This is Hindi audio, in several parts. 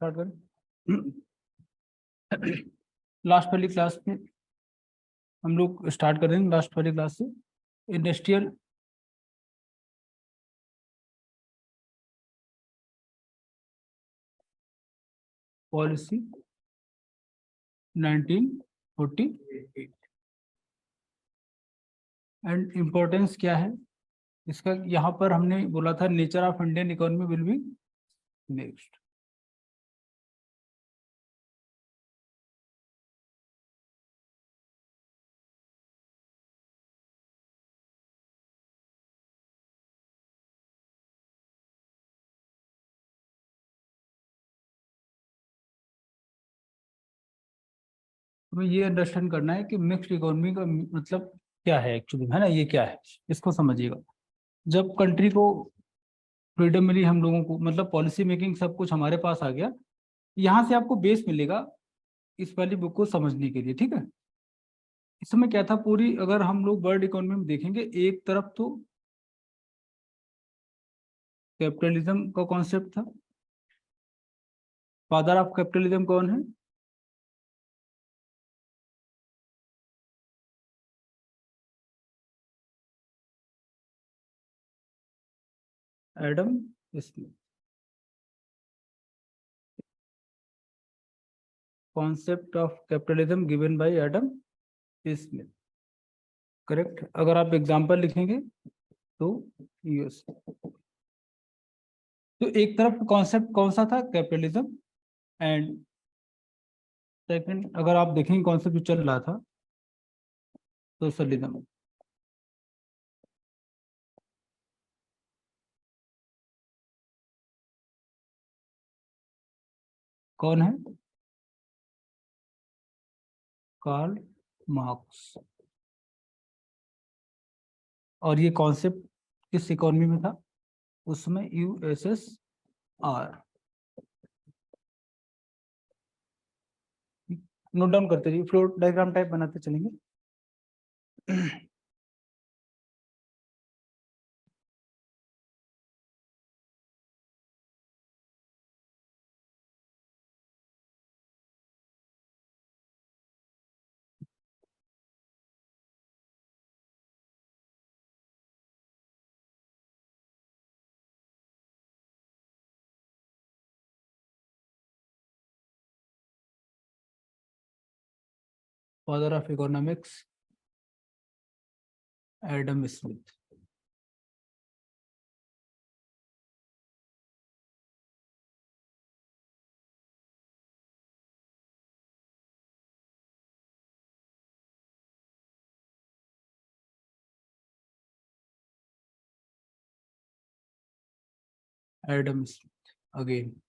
स्टार्ट करें। लास्ट वाली क्लास में हम लोग स्टार्ट कर देंगे, लास्ट वाली क्लास से इंडस्ट्रियल पॉलिसी 1948 एंड इम्पोर्टेंस क्या है इसका। यहाँ पर हमने बोला था nature of Indian economy will be next. हमें ये अंडरस्टैंड करना है कि मिक्स्ड इकोनॉमी का मतलब क्या है एक्चुअली, है ना, ये क्या है इसको समझिएगा। जब कंट्री को फ्रीडम मिली, हम लोगों को मतलब पॉलिसी मेकिंग सब कुछ हमारे पास आ गया, यहाँ से आपको बेस मिलेगा इस वाली बुक को समझने के लिए, ठीक है। इसमें क्या था, पूरी अगर हम लोग वर्ल्ड इकोनॉमी में देखेंगे, एक तरफ तो कैपिटलिज्म का कॉन्सेप्ट था। फादर ऑफ कैपिटलिज्म कौन है? Adam Smith. Concept of capitalism given by Adam Smith, correct. अगर आप एग्जांपल लिखेंगे तो यूएस। तो एक तरफ कॉन्सेप्ट कौन सा था, कैपिटलिज्म, एंड सेकंड अगर आप देखेंगे कॉन्सेप्ट जो चल रहा था सोशलिज्म। कौन है? Karl Marx. और ये कॉन्सेप्ट किस इकोनॉमी में था? उसमें यूएसएसआर। नोट डाउन करते रहिए, फ्लो डायग्राम टाइप बनाते चलेंगे। Father of economics Adam Smith. Adam Smith again.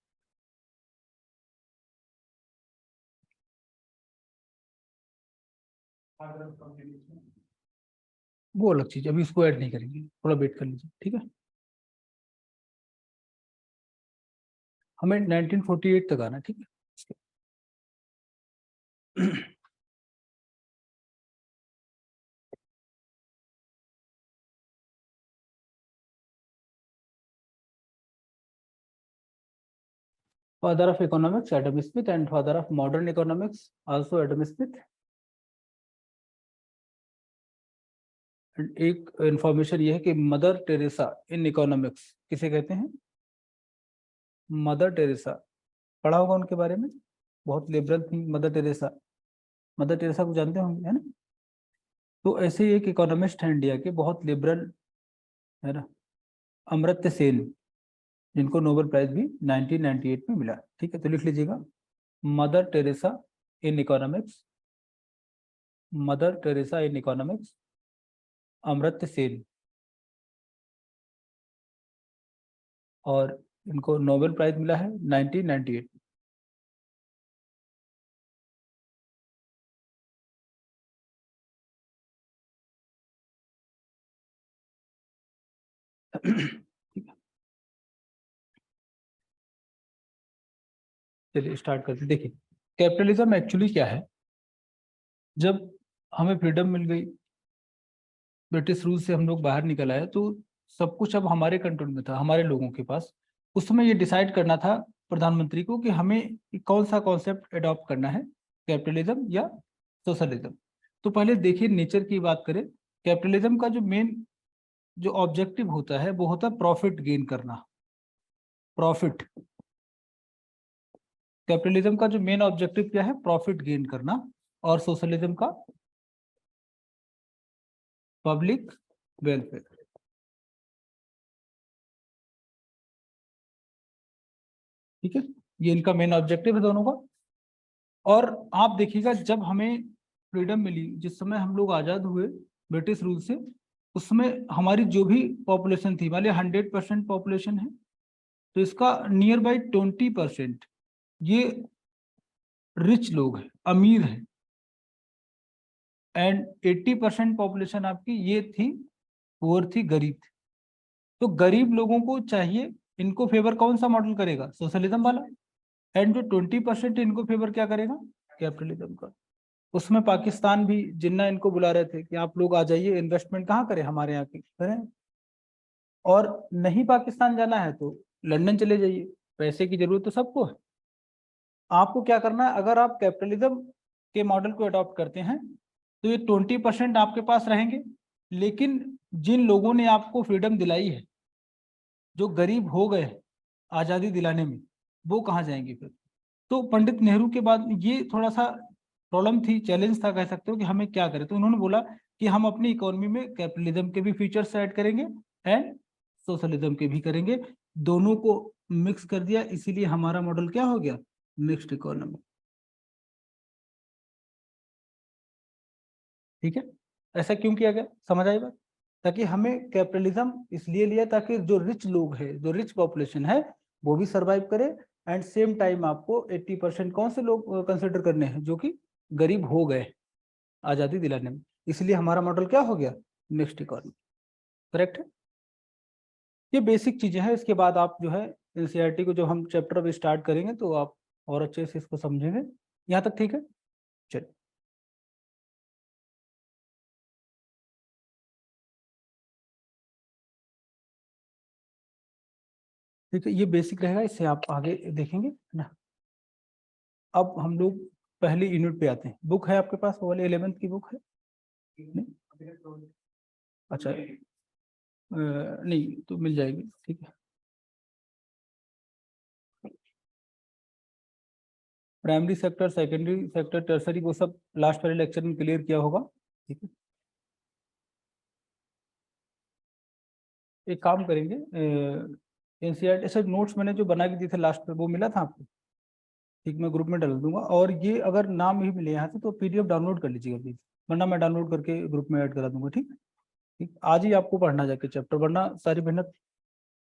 वो अलग चीज, अभी इसको ऐड नहीं करेंगे, थोड़ा वेट कर लीजिए, ठीक है। हमें 1948 तक आना, ठीक है। Father of economics Adam Smith and father of modern economics also Adam Smith. एक इंफॉर्मेशन ये है कि मदर टेरेसा इन इकोनॉमिक्स किसे कहते हैं? Mother Teresa. पढ़ा होगा उनके बारे में, बहुत लिबरल थी मदर टेरेसा। मदर टेरेसा को जानते होंगे, है ना। तो ऐसे ही एक इकोनॉमिस्ट है इंडिया के, बहुत लिबरल, है ना, अमर्त्य सेन, जिनको नोबेल प्राइज भी 1998 में मिला, ठीक है। तो लिख लीजिएगा, mother Teresa in economics, mother Teresa in economics, Amartya Sen. और इनको नोबेल प्राइज मिला है 1998। ठीक है, चलिए स्टार्ट करते। देखिए कैपिटलिज्म एक्चुअली क्या है। जब हमें फ्रीडम मिल गई, ब्रिटिश रूल से हम लोग बाहर निकल आए, तो सब कुछ अब हमारे कंट्रोल में था, हमारे लोगों के पास। उसमें ये डिसाइड करना था प्रधानमंत्री को कि हमें कौन सा कॉन्सेप्ट अडॉप्ट करना है, कैपिटलिज्म या सोशलिज्म। तो पहले देखिए नेचर की बात करें, कैपिटलिज्म का जो मेन जो ऑब्जेक्टिव होता है वो होता है प्रॉफिट गेन करना, प्रॉफिट। कैपिटलिज्म का जो मेन ऑब्जेक्टिव क्या है, प्रॉफिट गेन करना, और सोशलिज्म का पब्लिक वेलफेयर। ठीक है, ये इनका मेन ऑब्जेक्टिव है दोनों का। और आप देखिएगा जब हमें फ्रीडम मिली, जिस समय हम लोग आजाद हुए ब्रिटिश रूल से, उसमें हमारी जो भी पॉपुलेशन थी, मान लिया 100% पॉपुलेशन है, तो इसका नियर बाई 20% ये रिच लोग हैं, अमीर हैं, एंड 80% पॉपुलेशन आपकी ये थी पुअर थी, गरीब थी। तो गरीब लोगों को चाहिए, इनको फेवर कौन सा मॉडल करेगा, सोशलिज्म वाला, एंड जो 20% इनको फेवर क्या करेगा, कैपिटलिज्म का। उसमें पाकिस्तान भी, जिन्ना इनको बुला रहे थे कि आप लोग आ जाइए, इन्वेस्टमेंट कहाँ करें, हमारे यहाँ की करें, और नहीं पाकिस्तान जाना है तो लंदन चले जाइए, पैसे की जरूरत तो सबको है। आपको क्या करना है, अगर आप कैपिटलिज्म के मॉडल को अडॉप्ट करते हैं तो ये 20% आपके पास रहेंगे, लेकिन जिन लोगों ने आपको फ्रीडम दिलाई है, जो गरीब हो गए आज़ादी दिलाने में, वो कहाँ जाएंगे फिर। तो पंडित नेहरू के बाद ये थोड़ा सा प्रॉब्लम थी, चैलेंज था कह सकते हो, कि हमें क्या करें। तो उन्होंने बोला कि हम अपनी इकोनॉमी में कैपिटलिज्म के भी फीचर्स ऐड करेंगे एंड सोशलिज्म के भी करेंगे, दोनों को मिक्स कर दिया, इसीलिए हमारा मॉडल क्या हो गया, मिक्स्ड इकोनॉमी। ठीक है, ऐसा क्यों किया गया, समझ आई बात। ताकि हमें कैपिटलिज्म इसलिए लिया ताकि जो रिच लोग है, जो रिच पॉपुलेशन है, वो भी सरवाइव करे, एंड सेम टाइम आपको 80% कौन से लोग कंसिडर करने हैं, जो कि गरीब हो गए आज़ादी दिलाने में। इसलिए हमारा मॉडल क्या हो गया, मिक्स्ड इकोनॉमी। करेक्ट है, ये बेसिक चीजें हैं। इसके बाद आप जो है एनसीईआरटी को, जो हम चैप्टर अभी स्टार्ट करेंगे, तो आप और अच्छे से इसको समझेंगे। यहाँ तक ठीक है, चलिए। ठीक है, ये बेसिक रहेगा, इससे आप आगे देखेंगे, है ना। अब हम लोग पहले यूनिट पे आते हैं। बुक है आपके पास, वो वाले 11th की बुक है? नहीं? अच्छा, नहीं तो मिल जाएगी, ठीक है। Primary sector, secondary sector, tertiary, वो सब लास्ट वाले लेक्चर में क्लियर किया होगा। ठीक है, एक काम करेंगे, एनसीईआरटी ऐसे नोट्स मैंने जो बना के दिए थे लास्ट में, वो मिला था आपको? ठीक, मैं ग्रुप में डाल दूंगा। और ये अगर नाम ही मिले यहाँ से तो पीडीएफ डाउनलोड कर लीजिएगा प्लीज, वरना मैं डाउनलोड करके ग्रुप में ऐड करा दूंगा। ठीक, ठीक, आज ही आपको पढ़ना जाके चैप्टर, वरना सारी मेहनत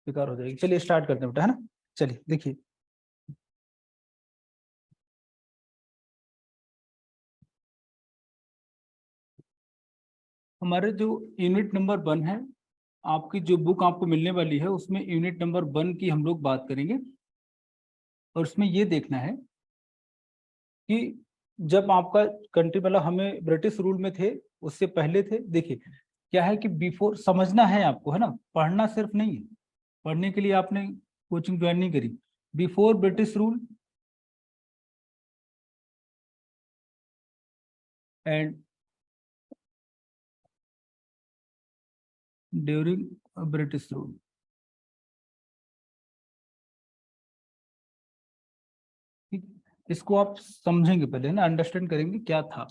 बेकार हो जाएगी। चलिए स्टार्ट करते हैं बेटा, है ना। चलिए देखिए, हमारे जो यूनिट नंबर 1 है, आपकी जो बुक आपको मिलने वाली है, उसमें यूनिट नंबर 1 की हम लोग बात करेंगे। और उसमें ये देखना है कि जब आपका कंट्री, मतलब हमें ब्रिटिश रूल में थे, उससे पहले थे। देखिए क्या है कि बिफोर समझना है आपको, है ना, पढ़ना सिर्फ नहीं है। पढ़ने के लिए आपने कोचिंग ज्वाइन नहीं करी। Before British rule and during British rule. ठीक, इसको आप समझेंगे पहले, है ना, अंडरस्टैंड करेंगे क्या था।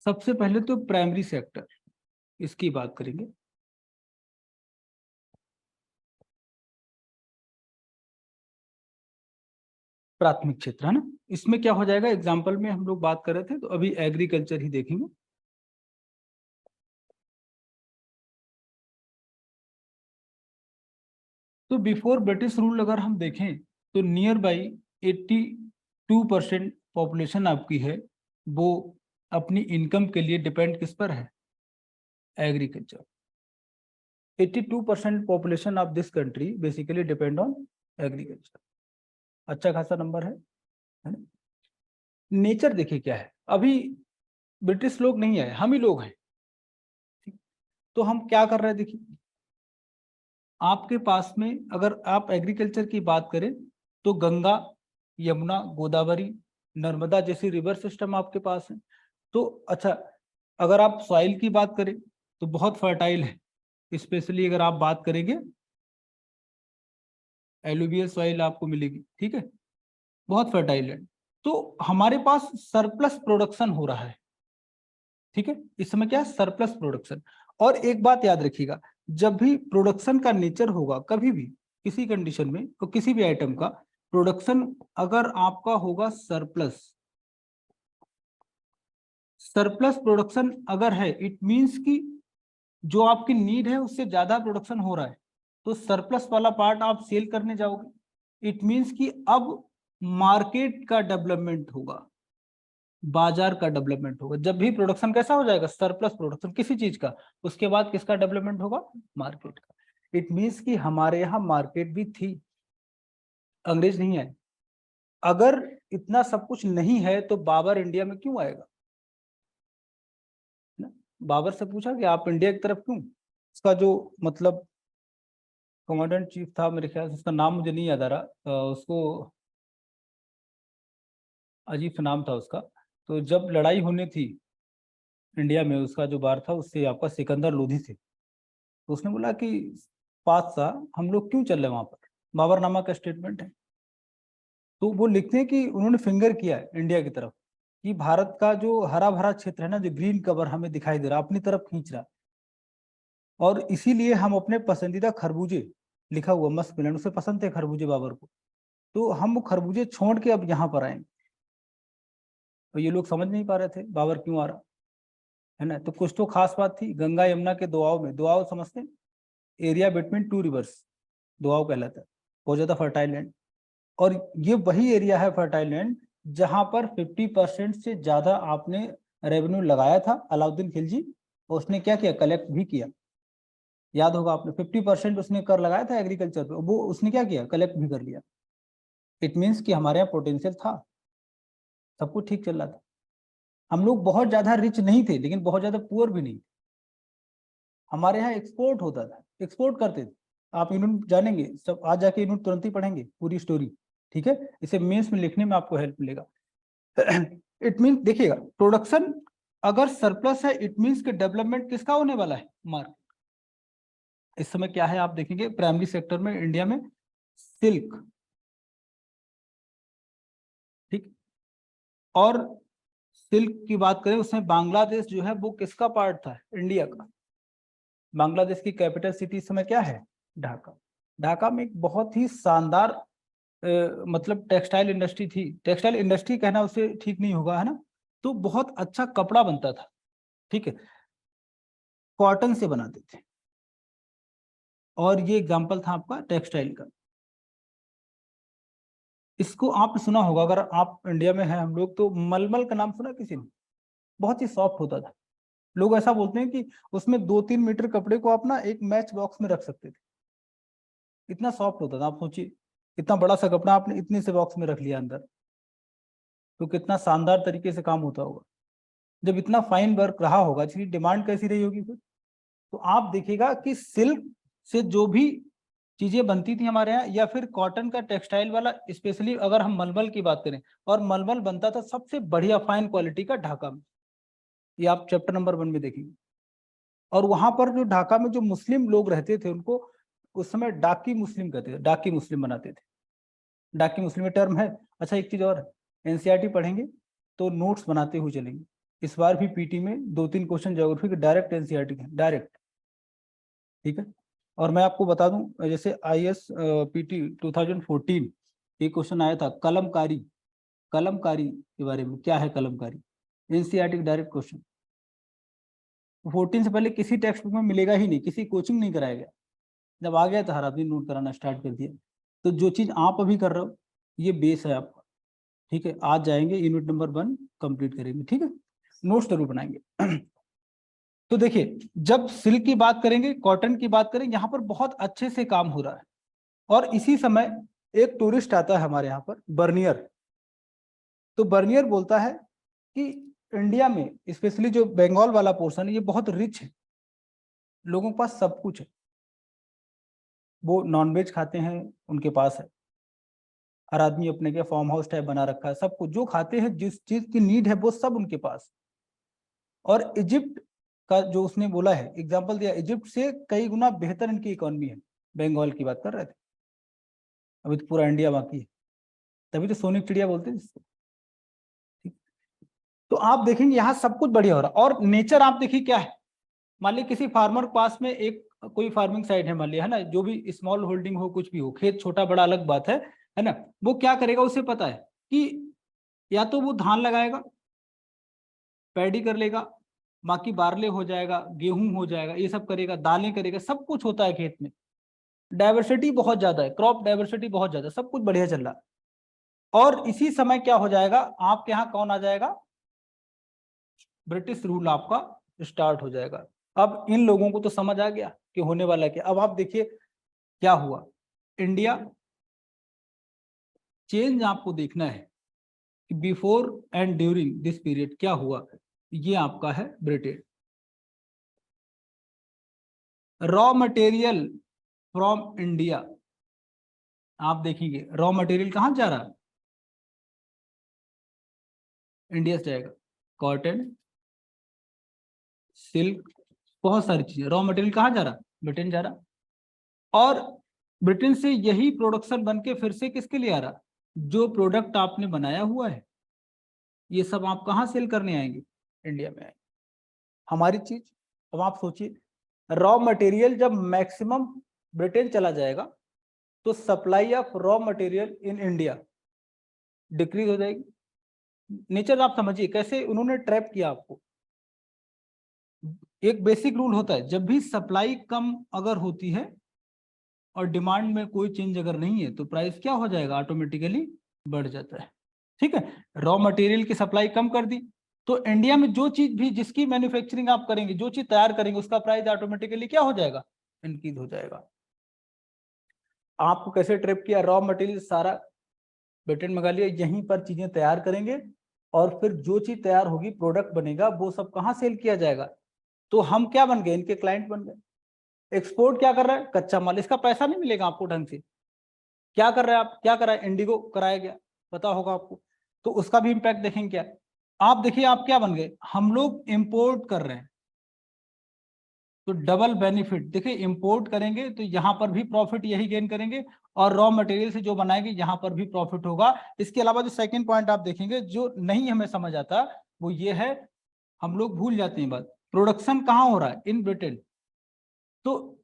सबसे पहले तो प्राइमरी सेक्टर, इसकी बात करेंगे। प्राथमिक क्षेत्र, है ना। इसमें क्या हो जाएगा, एग्जाम्पल में हम लोग बात कर रहे थे, तो अभी एग्रीकल्चर ही देखेंगे। तो बिफोर ब्रिटिश रूल अगर हम देखें, तो नियर बाई 82% पॉपुलेशन आपकी है, वो अपनी इनकम के लिए डिपेंड किस पर है, agriculture. 82% population of this country basically depend on agriculture. अच्छा खासा नंबर है ना। नेचर देखिए क्या है, अभी ब्रिटिश लोग नहीं आए, हम ही लोग हैं। ठीक? तो हम क्या कर रहे हैं, देखिए आपके पास में अगर आप एग्रीकल्चर की बात करें, तो गंगा यमुना, गोदावरी, नर्मदा जैसी रिवर सिस्टम आपके पास है। तो अच्छा, अगर आप सॉइल की बात करें तो बहुत फर्टाइल है, स्पेशली अगर आप बात करेंगे एलुवियल सॉइल आपको मिलेगी, ठीक है, बहुत फर्टाइल है। तो हमारे पास सरप्लस प्रोडक्शन हो रहा है, ठीक है, इस समय क्या है, सरप्लस प्रोडक्शन। और एक बात याद रखिएगा, जब भी प्रोडक्शन का नेचर होगा कभी भी किसी कंडीशन में तो किसी भी आइटम का प्रोडक्शन अगर आपका होगा सरप्लस, सरप्लस प्रोडक्शन अगर है, इट मींस कि जो आपकी नीड है उससे ज्यादा प्रोडक्शन हो रहा है, तो सरप्लस वाला पार्ट आप सेल करने जाओगे। इट मींस कि अब मार्केट का डेवलपमेंट होगा, बाजार का डेवलपमेंट होगा। जब भी प्रोडक्शन कैसा हो जाएगा, सरप्लस प्रोडक्शन किसी चीज का, उसके बाद किसका डेवलपमेंट होगा, मार्केट का। इट मींस कि हमारे यहाँ मार्केट भी थी, अंग्रेज नहीं है। अगर इतना सब कुछ नहीं है तो बाबर इंडिया में क्यों आएगा ना? बाबर से पूछा कि आप इंडिया की तरफ क्यों, उसका जो मतलब कमांडेंट चीफ था, मेरे ख्याल से उसका नाम मुझे नहीं याद आ रहा, उसको अजीब सा नाम था उसका। तो जब लड़ाई होनी थी इंडिया में, उसका जो बार था उससे आपका सिकंदर लोधी थे, तो उसने बोला कि बादशाह हम लोग क्यों चल रहे हैं वहां पर, बाबरनामा का स्टेटमेंट है। तो वो लिखते हैं कि उन्होंने फिंगर किया है इंडिया की तरफ कि भारत का जो हरा भरा क्षेत्र है ना, जो ग्रीन कवर हमें दिखाई दे रहा, अपनी तरफ खींच रहा, और इसीलिए हम अपने पसंदीदा खरबूजे, लिखा हुआ मस्क मिलन, उसे पसंद थे खरबूजे बाबर को, तो हम वो खरबूजे छोड़ के अब यहाँ पर आएंगे। तो ये लोग समझ नहीं पा रहे थे बाबर क्यों आ रहा है ना। तो कुछ तो खास बात थी, गंगा यमुना के दोआब में, दोआब समझते हैं, area between two reverse, Doab कहलाता है, बहुत ज्यादा फर्टाइल लैंड। और ये वही एरिया है फर्टाइल लैंड जहां पर 50% से ज्यादा आपने रेवेन्यू लगाया था अलाउद्दीन खिलजी, और उसने क्या किया, कलेक्ट भी किया। याद होगा आपने, 50% उसने कर लगाया था एग्रीकल्चर पे, वो उसने क्या किया, कलेक्ट भी कर लिया। इट मीन्स कि हमारे यहाँ पोटेंशियल था, सब कुछ ठीक चल रहा था। हम लोग बहुत ज्यादा रिच नहीं थे लेकिन बहुत ज्यादा पुअर भी नहीं। हमारे यहाँ एक्सपोर्ट होता था, एक्सपोर्ट करते थे। आप इन्होंने जानेंगे सब, आज जाके इन्होंने तुरंत ही पढ़ेंगे पूरी स्टोरी, ठीक है, इसे मेंस में लिखने में आपको हेल्प मिलेगा। इट मीन देखिएगा, प्रोडक्शन अगर सरप्लस है इट मीन्स कि डेवलपमेंट किसका होने वाला है, मार्केट। इस समय क्या है आप देखेंगे प्राइमरी सेक्टर में इंडिया में, सिल्क, ठीक, और सिल्क की बात करें उसमें बांग्लादेश जो है वो किसका पार्ट था, इंडिया का। बांग्लादेश की कैपिटल सिटी इस समय क्या है, ढाका। ढाका में एक बहुत ही शानदार मतलब टेक्सटाइल इंडस्ट्री थी, टेक्सटाइल इंडस्ट्री कहना उसे ठीक नहीं होगा, है ना। तो बहुत अच्छा कपड़ा बनता था, ठीक है, कॉटन से बनाते थे। और ये एग्जांपल था आपका टेक्सटाइल का। इसको आपने सुना होगा, अगर आप इंडिया में हैं, हम लोग तो मलमल का नाम सुना किसी ने, बहुत ही सॉफ्ट होता था। लोग ऐसा बोलते हैं कि उसमें 2-3 मीटर कपड़े को आप ना एक मैच बॉक्स में रख सकते थे, इतना सॉफ्ट होता था। आप सोचिए, इतना बड़ा सा कपड़ा आपने इतने से बॉक्स में रख लिया अंदर, तो कितना शानदार तरीके से काम होता होगा। जब इतना फाइन वर्क रहा होगा, इसकी डिमांड कैसी रही होगी फिर। तो आप देखिएगा कि सिल्क से जो भी चीजें बनती थी हमारे यहाँ, या फिर कॉटन का टेक्सटाइल वाला, स्पेशली अगर हम मलमल की बात करें, और मलमल बनता था सबसे बढ़िया फाइन क्वालिटी का ढाका में, ये आप चैप्टर नंबर 1 में देखेंगे। और वहां पर जो ढाका में जो मुस्लिम लोग रहते थे उनको उस समय डाकी मुस्लिम कहते थे, डाकी मुस्लिम बनाते थे। डाकी मुस्लिम टर्म है। अच्छा एक चीज और, एनसीईआरटी पढ़ेंगे तो नोट्स बनाते हुए चलेंगे। इस बार भी पीटी में 2-3 क्वेश्चन ज्योग्राफी के डायरेक्ट एनसीईआरटी के, डायरेक्ट, ठीक है। और मैं आपको बता दूं, जैसे आईएएस पीटी 2014 एक क्वेश्चन आया था, कलमकारी, कलमकारी के बारे में, क्या है कलमकारी, एनसीईआरटी का डायरेक्ट क्वेश्चन। 14 से पहले किसी टेक्स्ट बुक में मिलेगा ही नहीं, किसी कोचिंग नहीं कराया गया, जब आ गया तो हर आदमी नोट कराना स्टार्ट कर दिया। तो जो चीज आप अभी कर रहे हो ये बेस है आपका, ठीक है। आज जाएंगे यूनिट नंबर 1 कंप्लीट करेंगे, ठीक है, नोट्स जरूर बनाएंगे। तो देखिए, जब सिल्क की बात करेंगे, कॉटन की बात करेंगे, यहाँ पर बहुत अच्छे से काम हो रहा है। और इसी समय एक टूरिस्ट आता है हमारे यहाँ पर, बर्नियर। तो बर्नियर बोलता है कि इंडिया में स्पेशली जो बंगाल वाला पोर्शन है ये बहुत रिच है, लोगों के पास सब कुछ है, वो नॉनवेज खाते हैं उनके पास है, हर आदमी अपने के फार्म हाउस टाइप बना रखा है, सबको जो खाते हैं, जिस चीज की नीड है वो सब उनके पास। और इजिप्ट का जो उसने बोला है, एग्जांपल दिया, इजिप्ट से कई गुना बेहतर इनकी इकोनॉमी है। बंगाल की बात कर रहे थे, अभी तो पूरा इंडिया बाकी है, तभी तो सोने की चिड़िया बोलते हैं जिसको। तो आप देखेंगे यहाँ सब कुछ बढ़िया हो रहा है। और नेचर आप देखिए क्या है, मान लीजिए किसी फार्मर के पास में एक कोई फार्मिंग साइट है, मान लिया है ना, जो भी स्मॉल होल्डिंग हो, कुछ भी हो, खेत छोटा बड़ा अलग बात है ना, वो क्या करेगा, उसे पता है कि या तो वो धान लगाएगा, पैडी कर लेगा, बाकी बार्ले हो जाएगा, गेहूं हो जाएगा, ये सब करेगा, दालें करेगा, सब कुछ होता है खेत में। डाइवर्सिटी बहुत ज्यादा है, क्रॉप डाइवर्सिटी बहुत ज्यादा, सब कुछ बढ़िया चल रहा है। और इसी समय क्या हो जाएगा, आपके यहाँ कौन आ जाएगा, ब्रिटिश रूल आपका स्टार्ट हो जाएगा। अब इन लोगों को तो समझ आ गया कि होने वाला है क्या। अब आप देखिए क्या हुआ, इंडिया चेंज आपको देखना है कि before and during this period क्या हुआ। ये आपका है Britain. Raw material from India, आप देखेंगे रॉ मटेरियल कहां जा रहा है, इंडिया से जाएगा। कॉटन, सिल्क, बहुत सारी चीजें, रॉ मटेरियल कहां जा रहा, ब्रिटेन जा रहा। और ब्रिटेन से यही प्रोडक्शन बन के फिर से किसके लिए आ रहा, जो प्रोडक्ट आपने बनाया हुआ है, ये सब आप कहाँ सेल करने आएंगे, इंडिया में आएंगे, हमारी चीज। अब आप सोचिए, रॉ मटेरियल जब मैक्सिमम ब्रिटेन चला जाएगा तो supply of raw material in India decrease हो जाएगी। नेचर आप समझिए कैसे उन्होंने ट्रैप किया आपको। एक बेसिक रूल होता है, जब भी सप्लाई कम अगर होती है और डिमांड में कोई चेंज अगर नहीं है, तो प्राइस क्या हो जाएगा, ऑटोमेटिकली बढ़ जाता है। ठीक है, रॉ मटेरियल की सप्लाई कम कर दी, तो इंडिया में जो चीज भी, जिसकी मैन्युफैक्चरिंग आप करेंगे, जो चीज तैयार करेंगे, उसका प्राइस ऑटोमेटिकली क्या हो जाएगा, इंक्रीज हो जाएगा। आपको कैसे ट्रैप किया, रॉ मटेरियल सारा ब्रिटेन मंगा लिया, यहीं पर चीजें तैयार करेंगे, और फिर जो चीज तैयार होगी, प्रोडक्ट बनेगा, वो सब कहाँ सेल किया जाएगा। तो हम क्या बन गए, इनके क्लाइंट बन गए। एक्सपोर्ट क्या कर रहा है, कच्चा माल, इसका पैसा नहीं मिलेगा आपको ढंग से। क्या कर रहे हैं आप, क्या करा है, इंडिगो कराया गया, पता होगा आपको, तो उसका भी इम्पैक्ट देखेंगे क्या। आप देखिए आप क्या बन गए, हम लोग इंपोर्ट कर रहे हैं, तो डबल बेनिफिट। देखिए इंपोर्ट करेंगे तो यहाँ पर भी प्रॉफिट यही गेन करेंगे, और रॉ मटेरियल से जो बनाएंगे यहाँ पर भी प्रॉफिट होगा। इसके अलावा जो सेकंड पॉइंट आप देखेंगे, जो नहीं हमें समझ आता, वो ये है, हम लोग भूल जाते हैं बात, प्रोडक्शन कहाँ हो रहा है, इन ब्रिटेन। तो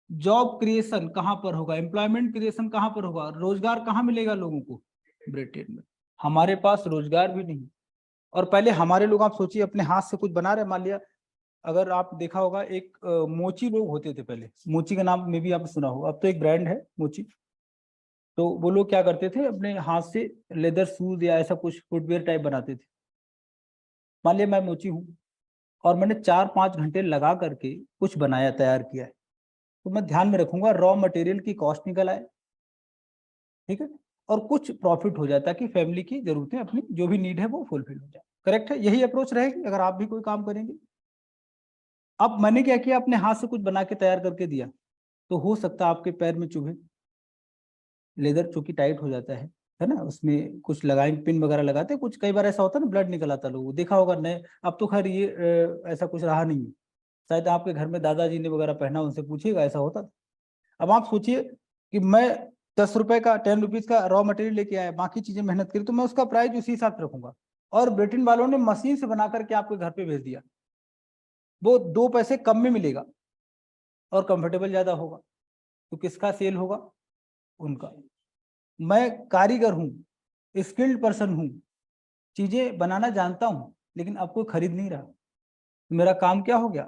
जॉब क्रिएशन कहाँ पर होगा, एम्प्लॉयमेंट क्रिएशन कहाँ पर होगा, रोजगार कहाँ मिलेगा लोगों को, ब्रिटेन में। हमारे पास रोजगार भी नहीं। और पहले हमारे लोग, आप सोचिए, अपने हाथ से कुछ बना रहे, मान लिया, अगर आप देखा होगा, एक मोची लोग होते थे पहले, मोची का नाम में भी आप सुना होगा, अब तो एक ब्रांड है मोची। तो वो लोग क्या करते थे, अपने हाथ से लेदर शूज या ऐसा कुछ फुटवेयर टाइप बनाते थे। मान लिया मैं मोची हूँ, और मैंने 4-5 घंटे लगा करके कुछ बनाया, तैयार किया है, तो मैं ध्यान में रखूंगा रॉ मटेरियल की कॉस्ट निकल आए, ठीक है, और कुछ प्रॉफिट हो जाए, ताकि फैमिली की जरूरतें, अपनी जो भी नीड है वो फुलफिल हो जाए। करेक्ट है, यही अप्रोच रहेगी अगर आप भी कोई काम करेंगे। अब मैंने क्या किया, अपने हाथ से कुछ बना के तैयार करके दिया, तो हो सकता है आपके पैर में चुभे, लेदर चूंकि टाइट हो जाता है ना, उसमें कुछ लगाएंगे, पिन वगैरह लगाते हैं, कुछ कई बार ऐसा होता है ना, ब्लड निकल आता है, लोगों देखा होगा नए। अब तो खैर ये ऐसा कुछ रहा नहीं है, शायद आपके घर में दादाजी ने वगैरह पहना, उनसे पूछिएगा, ऐसा होता था। अब आप सोचिए कि मैं 10 रुपए का, 10 रुपीज का रॉ मटेरियल लेके आया, बाकी चीजें मेहनत करी, तो मैं उसका प्राइस उसी हिसाब से रखूंगा, और ब्रिटेन वालों ने मशीन से बना करके आपके घर पे भेज दिया, वो 2 पैसे कम में मिलेगा और कंफर्टेबल ज्यादा होगा। तो किसका सेल होगा, उनका। मैं कारीगर हूँ, स्किल्ड पर्सन हूँ, चीजें बनाना जानता हूँ, लेकिन अब कोई खरीद नहीं रहा, तो मेरा काम क्या हो गया,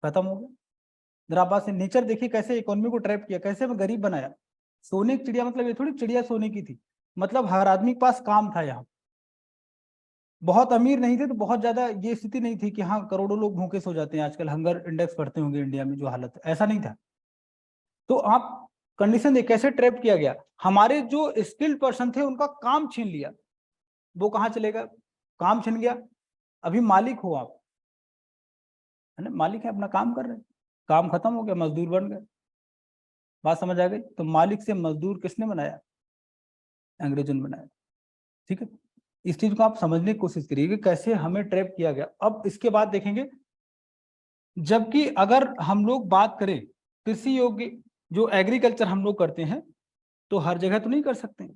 खत्म हो गया। जरा बात से नेचर देखिए कैसे इकोनॉमी को ट्रैप किया, कैसे मैं गरीब बनाया। सोने की चिड़िया मतलब ये थोड़ी चिड़िया सोने की थी, मतलब हर आदमी के पास काम था यहाँ। बहुत अमीर नहीं थे तो बहुत ज्यादा ये स्थिति नहीं थी कि हाँ करोड़ों लोग भूखे सो जाते हैं आजकल, हंगर इंडेक्स पढ़ते होंगे इंडिया में, जो हालत है, ऐसा नहीं था। तो आप कंडीशन देख कैसे ट्रैप किया गया, हमारे जो स्किल्ड पर्सन थे उनका काम छीन लिया, वो कहाँ चलेगा, काम छिन गया। अभी मालिक हो आप, है ना, मालिक है, अपना काम कर रहे हैं, काम खत्म हो गया, मजदूर बन गए। बात समझ आ गई, तो मालिक से मजदूर किसने बनाया, अंग्रेजों ने बनाया। ठीक है, इस चीज को आप समझने की कोशिश करिए कि कैसे हमें ट्रैप किया गया। अब इसके बाद देखेंगे, जबकि अगर हम लोग बात करें कृषि योग्य जो एग्रीकल्चर हम लोग करते हैं, तो हर जगह तो नहीं कर सकते।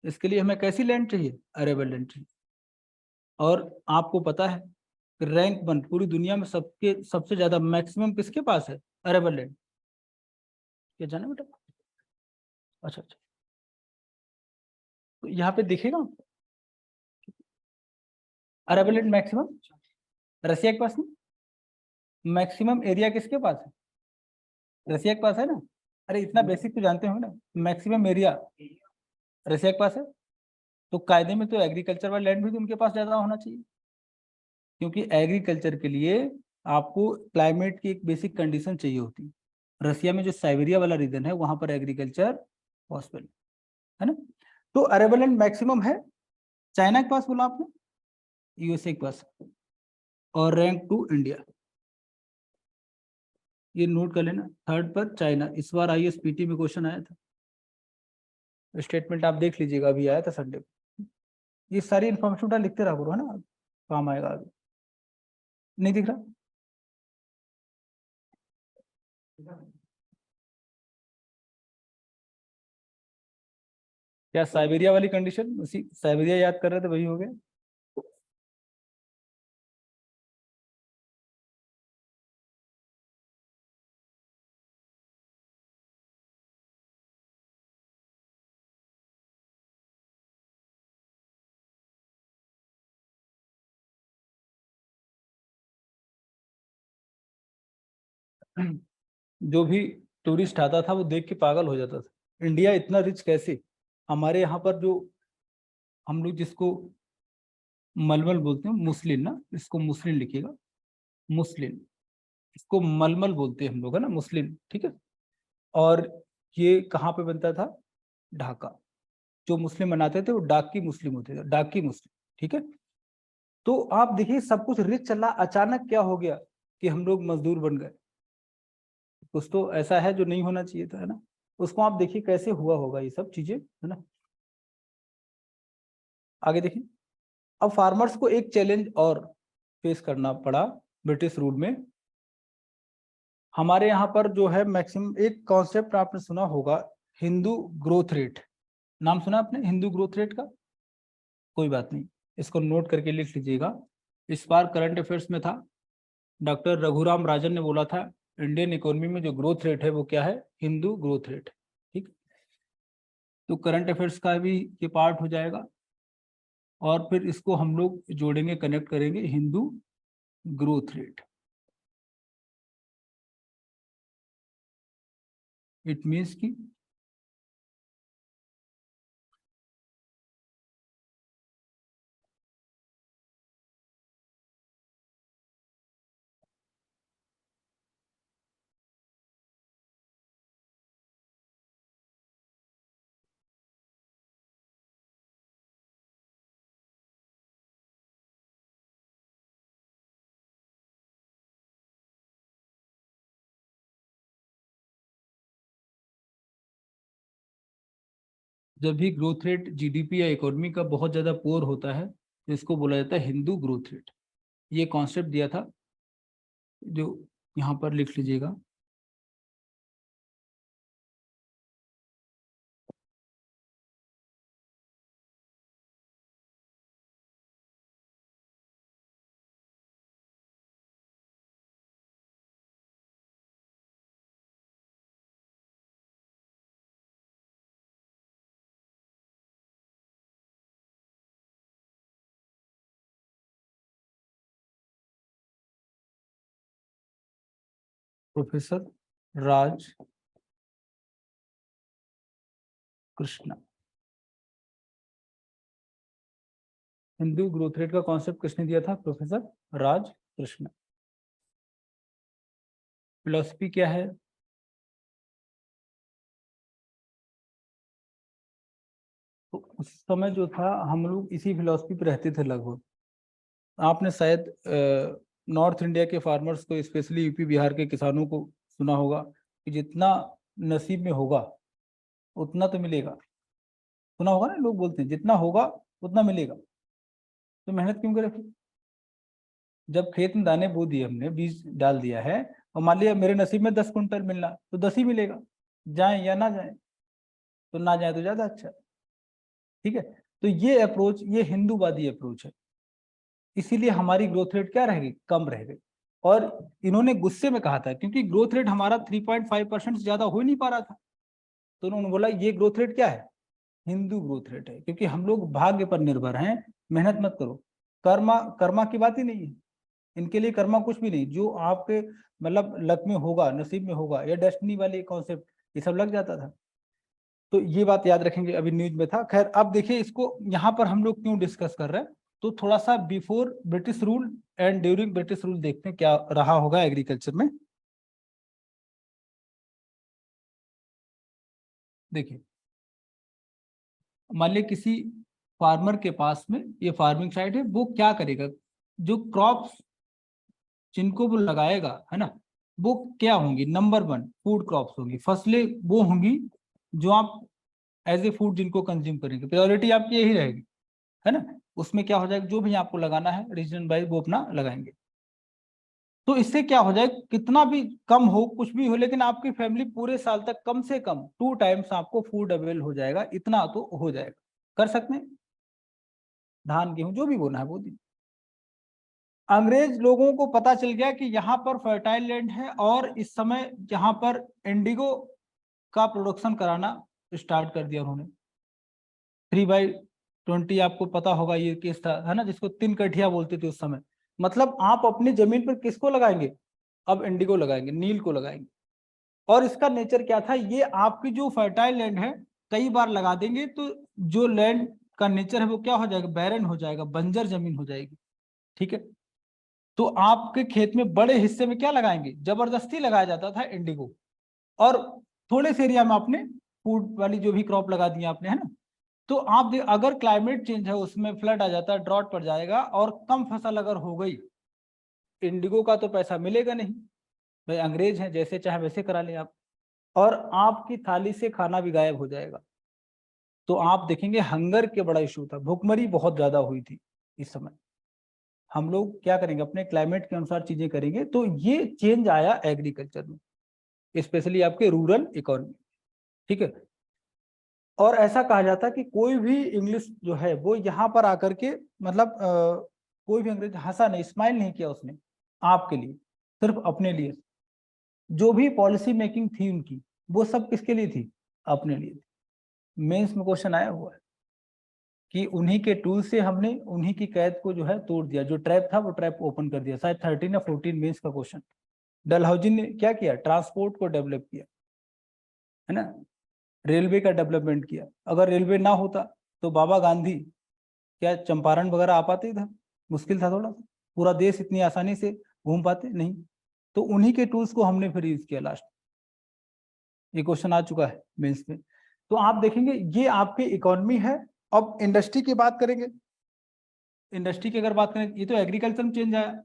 इसके लिए हमें कैसी लैंड चाहिए? अरेबल लैंड चाहिए। और आपको पता है रैंक 1 पूरी दुनिया में सबसे ज्यादा मैक्सिमम किसके पास है? Arable land. क्या जाना बेटा? अच्छा अच्छा, तो यहाँ पे दिखेगा अरेबल लैंड मैक्सिमम रसिया के पास नहीं। मैक्सिमम एरिया किसके पास है? रसिया के पास है ना। अरे इतना बेसिक तो जानते हो ना, मैक्सिमम एरिया रसिया के पास है। तो कायदे में तो एग्रीकल्चर वाला लैंड भी तो उनके पास ज्यादा होना चाहिए, क्योंकि एग्रीकल्चर के लिए आपको क्लाइमेट की एक बेसिक कंडीशन चाहिए होती है। रसिया में जो साइबेरिया वाला रीजन है वहां पर एग्रीकल्चर पॉसिबल है ना। तो अरेबल लैंड मैक्सिमम है चाइना के पास, बोला आपने, यूएसए के पास, और रैंक 2 इंडिया। ये नोट कर लेना। थर्ड पर चाइना। इस बार आईएसपीटी में क्वेश्चन आया था, स्टेटमेंट आप देख लीजिएगा, अभी आया था संडे को। ये सारी इन्फॉर्मेशन उठा लिखते रहा करो, है ना, काम आएगा आगे। नहीं दिख रहा? क्या साइबेरिया वाली कंडीशन, उसी साइबेरिया याद कर रहे थे, वही हो गया। जो भी टूरिस्ट आता था वो देख के पागल हो जाता था, इंडिया इतना रिच कैसे। हमारे यहाँ पर जो हम लोग जिसको मलमल बोलते हैं, मुस्लिन ना, इसको मुस्लिन लिखिएगा, मुस्लिन, इसको मलमल बोलते हैं हम लोग, है ना, मुस्लिन। ठीक है, और ये कहाँ पे बनता था? ढाका। जो मुस्लिम बनाते थे वो डाकी मुस्लिम होते थे, डाकी मुस्लिम। ठीक है, तो आप देखिए सब कुछ रिच चला, अचानक क्या हो गया कि हम लोग मजदूर बन गए। कुछ तो ऐसा है जो नहीं होना चाहिए था, है ना। उसको आप देखिए कैसे हुआ होगा ये सब चीजें, है ना। आगे देखिए, अब फार्मर्स को एक चैलेंज और फेस करना पड़ा ब्रिटिश रूल में। हमारे यहाँ पर जो है मैक्सिमम एक कॉन्सेप्ट आपने सुना होगा, हिंदू ग्रोथ रेट। नाम सुना आपने हिंदू ग्रोथ रेट का? कोई बात नहीं, इसको नोट करके लिख लीजिएगा। इस बार करंट अफेयर्स में था, डॉक्टर रघुराम राजन ने बोला था इंडियन इकोनॉमी में जो ग्रोथ रेट है वो क्या है? Hindu growth rate. ठीक, तो करंट अफेयर्स का भी ये पार्ट हो जाएगा, और फिर इसको हम लोग जोड़ेंगे, कनेक्ट करेंगे Hindu growth rate. It means कि जब भी ग्रोथ रेट जीडीपी या इकोनॉमी का बहुत ज्यादा पुअर होता है तो इसको बोला जाता है हिंदू ग्रोथ रेट। ये कॉन्सेप्ट दिया था, जो यहाँ पर लिख लीजिएगा। प्रोफेसर राज कृष्णा। हिंदू ग्रोथ रेट का कॉन्सेप्ट किसने दिया था? प्रोफेसर राज कृष्णा। फिलोसफी क्या है? तो उस समय जो था हम लोग इसी फिलोसफी पे रहते थे लगभग। आपने शायद नॉर्थ इंडिया के फार्मर्स को, स्पेशली यूपी बिहार के किसानों को सुना होगा कि जितना नसीब में होगा उतना तो मिलेगा। सुना होगा ना, लोग बोलते हैं जितना होगा उतना मिलेगा, तो मेहनत क्यों करें फिर? जब खेत में दाने बो दिए, हमने बीज डाल दिया है, और मान लिया मेरे नसीब में 10 कुंटल मिलना, तो 10 ही मिलेगा, जाए या ना जाए। तो ना जाए तो ज्यादा अच्छा। ठीक है, तो ये अप्रोच, ये हिंदूवादी अप्रोच है, इसीलिए हमारी ग्रोथ रेट क्या रहेगी, कम रह गई। और इन्होंने गुस्से में कहा था, क्योंकि ग्रोथ रेट हमारा 3.5% से ज्यादा हो ही नहीं पा रहा था, तो उन्होंने बोला ये ग्रोथ रेट क्या है, हिंदू ग्रोथ रेट है, क्योंकि हम लोग भाग्य पर निर्भर हैं, मेहनत मत करो। कर्मा, कर्मा की बात ही नहीं है, इनके लिए कर्मा कुछ भी नहीं, जो आपके मतलब लक में होगा, नसीब में होगा, या डेस्टिनी वाले कॉन्सेप्ट, ये सब लग जाता था। तो ये बात याद रखेंगे, अभी न्यूज में था। खैर अब देखिए इसको यहाँ पर हम लोग क्यों डिस्कस कर रहे हैं, तो थोड़ा सा before British rule and during British rule देखते हैं क्या रहा होगा एग्रीकल्चर में। देखिए, मान लिया किसी फार्मर के पास में ये फार्मिंग साइट है, वो क्या करेगा, जो क्रॉप्स जिनको वो लगाएगा, है ना, वो क्या होंगी, नंबर वन फूड क्रॉप्स होंगी, फसलें वो होंगी जो आप एज ए फूड जिनको कंज्यूम करेंगे, प्रायोरिटी आपकी यही रहेगी, है ना। उसमें क्या हो जाएगा, जो भी आपको लगाना है रीजन वाइज वो अपना लगाएंगे। तो इससे क्या हो जाएगा, कितना भी कम हो, कुछ भी हो, लेकिन आपकी फैमिली पूरे साल तक कम से कम 2 टाइम्स आपको फूड अवेल हो जाएगा, इतना तो हो जाएगा, कर सकते हैं। धान गेहूं जो भी बोना है वो दी। अंग्रेज लोगों को पता चल गया कि यहाँ पर फर्टाइल लैंड है, और इस समय यहाँ पर इंडिगो का प्रोडक्शन कराना स्टार्ट कर दिया उन्होंने। 3/20 आपको पता होगा ये केस था, है ना, जिसको 3 कठिया बोलते थे उस समय। मतलब आप अपनी जमीन पर किसको लगाएंगे, अब इंडिगो लगाएंगे, नील को लगाएंगे। और इसका नेचर क्या था, ये आपकी जो फर्टाइल लैंड है कई बार लगा देंगे, तो जो लैंड का नेचर है वो क्या हो जाएगा, बैरन हो जाएगा, बंजर जमीन हो जाएगी। ठीक है, तो आपके खेत में बड़े हिस्से में क्या लगाएंगे, जबरदस्ती लगाया जाता था इंडिगो, और थोड़े से एरिया में आपने फूड वाली जो भी क्रॉप लगा दी आपने, है ना। तो आप देख, अगर क्लाइमेट चेंज है, उसमें फ्लड आ जाता है, ड्रॉट पड़ जाएगा, और कम फसल अगर हो गई, इंडिगो का तो पैसा मिलेगा नहीं, भाई अंग्रेज हैं, जैसे चाहे वैसे करा लें आप, और आपकी थाली से खाना भी गायब हो जाएगा। तो आप देखेंगे हंगर के बड़ा इशू था, भूखमरी बहुत ज्यादा हुई थी इस समय। हम लोग क्या करेंगे, अपने क्लाइमेट के अनुसार चीजें करेंगे, तो ये चेंज आया एग्रीकल्चर में, स्पेशली आपके रूरल इकोनॉमी। ठीक है, और ऐसा कहा जाता है कि कोई भी इंग्लिश जो है वो यहाँ पर आकर के मतलब कोई भी अंग्रेज हंसा नहीं, स्माइल नहीं किया उसने आपके लिए, सिर्फ अपने लिए। जो भी पॉलिसी मेकिंग थी उनकी, वो सब किसके लिए थी, अपने लिए थी। मेंस में क्वेश्चन आया हुआ है कि उन्हीं के टूल से हमने उन्हीं की कैद को जो है तोड़ दिया, जो ट्रैप था वो ट्रैप ओपन कर दिया, शायद 13 या 14 मेंस का क्वेश्चन। डलहौजी ने क्या किया, ट्रांसपोर्ट को डेवलप किया, है ना, रेलवे का डेवलपमेंट किया। अगर रेलवे ना होता तो बाबा गांधी क्या चंपारण वगैरह आ पाते था, मुश्किल था थोड़ा सा, पूरा देश इतनी आसानी से घूम पाते नहीं। तो उन्हीं के टूल्स को हमने फिर यूज किया लास्ट। ये क्वेश्चन आ चुका है मेंस में। तो आप देखेंगे ये आपकी इकोनॉमी है। अब इंडस्ट्री की बात करेंगे, इंडस्ट्री की अगर बात करें, ये तो एग्रीकल्चर में चेंज आया।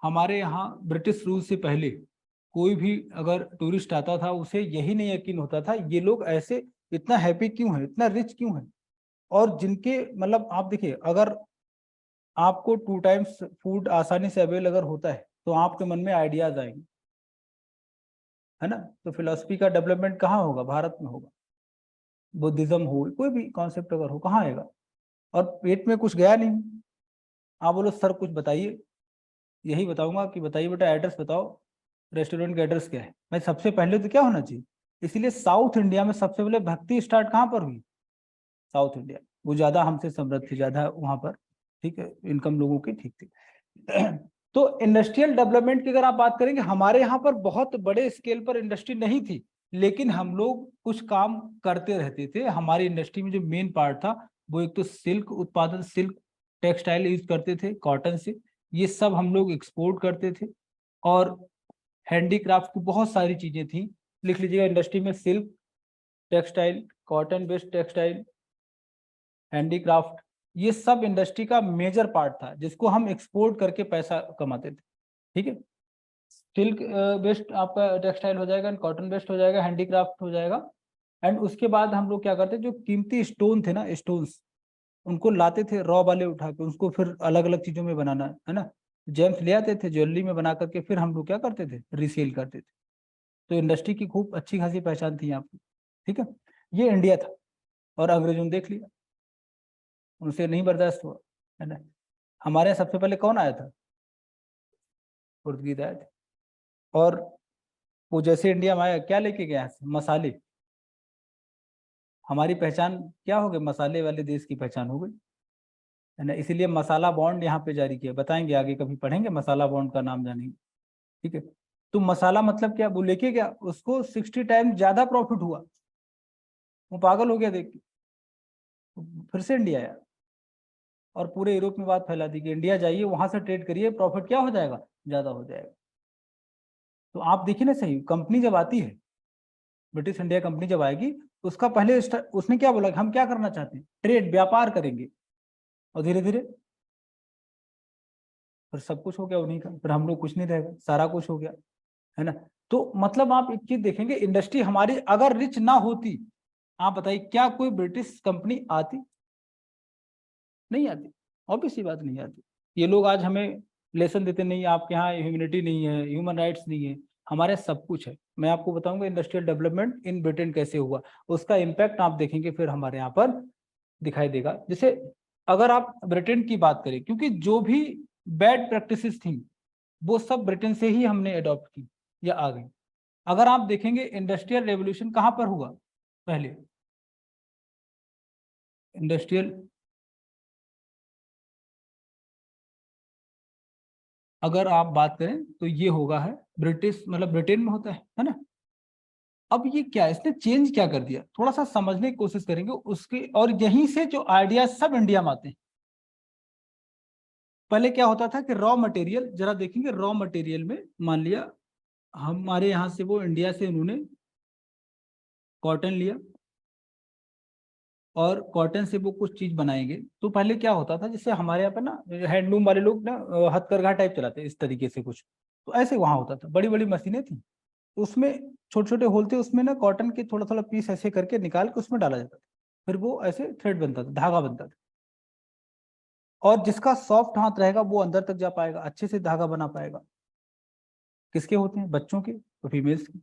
हमारे यहाँ ब्रिटिश रूल से पहले कोई भी अगर टूरिस्ट आता था, उसे यही नहीं यकीन होता था ये लोग ऐसे इतना हैप्पी क्यों है, इतना रिच क्यों है। और जिनके मतलब आप देखिए, अगर आपको 2 टाइम्स फूड आसानी से अवेल अगर होता है, तो आपके मन में आइडियाज आएंगे, है ना। तो फिलोसफी का डेवलपमेंट कहाँ होगा, भारत में होगा। बुद्धिज्म हो, कोई भी कॉन्सेप्ट अगर हो, कहाँ आएगा। और पेट में कुछ गया नहीं, आप बोलो सर कुछ बताइए, यही बताऊंगा कि बताइए बेटा एड्रेस बताओ, रेस्टोरेंट का एड्रेस क्या है। भाई सबसे पहले तो क्या होना चाहिए। इसीलिए साउथ इंडिया में सबसे पहले भक्ति स्टार्ट कहाँ पर हुई, साउथ इंडिया। वो ज्यादा हमसे समृद्ध थी, ज्यादा वहां पर, ठीक है, इनकम लोगों की ठीक थी। तो इंडस्ट्रियल डेवलपमेंट की अगर आप बात करेंगे, हमारे यहाँ पर बहुत बड़े स्केल पर इंडस्ट्री नहीं थी, लेकिन हम लोग कुछ काम करते रहते थे। हमारी इंडस्ट्री में जो मेन पार्ट था, वो एक तो सिल्क उत्पादन, सिल्क टेक्सटाइल यूज करते थे, कॉटन से, ये सब हम लोग एक्सपोर्ट करते थे। और हैंडीक्राफ्ट की बहुत सारी चीजें थी, लिख लीजिएगा इंडस्ट्री में, silk textile, cotton based textile, handicraft, ये सब इंडस्ट्री का मेजर पार्ट था, जिसको हम एक्सपोर्ट करके पैसा कमाते थे। ठीक है, सिल्क बेस्ड आपका टेक्सटाइल हो जाएगा, कॉटन बेस्ड हो जाएगा, हैंडीक्राफ्ट हो जाएगा। एंड उसके बाद हम लोग क्या करते, जो कीमती स्टोन थे ना, स्टोन्स, उनको लाते थे रॉ वाले उठा के, उसको फिर अलग अलग चीजों में बनाना है ना, जेम्स ले आते थे ज्वेलरी में बना करके, फिर हम लोग क्या करते थे, रीसेल करते थे। तो इंडस्ट्री की खूब अच्छी खासी पहचान थी यहाँ पे। ठीक है, ये इंडिया था। और अंग्रेजों ने देख लिया, उनसे नहीं बर्दाश्त हुआ, है ना। हमारे यहाँ सबसे पहले कौन आया था, पुर्तगीज आए थे। और वो जैसे इंडिया में आया, क्या लेके गया, मसाले। हमारी पहचान क्या हो गई, मसाले वाले देश की पहचान हो गई, है ना। इसीलिए मसाला बॉन्ड यहाँ पे जारी किया, बताएंगे आगे कभी पढ़ेंगे, मसाला बॉन्ड का नाम जानेंगे। ठीक है, तो मसाला मतलब क्या, वो लेके गया, उसको 60 टाइम ज्यादा प्रॉफिट हुआ, वो पागल हो गया देख के, फिर से इंडिया आया और पूरे यूरोप में बात फैला दी कि इंडिया जाइए, वहां से ट्रेड करिए, प्रॉफिट क्या हो जाएगा, ज्यादा हो जाएगा। तो आप देखिए ना, सही कंपनी जब आती है, ब्रिटिश इंडिया कंपनी जब आएगी, तो उसका पहले उसने क्या बोला कि हम क्या करना चाहते हैं, ट्रेड, व्यापार करेंगे। और धीरे धीरे फिर सब कुछ हो गया उन्हीं का, फिर हम लोग कुछ नहीं रहेगा, सारा कुछ हो गया, है ना। तो मतलब आप एक चीज देखेंगे, इंडस्ट्री हमारी अगर रिच ना होती, आप बताइए क्या कोई ब्रिटिश कंपनी आती, नहीं आती, ऑब्वियस सी बात नहीं आती। ये लोग आज हमें लेसन देते, नहीं आपके यहाँ ह्यूमैनिटी नहीं है, ह्यूमन राइट्स नहीं है, हमारे सब कुछ है। मैं आपको बताऊंगा इंडस्ट्रियल डेवलपमेंट इन ब्रिटेन कैसे हुआ, उसका इम्पैक्ट आप देखेंगे फिर हमारे यहाँ पर दिखाई देगा। जैसे अगर आप ब्रिटेन की बात करें, क्योंकि जो भी बैड प्रैक्टिसेस थी, वो सब ब्रिटेन से ही हमने अडॉप्ट की या आ गई। अगर आप देखेंगे इंडस्ट्रियल रेवोल्यूशन कहाँ पर हुआ, पहले इंडस्ट्रियल, अगर आप बात करें तो ये होगा है ब्रिटिश, मतलब ब्रिटेन में होता है ना। अब ये क्या है, इसने चेंज क्या कर दिया, थोड़ा सा समझने की कोशिश करेंगे उसके, और यहीं से जो आइडिया सब इंडिया में आते हैं। पहले क्या होता था कि रॉ मटेरियल, जरा देखेंगे रॉ मटेरियल में, मान लिया हमारे यहाँ से, वो इंडिया से उन्होंने कॉटन लिया, और कॉटन से वो कुछ चीज बनाएंगे। तो पहले क्या होता था, जैसे हमारे यहाँ पर ना हैंडलूम वाले लोग ना हथकरघा टाइप चलाते इस तरीके से कुछ, तो ऐसे वहां होता था, बड़ी बड़ी मशीनें थी, तो उसमें छोटे छोटे होल थे, उसमें ना कॉटन के थोड़ा थोड़ा पीस ऐसे करके निकाल के उसमें डाला जाता था, फिर वो ऐसे थ्रेड बनता था, धागा बनता था। और जिसका सॉफ्ट हाथ रहेगा वो अंदर तक जा पाएगा, अच्छे से धागा बना पाएगा। किसके होते हैं, बच्चों के, तो फीमेल्स के।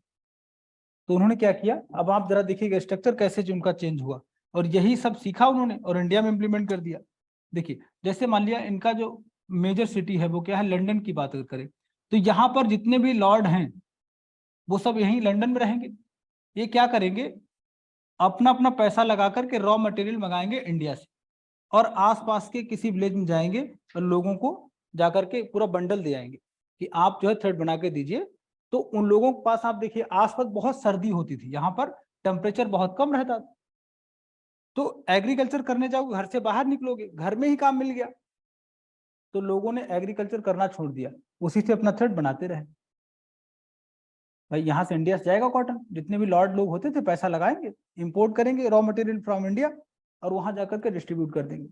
तो उन्होंने क्या किया, अब आप जरा देखिएगा स्ट्रक्चर कैसे जो उनका चेंज हुआ, और यही सब सीखा उन्होंने और इंडिया में इम्प्लीमेंट कर दिया। देखिए जैसे मान लिया इनका जो मेजर सिटी है वो क्या है, लंदन की बात अगर करें, तो यहाँ पर जितने भी लॉर्ड हैं वो सब यहीं लंदन में रहेंगे। ये क्या करेंगे, अपना अपना पैसा लगा करके रॉ मटेरियल मंगाएंगे इंडिया से, और आसपास के किसी विलेज में जाएंगे और लोगों को जाकर के पूरा बंडल दे आएंगे कि आप जो है थ्रेड बना के दीजिए। तो उन लोगों के पास आप देखिए आसपास बहुत सर्दी होती थी, यहाँ पर टेम्परेचर बहुत कम रहता था, तो एग्रीकल्चर करने जाओगे घर से बाहर निकलोगे, घर में ही काम मिल गया। तो लोगों ने एग्रीकल्चर करना छोड़ दिया, उसी से अपना थ्रेड बनाते रहे। भाई यहाँ से इंडिया से जाएगा कॉटन, जितने भी लॉर्ड लोग होते थे पैसा लगाएंगे, इंपोर्ट करेंगे रॉ मटेरियल फ्रॉम इंडिया, और वहां जाकर के डिस्ट्रीब्यूट कर देंगे।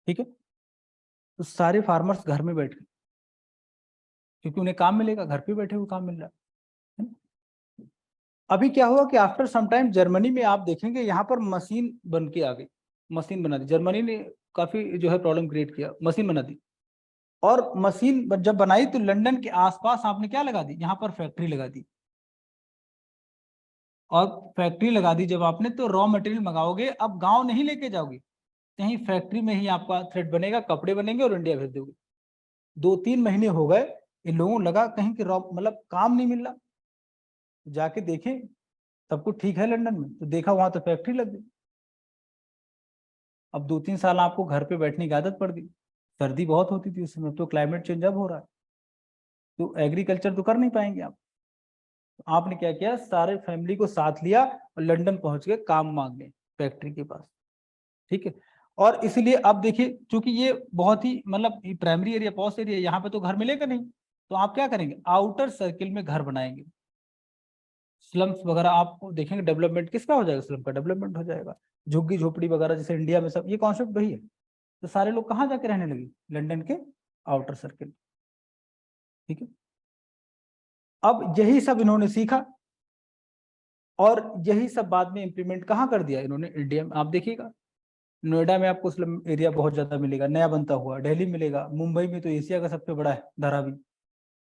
ठीक है, तो सारे फार्मर्स घर में बैठ, क्योंकि उन्हें काम मिलेगा, घर पे बैठे हुए काम मिल रहा है। अभी क्या हुआ कि आफ्टर सम टाइम जर्मनी में आप देखेंगे यहाँ पर मशीन बन के आ गई, मशीन बना दी जर्मनी ने, काफी जो है प्रॉब्लम क्रिएट किया, मशीन बना दी। और मशीन जब बनाई तो लंदन के आसपास आपने क्या लगा दी, यहाँ पर फैक्ट्री लगा दी। और फैक्ट्री लगा दी जब आपने, तो रॉ मटेरियल मंगाओगे, अब गांव नहीं लेके जाओगे, कहीं फैक्ट्री में ही आपका थ्रेड बनेगा, कपड़े बनेंगे और इंडिया भेज दोगे। 2-3 महीने हो गए, इन लोगों को लगा कहीं कि रॉ मतलब काम नहीं मिल रहा, जाके देखें सब कुछ ठीक है लंदन में, तो देखा वहां तो फैक्ट्री लग गई। अब 2-3 साल आपको घर पे बैठने की आदत पड़ गई, सर्दी बहुत होती थी उस समय, तो क्लाइमेट चेंज अब हो रहा है, तो एग्रीकल्चर तो कर नहीं पाएंगे आप। तो आपने क्या किया, सारे फैमिली को साथ लिया और लंदन पहुंच गए काम मांगने फैक्ट्री के पास। ठीक है, और इसलिए अब देखिए चूंकि ये बहुत ही मतलब प्राइमरी एरिया, पॉश एरिया, यहाँ पे तो घर मिलेगा नहीं, तो आप क्या करेंगे, आउटर सर्किल में घर बनाएंगे। स्लम्स वगैरह आपको देखेंगे, डेवलपमेंट किसका हो जाएगा, स्लम का डेवलपमेंट हो जाएगा। झुग्गी झोपड़ी वगैरह जैसे इंडिया में सब, ये कॉन्सेप्ट वही है। तो सारे लोग कहाँ जाके रहने लगे, लंदन के आउटर सर्किल। ठीक है, अब यही सब इन्होंने सीखा और यही सब बाद में इंप्लीमेंट कहाँ कर दिया इन्होंने, इंडिया में। आप देखिएगा नोएडा में आपको स्लम एरिया बहुत ज्यादा मिलेगा, नया बनता हुआ, दिल्ली मिलेगा, मुंबई में तो एशिया का सबसे बड़ा है धारावी,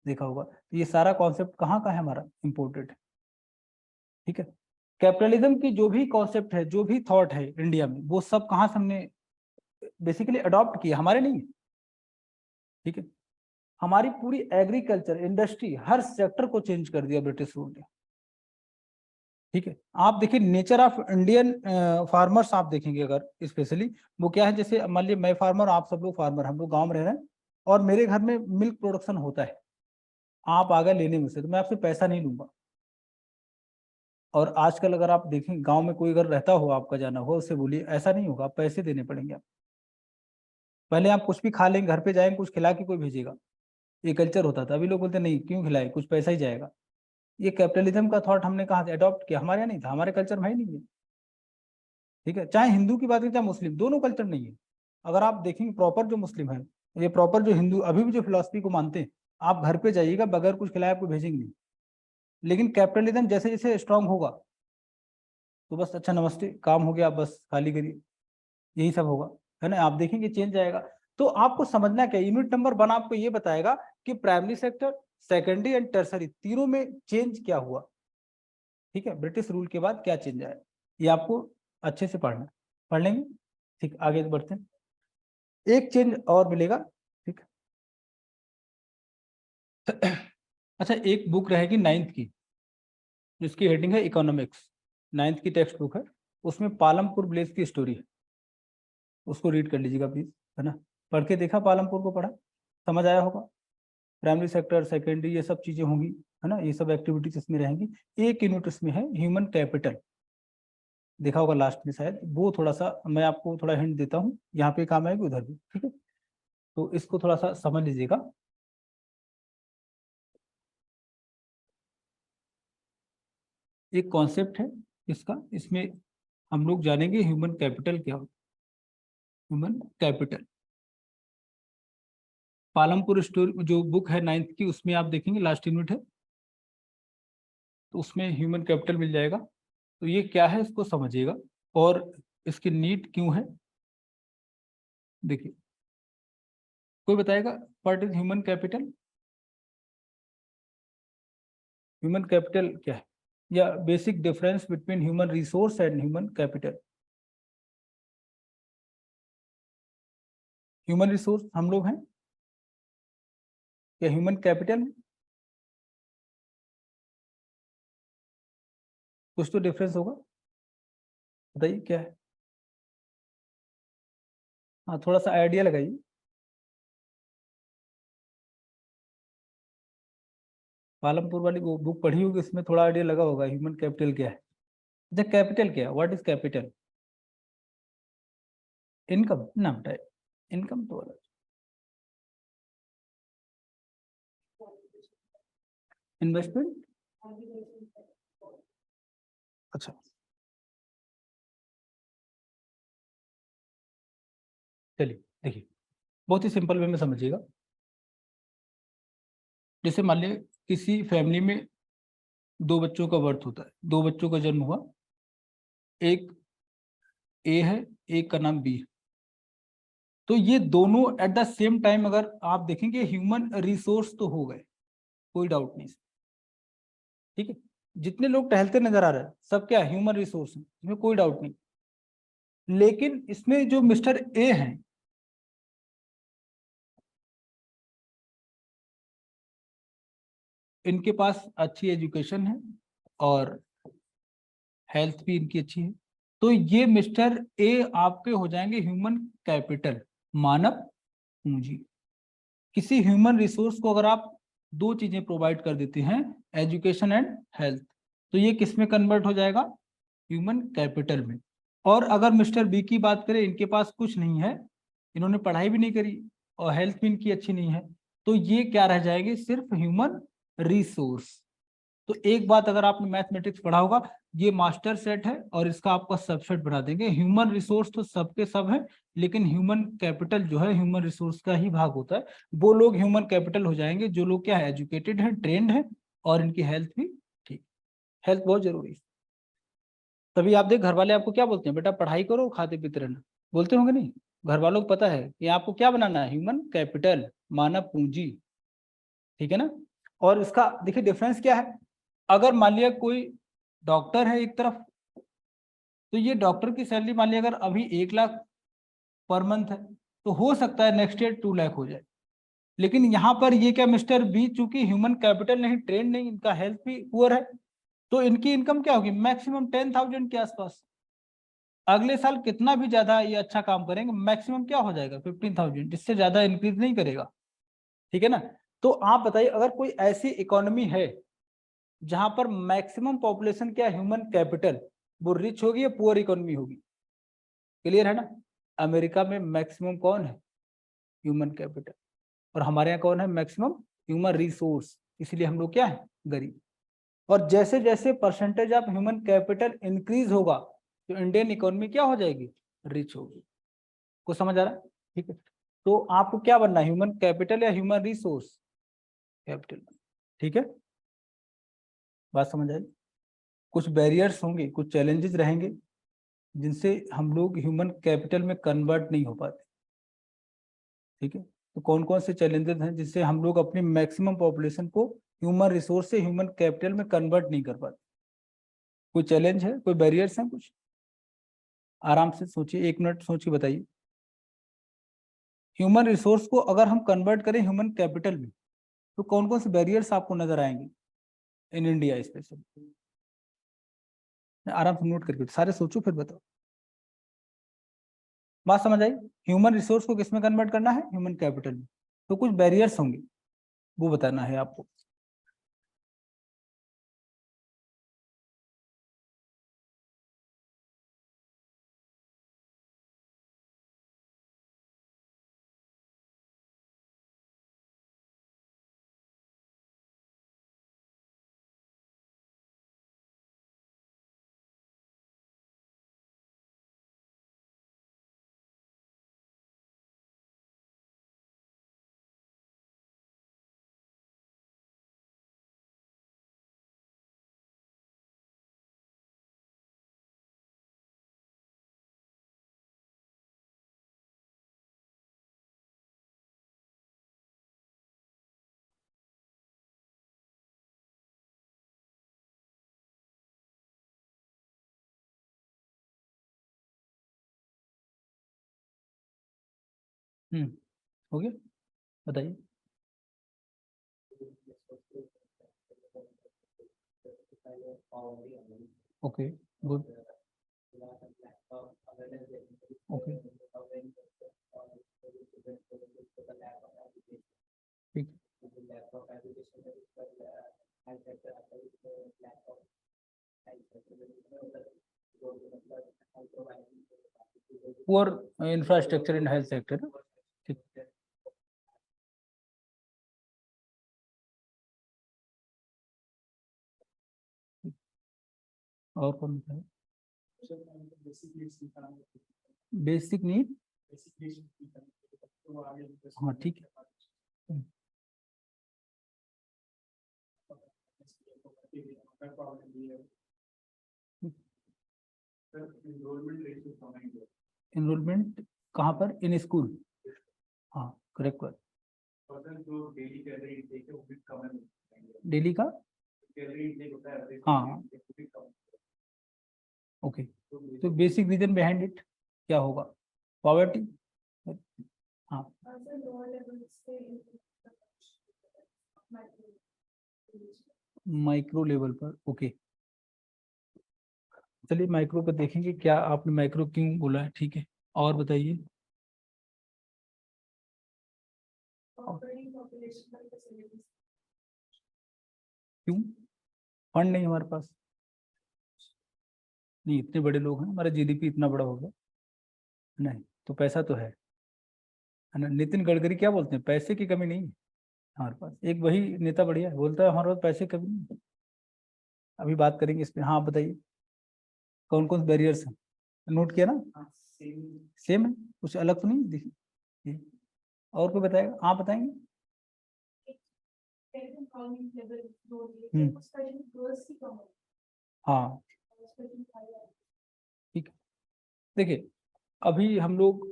देखा होगा। तो ये सारा कॉन्सेप्ट कहाँ का है हमारा, इम्पोर्टेड है। ठीक है, कैपिटलिज्म की जो भी कॉन्सेप्ट है, जो भी थॉट है इंडिया में, वो सब कहाँ से हमने बेसिकली अडॉप्ट किया, हमारे नहीं है। ठीक है, हमारी पूरी एग्रीकल्चर इंडस्ट्री हर सेक्टर को चेंज कर दिया ब्रिटिश रूल ने। ठीक है, आप देखिए नेचर ऑफ इंडियन फार्मर्स, आप देखेंगे अगर स्पेशली, वो क्या है, जैसे मान लीजिए मैं फार्मर, आप सब लोग फार्मर, हम लोग गांव में रह रहे हैं और मेरे घर में मिल्क प्रोडक्शन होता है, आप आ गए लेने में से, तो मैं आपसे पैसा नहीं लूंगा। और आजकल अगर आप देखें गांव में कोई अगर रहता हो, आपका जाना हो, उससे बोलिए, ऐसा नहीं होगा, आप पैसे देने पड़ेंगे आप। पहले आप कुछ भी खा लेंगे, घर पे जाएंगे, कुछ खिला के कोई भेजेगा, ये कल्चर होता था। अभी लोग बोलते नहीं, क्यों खिलाए, कुछ पैसा ही जाएगा। ये कैपिटलिज्म का थॉट हमने कहाँ से अडॉप्ट किया, हमारे यहाँ नहीं था, हमारे कल्चर में ही नहीं है। ठीक है, चाहे हिंदू की बात करें चाहे मुस्लिम, दोनों कल्चर नहीं है। अगर आप देखेंगे प्रॉपर जो मुस्लिम है, ये प्रॉपर जो हिंदू अभी भी जो फिलॉसफी को मानते हैं, आप घर पे जाइएगा, बगैर कुछ खिलाए आपको भेजेंगे नहीं। लेकिन कैपिटलिज्म जैसे जैसे स्ट्रांग होगा, तो बस अच्छा नमस्ते, काम हो गया, बस खाली करिए, यही सब होगा, है ना। आप देखेंगे चेंज आएगा। तो आपको समझना क्या, यूनिट नंबर 1 आपको ये बताएगा कि primary sector, secondary and tertiary तीनों में चेंज क्या हुआ। ठीक है, ब्रिटिश रूल के बाद क्या चेंज आया, ये आपको अच्छे से पढ़ना, पढ़ लेंगे। ठीक, आगे बढ़ते हैं, एक चेंज और मिलेगा। ठीक अच्छा, एक बुक रहेगी 9th की, जिसकी हेडिंग है इकोनॉमिक्स, 9th की टेक्स्ट बुक है, उसमें पालमपुर ब्लेज की स्टोरी है, उसको रीड कर लीजिएगा प्लीज, है ना। पढ़ के देखा, पालमपुर को पढ़ा, समझ आया होगा। प्राइमरी सेक्टर, सेकेंडरी, ये सब चीजें होंगी, है ना, ये सब एक्टिविटीज इसमें रहेंगी। एक यूनिट इसमें है ह्यूमन कैपिटल, देखा होगा लास्ट में शायद, वो थोड़ा सा मैं आपको थोड़ा हिंट देता हूँ, यहाँ पे काम आएगी उधर भी। ठीक है, तो इसको थोड़ा सा समझ लीजिएगा। एक कॉन्सेप्ट है इसका, इसमें हम लोग जानेंगे ह्यूमन कैपिटल क्या होता है। ह्यूमन कैपिटल, पालमपुर स्टोरी जो बुक है 9th की, उसमें आप देखेंगे लास्ट यूनिट है, तो उसमें ह्यूमन कैपिटल मिल जाएगा। तो ये क्या है इसको समझिएगा, और इसकी नीड क्यों है। देखिए, कोई बताएगा what is human capital, human capital क्या है, या basic difference between human resource and human capital. Human resource हम लोग हैं, या ह्यूमन कैपिटल, कुछ तो डिफरेंस होगा, बताइए क्या है। हाँ, थोड़ा सा आइडिया लगाइए। पालमपुर वाली वो बुक पढ़ी होगी, इसमें थोड़ा आइडिया लगा होगा ह्यूमन कैपिटल क्या है। अच्छा, कैपिटल क्या है, व्हाट इज कैपिटल, इनकम ना बेटा, इनकम तो अलग, इन्वेस्टमेंट। अच्छा, चलिए देखिए, बहुत ही सिंपल वे में समझिएगा। जैसे मान लिया किसी फैमिली में दो बच्चों का बर्थ होता है, दो बच्चों का जन्म हुआ, एक ए है, एक का नाम बी है। तो ये दोनों एट द सेम टाइम अगर आप देखेंगे ह्यूमन रिसोर्स तो हो गए, कोई डाउट नहीं। ठीक है, जितने लोग टहलते नजर आ रहे हैं सब क्या ह्यूमन रिसोर्स है, इसमें कोई डाउट नहीं। लेकिन इसमें जो मिस्टर ए हैं, इनके पास अच्छी एजुकेशन है और हेल्थ भी इनकी अच्छी है, तो ये मिस्टर ए आपके हो जाएंगे ह्यूमन कैपिटल, मानव पूंजी। किसी ह्यूमन रिसोर्स को अगर आप दो चीजें प्रोवाइड कर देते हैं, एजुकेशन एंड हेल्थ, तो ये किस में कन्वर्ट हो जाएगा, ह्यूमन कैपिटल में। और अगर मिस्टर बी की बात करें, इनके पास कुछ नहीं है, इन्होंने पढ़ाई भी नहीं करी और हेल्थ भी इनकी अच्छी नहीं है, तो ये क्या रह जाएंगे, सिर्फ ह्यूमन रिसोर्स। तो एक बात अगर आपने मैथमेटिक्स पढ़ा होगा, ये मास्टर सेट है और इसका आपका सबसेट बना देंगे। ह्यूमन रिसोर्स तो सबके सब है, लेकिन ह्यूमन कैपिटल जो है ह्यूमन रिसोर्स का ही भाग होता है। वो लोग ह्यूमन कैपिटल हो जाएंगे जो लोग क्या है, एजुकेटेड है, ट्रेंड है, और इनकी हेल्थ भी ठीक। हेल्थ बहुत जरूरी है। तभी आप देख घर वाले आपको क्या बोलते हैं, बेटा पढ़ाई करो खाते पीते रहना, बोलते होंगे नहीं? घर वालों को पता है कि आपको क्या बनाना है, ह्यूमन कैपिटल, मानव पूंजी, ठीक है ना। और इसका देखिए डिफरेंस क्या है। अगर मान लिया कोई डॉक्टर है एक तरफ, तो ये डॉक्टर की सैलरी मान लिया अगर अभी 1 लाख पर मंथ है, तो हो सकता है नेक्स्ट ईयर 2 लाख हो जाए। लेकिन यहाँ पर ये क्या, मिस्टर बी चूंकि ह्यूमन कैपिटल नहीं, ट्रेंड नहीं, इनका हेल्थ भी पुअर है, तो इनकी इनकम क्या होगी, मैक्सिमम 10,000 के आसपास। अगले साल कितना भी ज्यादा ये अच्छा काम करेंगे, मैक्सिमम क्या हो जाएगा 15,000, इससे ज्यादा इंक्रीज नहीं करेगा, ठीक है ना। तो आप बताइए अगर कोई ऐसी इकोनॉमी है जहां पर मैक्सिमम पॉपुलेशन क्या, ह्यूमन कैपिटल, वो रिच होगी या पुअर इकोनॉमी होगी? क्लियर है ना। अमेरिका में मैक्सिमम कौन है, ह्यूमन कैपिटल, और हमारे यहाँ कौन है, मैक्सिमम ह्यूमन रिसोर्स, इसलिए हम लोग क्या है, गरीब। और जैसे जैसे percentage of human capital increase होगा, तो इंडियन इकोनॉमी क्या हो जाएगी, रिच होगी। को समझ आ रहा है, ठीक है। तो आपको क्या बनना है, ह्यूमन कैपिटल या ह्यूमन रिसोर्स, कैपिटल, ठीक है। बात समझ आई। कुछ बैरियर्स होंगे, कुछ चैलेंजेस रहेंगे जिनसे हम लोग ह्यूमन कैपिटल में कन्वर्ट नहीं हो पाते, ठीक है। तो कौन कौन से चैलेंजेस हैं जिससे हम लोग अपनी मैक्सिमम पॉपुलेशन को ह्यूमन रिसोर्स से ह्यूमन कैपिटल में कन्वर्ट नहीं कर पाते? कोई चैलेंज है, कोई बैरियर्स हैं कुछ? आराम से सोचिए, 1 मिनट सोच के बताइए। ह्यूमन रिसोर्स को अगर हम कन्वर्ट करें ह्यूमन कैपिटल में, तो कौन कौन से बैरियर्स आपको नजर आएंगे इन इंडिया स्पेशली? आराम से नोट करके सारे सोचो फिर बताओ। बात समझ आई। ह्यूमन रिसोर्स को किस में कन्वर्ट करना है, ह्यूमन कैपिटल में, तो कुछ बैरियर्स होंगे, वो बताना है आपको। हो गया, बताइए। Okay, good. ओके, ठीक। Poor infrastructure in health sector, ठीक। और कौन सा है, बेसिक नीड, हाँ ठीक है। इनरोलमेंट कहाँ पर, इन स्कूल, हाँ करेक्ट बात। डेली का, हाँ, ओके। तो बेसिक रीजन बिहाइंड इट क्या होगा, पॉवर्टी, हाँ। माइक्रो लेवल पर, ओके। चलिए माइक्रो पर देखेंगे, क्या आपने माइक्रो क्यों बोला है, ठीक है। और बताइए। क्यों, फंड नहीं हमारे पास? नहीं, इतने बड़े लोग हैं, हमारा जीडीपी इतना बड़ा हो गया, नहीं तो पैसा तो है ना। नितिन गडकरी क्या बोलते हैं, पैसे की कमी नहीं है हमारे पास। एक वही नेता बढ़िया है, बोलता है हमारे पास पैसे की कमी नहीं है। अभी बात करेंगे इस पे, हाँ बताइए। कौन कौन से बैरियर्स हैं, नोट किया ना? सेम है, कुछ अलग तो नहीं देखिए। और कोई बताएगा? आप बताएंगे? हाँ ठीक है। देखिए अभी हम लोग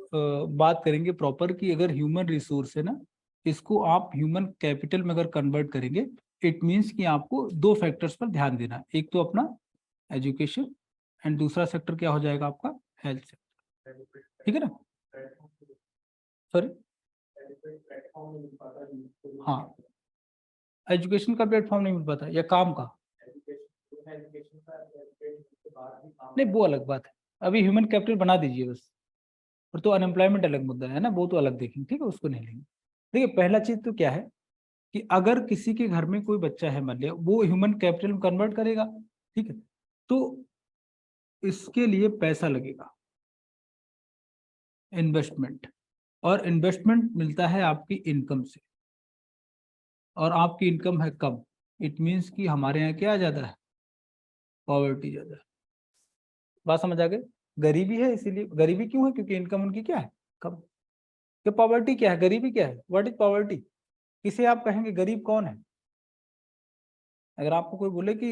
बात करेंगे प्रॉपर कि अगर ह्यूमन रिसोर्स है ना, इसको आप ह्यूमन कैपिटल में अगर कन्वर्ट करेंगे, इट मीन्स कि आपको दो फैक्टर्स पर ध्यान देना, एक तो अपना एजुकेशन एंड दूसरा सेक्टर क्या हो जाएगा आपका, हेल्थ सेक्टर। ठीक है ना? सॉरी, हाँ, एजुकेशन का प्लेटफॉर्म नहीं मिल पाता या काम का? नहीं वो अलग बात है, अभी ह्यूमन कैपिटल बना दीजिए बस, और तो अनएम्प्लॉयमेंट अलग मुद्दा है ना, वो तो अलग देखेंगे, ठीक है, उसको नहीं लेंगे। देखिए पहला चीज तो क्या है कि अगर किसी के घर में कोई बच्चा है मान लिया, वो ह्यूमन कैपिटल में कन्वर्ट करेगा, ठीक है, तो इसके लिए पैसा लगेगा, इन्वेस्टमेंट, और इन्वेस्टमेंट मिलता है आपकी इनकम से, और आपकी इनकम है कम, इट मीन्स कि हमारे यहाँ क्या ज्यादा है, पॉवर्टी ज्यादा है। बात समझ आ गई? गरीबी है, इसीलिए गरीबी क्यों है, क्योंकि इनकम उनकी क्या है, कम। तो पॉवर्टी क्या है, गरीबी क्या है, व्हाट इज पॉवर्टी? किसे आप कहेंगे गरीब कौन है? अगर आपको कोई बोले कि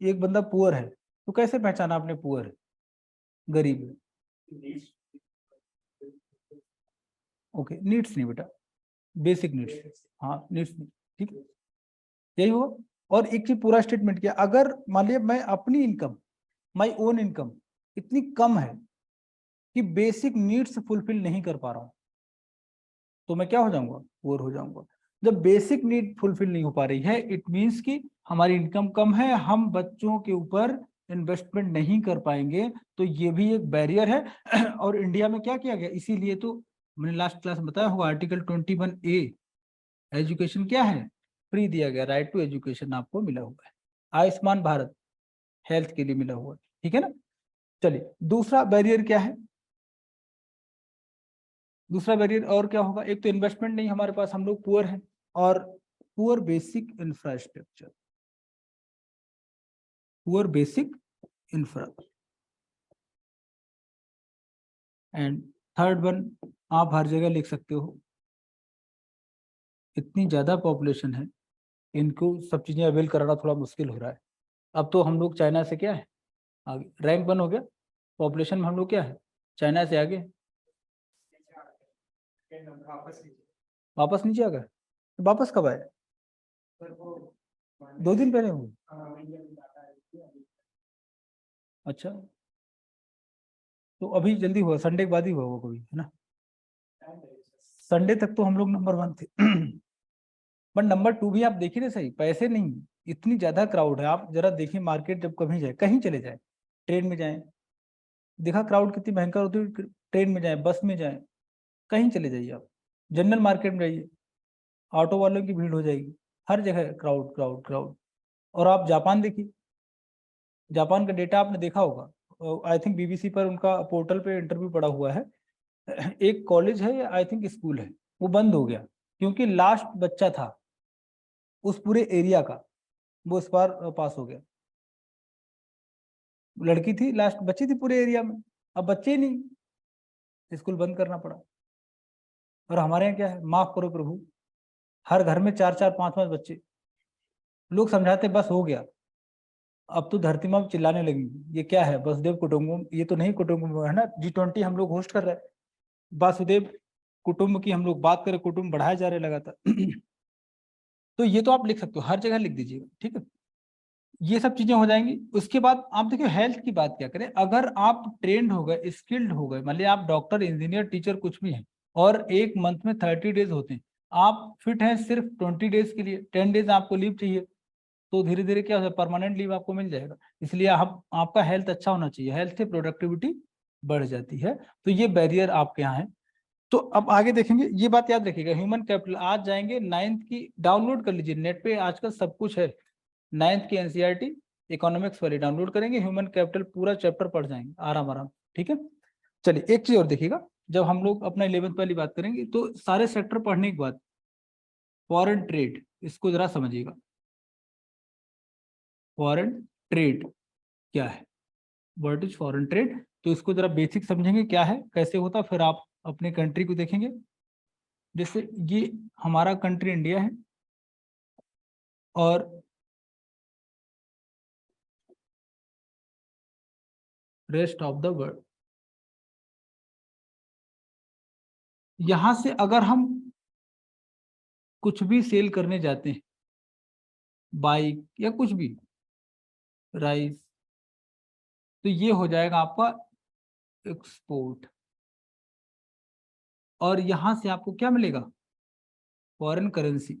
एक बंदा पुअर है, तो कैसे पहचाना आपने पुअर है, गरीब है? ओके, नीड्स नहीं बेटा, बेसिक नीड्स, हाँ नीड्स नहीं, ठीक है, यही हुआ। और एक चीज पूरा स्टेटमेंट किया, अगर मान लिया मैं अपनी इनकम, माई ओन इनकम इतनी कम है कि बेसिक नीड्स फुलफिल नहीं कर पा रहा हूं, तो मैं क्या हो जाऊंगा, पुअर हो जाऊंगा। जब बेसिक नीड फुलफिल नहीं हो पा रही है, इट मीन्स कि हमारी इनकम कम है, हम बच्चों के ऊपर इन्वेस्टमेंट नहीं कर पाएंगे, तो ये भी एक बैरियर है। और इंडिया में क्या किया गया, इसीलिए तो मैंने लास्ट क्लास में बताया होगा, आर्टिकल 21A, एजुकेशन क्या है, फ्री दिया गया, राइट टू एजुकेशन आपको मिला हुआ है, आयुष्मान भारत हेल्थ के लिए मिला हुआ है, ठीक है ना? चलिए दूसरा बैरियर क्या है, दूसरा बैरियर और क्या होगा, एक तो इन्वेस्टमेंट नहीं हमारे पास, हम लोग पुअर हैं, और poor basic infrastructure, poor basic infra, and third one आप हर जगह लिख सकते हो, इतनी ज्यादा पॉपुलेशन है, इनको सब चीजें अवेल कराना थोड़ा मुश्किल हो रहा है। अब तो हम लोग चाइना से क्या है, आगे, रैंक 1 हो गया, पॉपुलेशन में हम लोग क्या है, चाइना से आगे, वापस नीचे आ गए, तो वापस कब आए, 2 दिन पहले हुए? अच्छा, तो अभी जल्दी हुआ, संडे के बाद ही हुआ वो कभी, है ना? संडे तक तो हम लोग नंबर 1 थे। बट नंबर 2 भी आप देखिए ना, सही पैसे नहीं, इतनी ज्यादा क्राउड है, आप जरा देखिए मार्केट, जब कभी जाए, कहीं चले जाए, ट्रेन में जाए, देखा क्राउड कितनी भयंकर होती है, ट्रेन में जाए, बस में जाए, कहीं चले जाइए आप, जनरल मार्केट में जाइए, ऑटो वालों की भीड़ हो जाएगी, हर जगह क्राउड क्राउड क्राउड। और आप जापान देखिए, जापान का डेटा आपने देखा होगा, आई थिंक बीबीसी पर उनका पोर्टल पे इंटरव्यू पड़ा हुआ है। एक कॉलेज है या आई थिंक स्कूल है, वो बंद हो गया, क्योंकि लास्ट बच्चा था उस पूरे एरिया का, वो इस बार पास हो गया, लड़की थी, लास्ट बच्ची थी पूरे एरिया में, अब बच्चे ही नहीं, स्कूल बंद करना पड़ा। और हमारे यहाँ क्या है, माफ करो प्रभु, हर घर में 4 4 5 5 बच्चे, लोग समझाते बस हो गया। अब तो धरती माँ चिल्लाने लगी, ये क्या है वसुदेव कुटुंबकम, ये तो नहीं कुटुंब है ना, G20 हम लोग होस्ट कर रहे हैं, वासुदेव कुटुंब की हम लोग बात करें, कुटुंब बढ़ाए जा रहे लगातार। तो ये तो आप लिख सकते हो, हर जगह लिख दीजिएगा, ठीक है, ये सब चीजें हो जाएंगी। उसके बाद आप देखिए हेल्थ की बात क्या करें, अगर आप ट्रेंड हो गए, स्किल्ड हो गए, मान लिया आप डॉक्टर, इंजीनियर, टीचर कुछ भी हैं, और एक मंथ में 30 डेज होते हैं, आप फिट हैं सिर्फ 20 डेज के लिए, 10 डेज आपको लीव चाहिए, तो धीरे धीरे क्या होता है, परमानेंट लीव आपको मिल जाएगा। इसलिए आप, आपका हेल्थ अच्छा होना चाहिए, हेल्थ से प्रोडक्टिविटी बढ़ जाती है, तो ये बैरियर आपके यहाँ है। तो अब आगे देखेंगे, ये बात याद रखिएगा, ह्यूमन कैपिटल आज जाएंगे 9th की, डाउनलोड कर लीजिए नेट पे, आजकल सब कुछ है, 9th की एनसीईआरटी इकोनॉमिक्स वाली डाउनलोड करेंगे, ह्यूमन कैपिटल पूरा चैप्टर पढ़ जाएंगे आराम आराम, ठीक है। चलिए एक चीज और देखिएगा, जब हम लोग अपना 11th वाली बात करेंगे, तो सारे सेक्टर पढ़ने के बाद फॉरेन ट्रेड, इसको जरा समझिएगा, फॉरेन ट्रेड क्या है, व्हाट इज फॉरेन ट्रेड। तो इसको जरा बेसिक समझेंगे क्या है कैसे होता, फिर आप अपने कंट्री को देखेंगे। जैसे ये हमारा कंट्री इंडिया है और रेस्ट ऑफ द वर्ल्ड। यहां से अगर हम कुछ भी सेल करने जाते हैं, बाइक या कुछ भी, राइस, तो ये हो जाएगा आपका एक्सपोर्ट। और यहां से आपको क्या मिलेगा, फॉरेन करेंसी।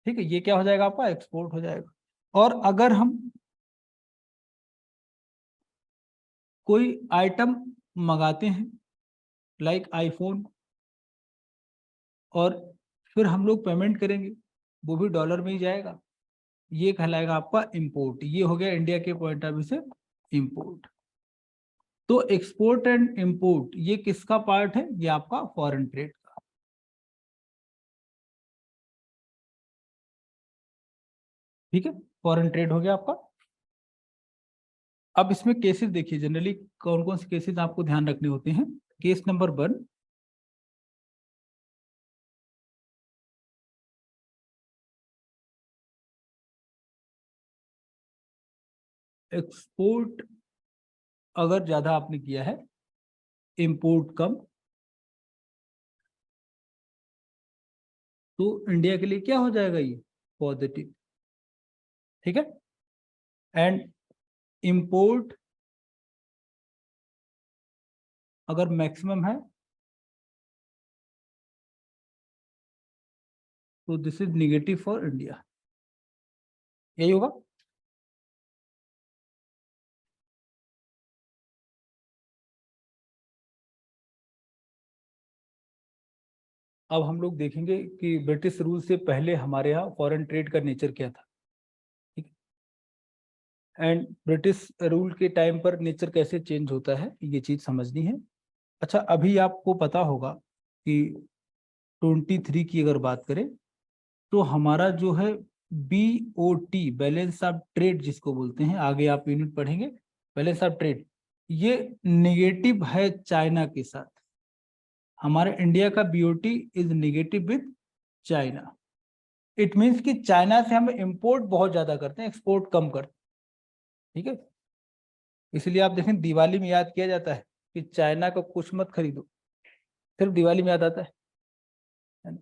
ठीक है, ये क्या हो जाएगा आपका एक्सपोर्ट हो जाएगा। और अगर हम कोई आइटम मंगाते हैं लाइक आईफोन, और फिर हम लोग पेमेंट करेंगे, वो भी डॉलर में ही जाएगा, ये कहलाएगा आपका इंपोर्ट। ये हो गया इंडिया के पॉइंट ऑफ व्यू से इंपोर्ट। तो एक्सपोर्ट एंड इंपोर्ट ये किसका पार्ट है, ये आपका फॉरेन ट्रेड का। ठीक है, फॉरेन ट्रेड हो गया आपका। अब इसमें केसेस देखिए, जनरली कौन कौन से केसेस आपको ध्यान रखने होते हैं। केस नंबर 1, एक्सपोर्ट अगर ज्यादा आपने किया है, इंपोर्ट कम, तो इंडिया के लिए क्या हो जाएगा, ये पॉजिटिव। ठीक है, एंड इंपोर्ट अगर मैक्सिमम है तो this is negative for India, यही होगा। अब हम लोग देखेंगे कि ब्रिटिश रूल से पहले हमारे यहाँ फॉरेन ट्रेड का नेचर क्या था। ठीक है, एंड ब्रिटिश रूल के टाइम पर नेचर कैसे चेंज होता है, ये चीज समझनी है। अच्छा, अभी आपको पता होगा कि 23 की अगर बात करें तो हमारा जो है BOT, बैलेंस ऑफ ट्रेड जिसको बोलते हैं, आगे आप यूनिट पढ़ेंगे, बैलेंस ऑफ ट्रेड, ये निगेटिव है चाइना के साथ। हमारे इंडिया का BOT is negative with China. It means कि चाइना से हम इंपोर्ट बहुत ज्यादा करते हैं, एक्सपोर्ट कम करते हैं। ठीक है, इसलिए आप देखें दिवाली में याद किया जाता है कि चाइना का कुछ मत खरीदो, सिर्फ दिवाली में याद आता है ना?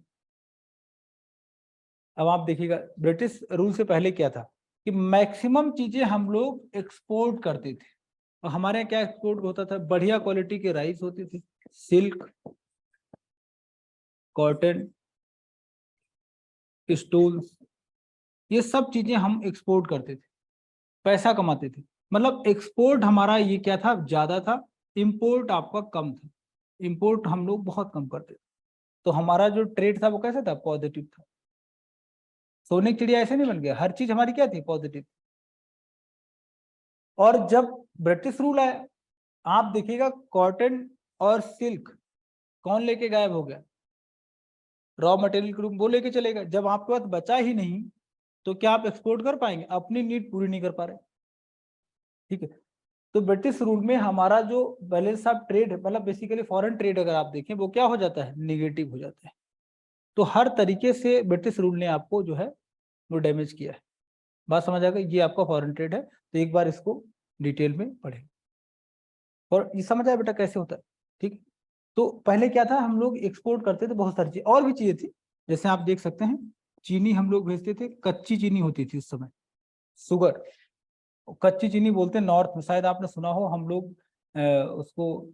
अब आप देखिएगा ब्रिटिश रूल से पहले क्या था कि मैक्सिमम चीजें हम लोग एक्सपोर्ट करते थे। और हमारे यहाँ क्या एक्सपोर्ट होता था, बढ़िया क्वालिटी के राइस होते थे, सिल्क, कॉटन, स्टूल्स, ये सब चीजें हम एक्सपोर्ट करते थे, पैसा कमाते थे। मतलब एक्सपोर्ट हमारा ये क्या था, ज्यादा था, इंपोर्ट आपका कम था। इंपोर्ट हम लोग बहुत कम करते थे, तो हमारा जो ट्रेड था वो कैसा था, पॉजिटिव था। सोने की चिड़िया ऐसे नहीं बन गया, हर चीज हमारी क्या थी, पॉजिटिव। और जब ब्रिटिश रूल आया, आप देखिएगा कॉटन और सिल्क कौन लेके गायब हो गया, रॉ मटेरियल के रूप में वो लेके चलेगा। जब आपके पास बचा ही नहीं तो क्या आप एक्सपोर्ट कर पाएंगे, अपनी नीड पूरी नहीं कर पा रहे। ठीक है, तो ब्रिटिश रूल में हमारा जो बैलेंस ऑफ ट्रेड, मतलब बेसिकली फॉरेन ट्रेड अगर आप देखें, वो क्या हो जाता है, निगेटिव हो जाता है। तो हर तरीके से ब्रिटिश रूल ने आपको जो है वो डैमेज किया है। बात समझ आ गई, ये आपका फॉरेन ट्रेड है। तो एक बार इसको डिटेल में पढ़ें और ये समझ आया बेटा कैसे होता है। ठीक, तो पहले क्या था, हम लोग एक्सपोर्ट करते थे बहुत सारी चीज, और भी चीजें थी। जैसे आप देख सकते हैं, चीनी हम लोग भेजते थे, कच्ची चीनी होती थी उस समय, शुगर, कच्ची चीनी बोलते हैं नॉर्थ में, शायद आपने सुना हो। हम लोग उसको,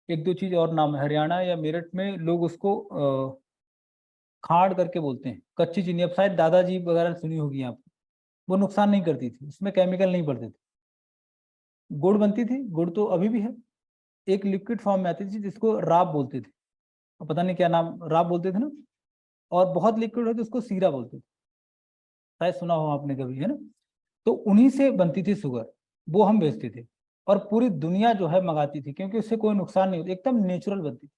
एक दो चीज और नाम है, हरियाणा या मेरठ में लोग उसको खाड़ करके बोलते हैं कच्ची चीनी। अब शायद दादाजी वगैरह सुनी होगी आप, वो नुकसान नहीं करती थी, उसमें केमिकल नहीं पड़ते थे। गुड़ बनती थी, गुड़ तो अभी भी है, एक लिक्विड फॉर्म में आती थी जिसको राब बोलते थे, और पता नहीं क्या नाम, राब बोलते थे ना। और बहुत लिक्विड हो तो उसको सीरा बोलते थे, शायद सुना हो आपने कभी, है ना। तो उन्हीं से बनती थी शुगर, वो हम बेचते थे। और पूरी दुनिया जो है मंगाती थी, क्योंकि उससे कोई नुकसान नहीं होता, एकदम नेचुरल बनती थी।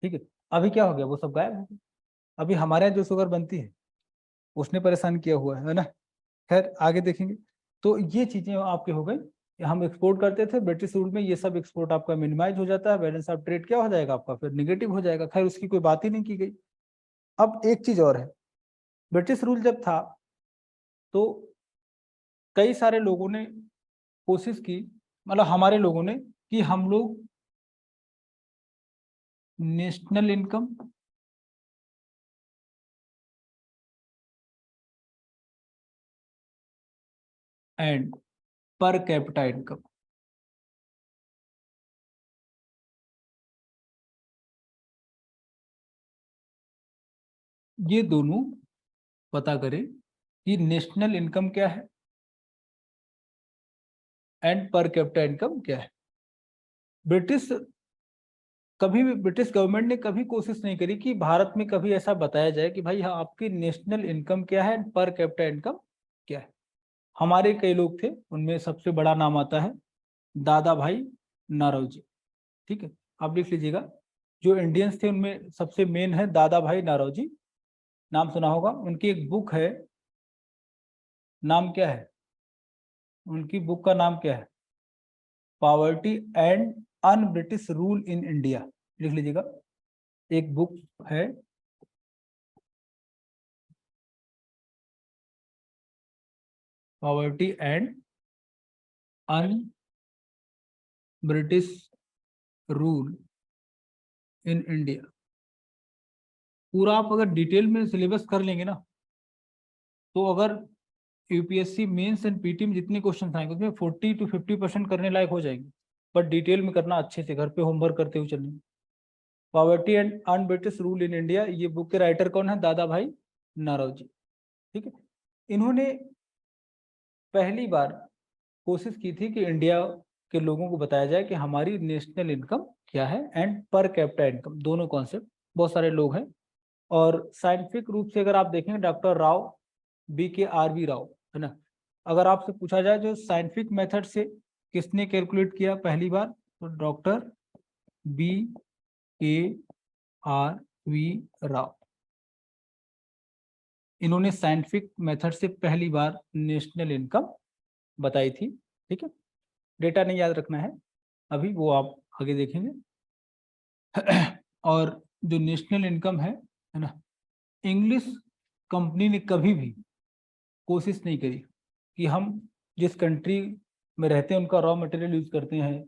ठीक है, अभी क्या हो गया, वो सब गायब हो गया। अभी हमारे यहाँ जो शुगर बनती है उसने परेशान किया हुआ है ना। खैर आगे देखेंगे। तो ये चीजें आपके हो गई हम एक्सपोर्ट करते थे, ब्रिटिश रूल में ये सब एक्सपोर्ट आपका मिनिमाइज हो जाता है, बैलेंस ऑफ ट्रेड क्या हो जाएगा आपका, फिर निगेटिव हो जाएगा। खैर उसकी कोई बात ही नहीं की गई। अब एक चीज और है, ब्रिटिश रूल जब था तो कई सारे लोगों ने कोशिश की, मतलब हमारे लोगों ने, कि हम लोग national income and per capita income, ये दोनों पता करें कि नेशनल इनकम क्या है एंड पर कैपिटा इनकम क्या है। ब्रिटिश कभी भी, ब्रिटिश गवर्नमेंट ने कभी कोशिश नहीं करी कि भारत में कभी ऐसा बताया जाए कि भाई हाँ आपकी नेशनल इनकम क्या है, पर कैपिटा इनकम क्या है। हमारे कई लोग थे, उनमें सबसे बड़ा नाम आता है दादा भाई नारोजी। ठीक है, आप लिख लीजिएगा। जो इंडियंस थे उनमें सबसे मेन है दादा भाई नारोजी, नाम सुना होगा। उनकी एक बुक है, नाम क्या है उनकी बुक का नाम क्या है, poverty and un British rule in India, लिख लीजिएगा। एक बुक है poverty and un British rule in India. पूरा आप अगर डिटेल में सिलेबस कर लेंगे ना, तो अगर यूपीएससी मेंस एंड पीटी में जितने क्वेश्चन आएंगे उसमें 40 to 50% करने लायक हो जाएंगे। पर डिटेल में करना, अच्छे से घर पे होमवर्क करते हुए चलना। Poverty and un British rule in India, ये बुक के राइटर कौन है, दादा भाई नारोजी। ठीक है, इन्होंने पहली बार कोशिश की थी कि इंडिया के लोगों को बताया जाए कि हमारी नेशनल इनकम क्या है एंड पर कैपिटा इनकम, दोनों कॉन्सेप्ट। बहुत सारे लोग हैं, और साइंटिफिक रूप से अगर आप देखेंगे, डॉक्टर राव BKRV राव, है ना। अगर आपसे पूछा जाए जो साइंटिफिक मेथड से किसने कैलकुलेट किया पहली बार, तो डॉक्टर BKRV राव, इन्होंने साइंटिफिक मेथड से पहली बार नेशनल इनकम बताई थी। ठीक है, डेटा नहीं याद रखना है अभी, वो आप आगे देखेंगे। और जो नेशनल इनकम है ना, इंग्लिश कंपनी ने कभी भी कोशिश नहीं करी कि हम जिस कंट्री में रहते हैं उनका रॉ मटेरियल यूज करते हैं,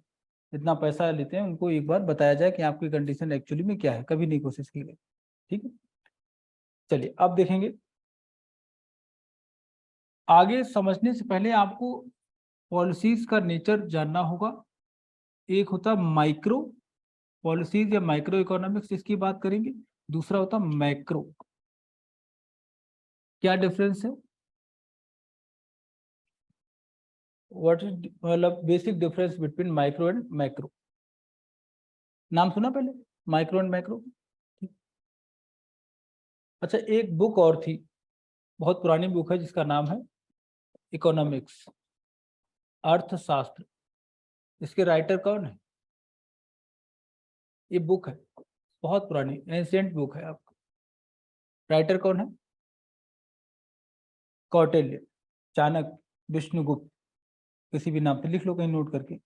इतना पैसा लेते हैं, उनको एक बार बताया जाए कि आपकी कंडीशन एक्चुअली में क्या है, कभी नहीं कोशिश की गई। ठीक है, चलिए अब देखेंगे। आगे समझने से पहले आपको पॉलिसीज का नेचर जानना होगा। एक होता माइक्रो पॉलिसीज या माइक्रो इकोनॉमिक्स, इसकी बात करेंगे। दूसरा होता मैक्रो। क्या डिफरेंस है, व्हाट इज मतलब basic difference between micro and macro. नाम सुना पहले, माइक्रो एंड मैक्रो। अच्छा, एक बुक और थी, बहुत पुरानी बुक है, जिसका नाम है इकोनॉमिक्स, अर्थशास्त्र। इसके राइटर कौन है, ये बुक है बहुत पुरानी, एंशिएंट बुक है आपका। राइटर कौन है, कौटिल्य, चाणक्य, विष्णुगुप्त, किसी भी नाम पे लिख लो कहीं नोट करके।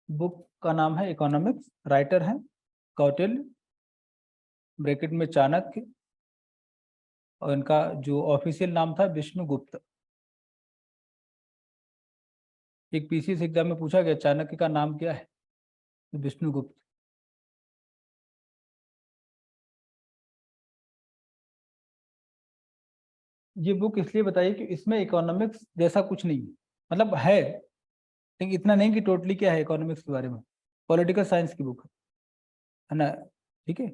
बुक का नाम है इकोनॉमिक्स, राइटर है कौटिल्य, ब्रैकेट में चाणक्य, और इनका जो ऑफिशियल नाम था विष्णुगुप्त। एक पीसीएस एग्जाम में पूछा गया चाणक्य का नाम क्या है, तो विष्णुगुप्त। ये बुक इसलिए बताइए कि इसमें इकोनॉमिक्स जैसा कुछ नहीं है, मतलब है लेकिन इतना नहीं कि टोटली क्या है इकोनॉमिक्स के बारे में। पॉलिटिकल साइंस की बुक है ना। ठीक है,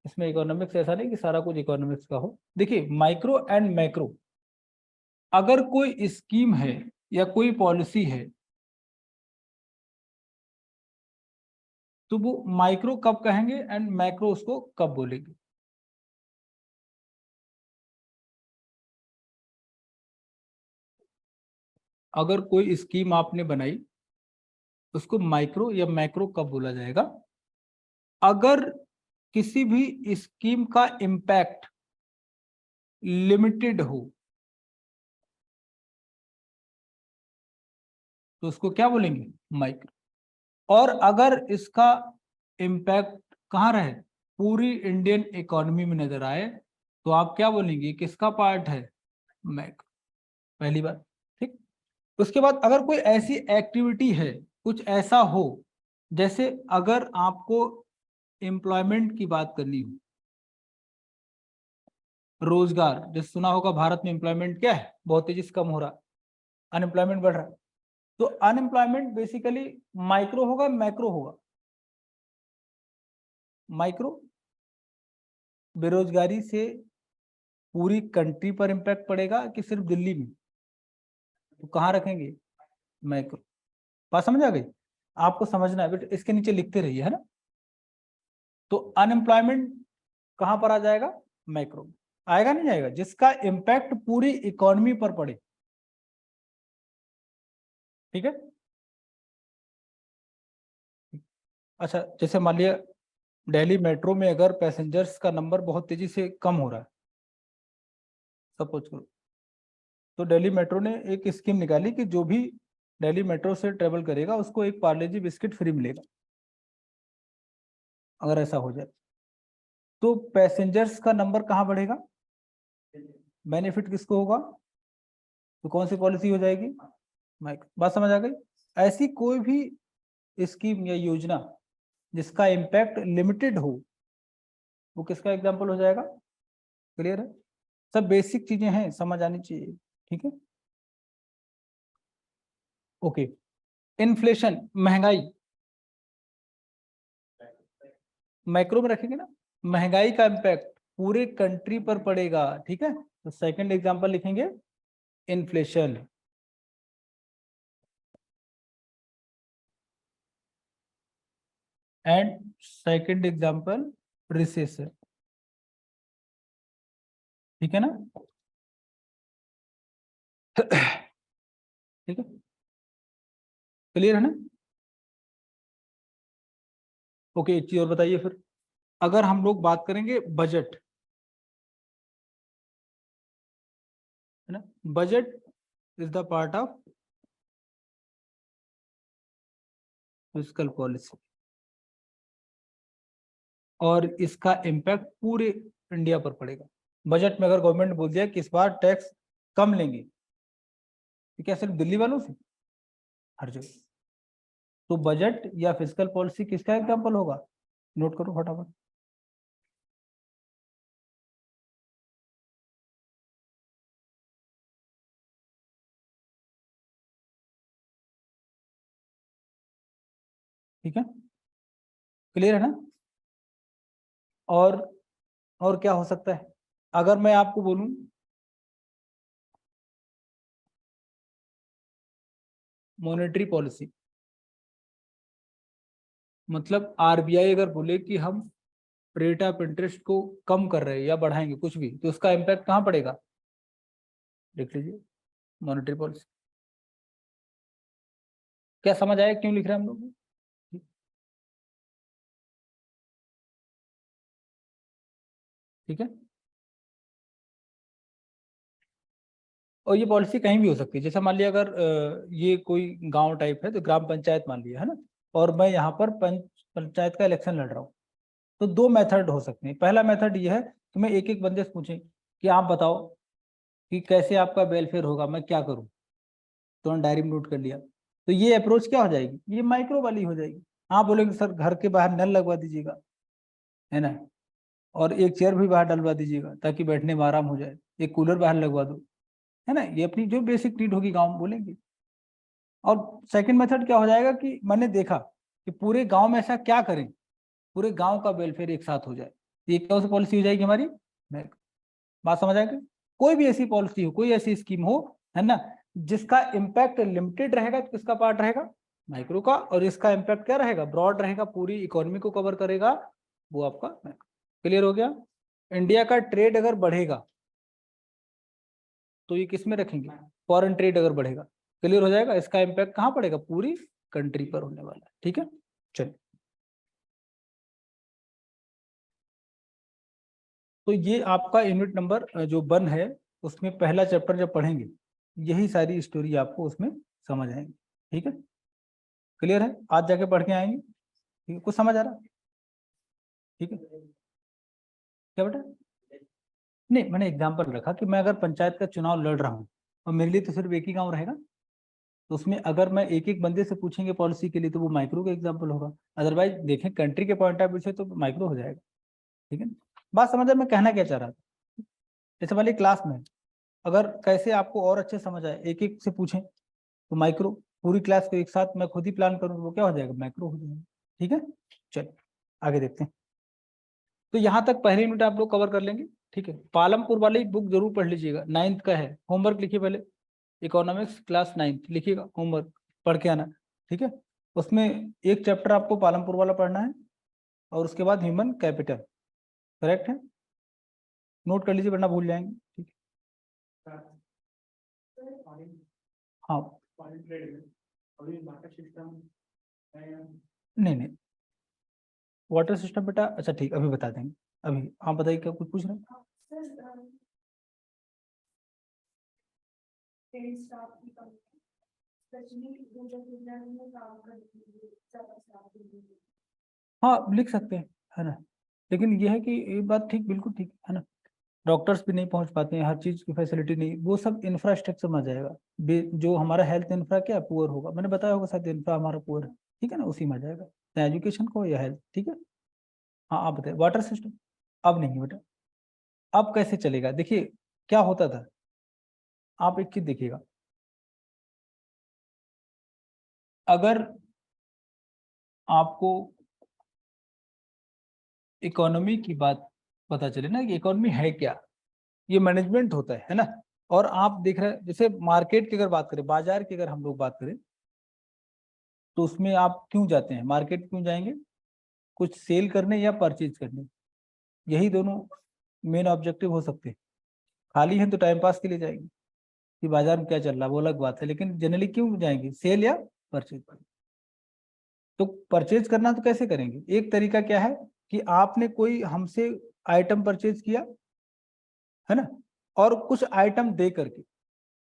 इसमें इकोनॉमिक्स ऐसा नहीं कि सारा कुछ इकोनॉमिक्स का हो। देखिए माइक्रो एंड मैक्रो, अगर कोई स्कीम है या कोई पॉलिसी है, तो वो माइक्रो कब कहेंगे एंड मैक्रो उसको कब बोलेंगे। अगर कोई स्कीम आपने बनाई, उसको माइक्रो या मैक्रो कब बोला जाएगा, अगर किसी भी स्कीम का इम्पैक्ट लिमिटेड हो, तो उसको क्या बोलेंगे, माइक्रो। और अगर इसका इम्पैक्ट कहाँ रहे, पूरी इंडियन इकोनॉमी में नजर आए, तो आप क्या बोलेंगे, किसका पार्ट है, मैक्रो। पहली बात, ठीक। उसके बाद अगर कोई ऐसी एक्टिविटी है, कुछ ऐसा हो, जैसे अगर आपको एम्प्लॉयमेंट की बात करनी हो, रोजगार, जैसे सुना होगा भारत में एम्प्लॉयमेंट क्या है, बहुत तेजी से कम हो रहा, अनएम्प्लॉयमेंट बढ़ रहा है। तो अनएम्प्लॉयमेंट बेसिकली माइक्रो होगा, मैक्रो होगा, माइक्रो। बेरोजगारी से पूरी कंट्री पर इम्पैक्ट पड़ेगा कि सिर्फ दिल्ली में, तो कहाँ रखेंगे, मैक्रो। बात समझ आ गई, आपको समझना है बेटा, इसके नीचे लिखते रहिए, है ना। तो अनएम्प्लॉयमेंट कहां पर आ जाएगा, मैक्रो। आएगा नहीं आएगा, जिसका इम्पैक्ट पूरी इकोनॉमी पर पड़े, ठीक है। अच्छा, जैसे मान लिया दिल्ली मेट्रो में अगर पैसेंजर्स का नंबर बहुत तेजी से कम हो रहा है, सपोज करो, तो दिल्ली मेट्रो ने एक स्कीम निकाली कि जो भी दिल्ली मेट्रो से ट्रेवल करेगा उसको एक पार्ले जी बिस्किट फ्री मिलेगा, अगर ऐसा हो जाए तो पैसेंजर्स का नंबर कहाँ बढ़ेगा, बेनिफिट किसको होगा, तो कौन सी पॉलिसी हो जाएगी, माइक। बात समझ आ गई। ऐसी कोई भी स्कीम या योजना जिसका इम्पैक्ट लिमिटेड हो, वो किसका एग्जाम्पल हो जाएगा, क्लियर है। सब बेसिक चीजें हैं, समझ आनी चाहिए, ठीक है। ओके, इन्फ्लेशन, महंगाई, मैक्रो में रखेंगे ना, महंगाई का इम्पैक्ट पूरे कंट्री पर पड़ेगा, ठीक है। तो सेकंड एग्जांपल लिखेंगे inflation, and second example recession, ठीक है ना। ठीक है, क्लियर है ना। ओके, एक चीज और बताइए फिर, अगर हम लोग बात करेंगे बजट, है ना, budget is the part of fiscal policy, और इसका इम्पैक्ट पूरे इंडिया पर पड़ेगा। बजट में अगर गवर्नमेंट बोल दिया कि इस बार टैक्स कम लेंगे, तो क्या सिर्फ दिल्ली वालों से, हर जगह। तो बजट या फिस्कल पॉलिसी किसका एग्जाम्पल होगा, नोट करो फटाफट। ठीक है, क्लियर है ना। और और क्या हो सकता है, अगर मैं आपको बोलूं मॉनेटरी पॉलिसी, मतलब आरबीआई अगर बोले कि हम रेट ऑफ इंटरेस्ट को कम कर रहे हैं या बढ़ाएंगे कुछ भी, तो उसका इम्पैक्ट कहाँ पड़ेगा, देख लीजिए, मॉनेटरी पॉलिसी। क्या समझ आया क्यों लिख रहे हैं हम लोग, ठीक है। और ये पॉलिसी कहीं भी हो सकती है, जैसे मान लिया अगर ये कोई गांव टाइप है, तो ग्राम पंचायत मान लिया, है ना, और मैं यहाँ पर पंचायत का इलेक्शन लड़ रहा हूँ, तो दो मेथड हो सकते हैं। पहला मेथड ये है कि मैं एक एक बंदे से पूछें कि आप बताओ कि कैसे आपका वेलफेयर होगा, मैं क्या करूँ, तो उन्होंने डायरी में नोट कर लिया, तो ये अप्रोच क्या हो जाएगी, ये माइक्रो वाली हो जाएगी। आप बोलेंगे सर घर के बाहर नल लगवा दीजिएगा, है ना, और एक चेयर भी बाहर डलवा दीजिएगा ताकि बैठने में आराम हो जाए, एक कूलर बाहर लगवा दो, है ना, ये अपनी जो बेसिक नीड होगी गाँव में बोलेंगे। और सेकंड मेथड क्या हो जाएगा कि मैंने देखा कि पूरे गांव में ऐसा क्या करें, पूरे गांव का वेलफेयर एक साथ हो जाए, ये कौन सी पॉलिसी हो जाएगी हमारी, बात समझ आएगी। कोई भी ऐसी पॉलिसी हो, कोई ऐसी स्कीम हो, है ना, जिसका इम्पैक्ट लिमिटेड रहेगा, तो किसका पार्ट रहेगा, माइक्रो का, और इसका इम्पैक्ट क्या रहेगा, ब्रॉड रहेगा, पूरी इकोनॉमी को कवर करेगा, वो आपका माइक्रो। क्लियर हो गया। इंडिया का ट्रेड अगर बढ़ेगा तो ये किस में रखेंगे, फॉरेन ट्रेड अगर बढ़ेगा, क्लियर हो जाएगा, इसका इम्पैक्ट कहाँ पड़ेगा, पूरी कंट्री पर होने वाला है, ठीक है। चलिए, तो ये आपका यूनिट नंबर जो 1 है, उसमें पहला चैप्टर जब पढ़ेंगे, यही सारी स्टोरी आपको उसमें समझ आएंगी। ठीक है, क्लियर है, आज जाके पढ़ के आएंगे, ठीक है, कुछ समझ आ रहा, ठीक है, क्या बेटा? नहीं, मैंने एग्जाम्पल रखा कि मैं अगर पंचायत का चुनाव लड़ रहा हूँ और मेरे लिए तो सिर्फ एक ही गांव रहेगा, तो उसमें अगर मैं एक एक बंदे से पूछेंगे पॉलिसी के लिए तो वो माइक्रो का एग्जाम्पल होगा, अदरवाइज देखें कंट्री के पॉइंट ऑफ व्यू से तो माइक्रो हो जाएगा, ठीक है ना? बात समझ मैं कहना क्या चाह रहा था? जैसे वाली क्लास में अगर कैसे आपको और अच्छे समझ आए, एक एक से पूछें तो माइक्रो, पूरी क्लास को एक साथ मैं खुद ही प्लान करूँ तो वो क्या हो जाएगा, माइक्रो हो जाएगा, ठीक है। चलिए आगे देखते हैं। तो यहाँ तक पहली यूनिट आप लोग कवर कर लेंगे, ठीक है। पालमपुर वाली बुक जरूर पढ़ लीजिएगा, 9th का है, होमवर्क लिखिए पहले, इकोनॉमिक्स क्लास 9th लिखिएगा, होमवर्क पढ़ के आना, ठीक है। उसमें एक चैप्टर आपको पालमपुर वाला पढ़ना है और उसके बाद ह्यूमन कैपिटल, करेक्ट है, नोट कर लीजिए वरना भूल जाएंगे, ठीक है। हाँ नहीं नहीं, वाटर सिस्टम बेटा, अच्छा ठीक, अभी बता देंगे, अभी आप बताइए क्या कुछ पूछ रहे हैं? हाँ लिख सकते हैं, है ना, लेकिन ये है कि ये बात ठीक, बिल्कुल ठीक है ना, डॉक्टर्स भी नहीं पहुंच पाते हैं, हर चीज की फैसिलिटी नहीं, वो सब इंफ्रास्ट्रक्चर में आ जाएगा, जो हमारा हेल्थ इंफ्रा क्या पुअर होगा, मैंने बताया होगा शायद इंफ्रा हमारा पुअर है, ठीक है ना, उसी में आ जाएगा, चाहे एजुकेशन को या हेल्थ, ठीक है। हाँ आप बताइए वाटर सिस्टम, अब नहीं बेटा, अब कैसे चलेगा, देखिए क्या होता था, आप एक चीज देखिएगा, अगर आपको इकोनॉमी की बात पता चले ना कि इकोनॉमी है क्या, ये मैनेजमेंट होता है ना, और आप देख रहे हैं जैसे मार्केट की अगर बात करें, बाजार की अगर हम लोग बात करें, तो उसमें आप क्यों जाते हैं मार्केट, क्यों जाएंगे, कुछ सेल करने या परचेज करने, यही दोनों मेन ऑब्जेक्टिव हो सकते हैं। खाली है तो टाइम पास के लिए जाएंगे कि बाजार में क्या चल रहा है वो अलग बात है, लेकिन जनरली क्यों जाएंगे, सेल या परचेज। तो परचेज करना तो कैसे करेंगे, एक तरीका क्या है कि आपने कोई हमसे आइटम परचेज किया, है ना, और कुछ आइटम दे करके,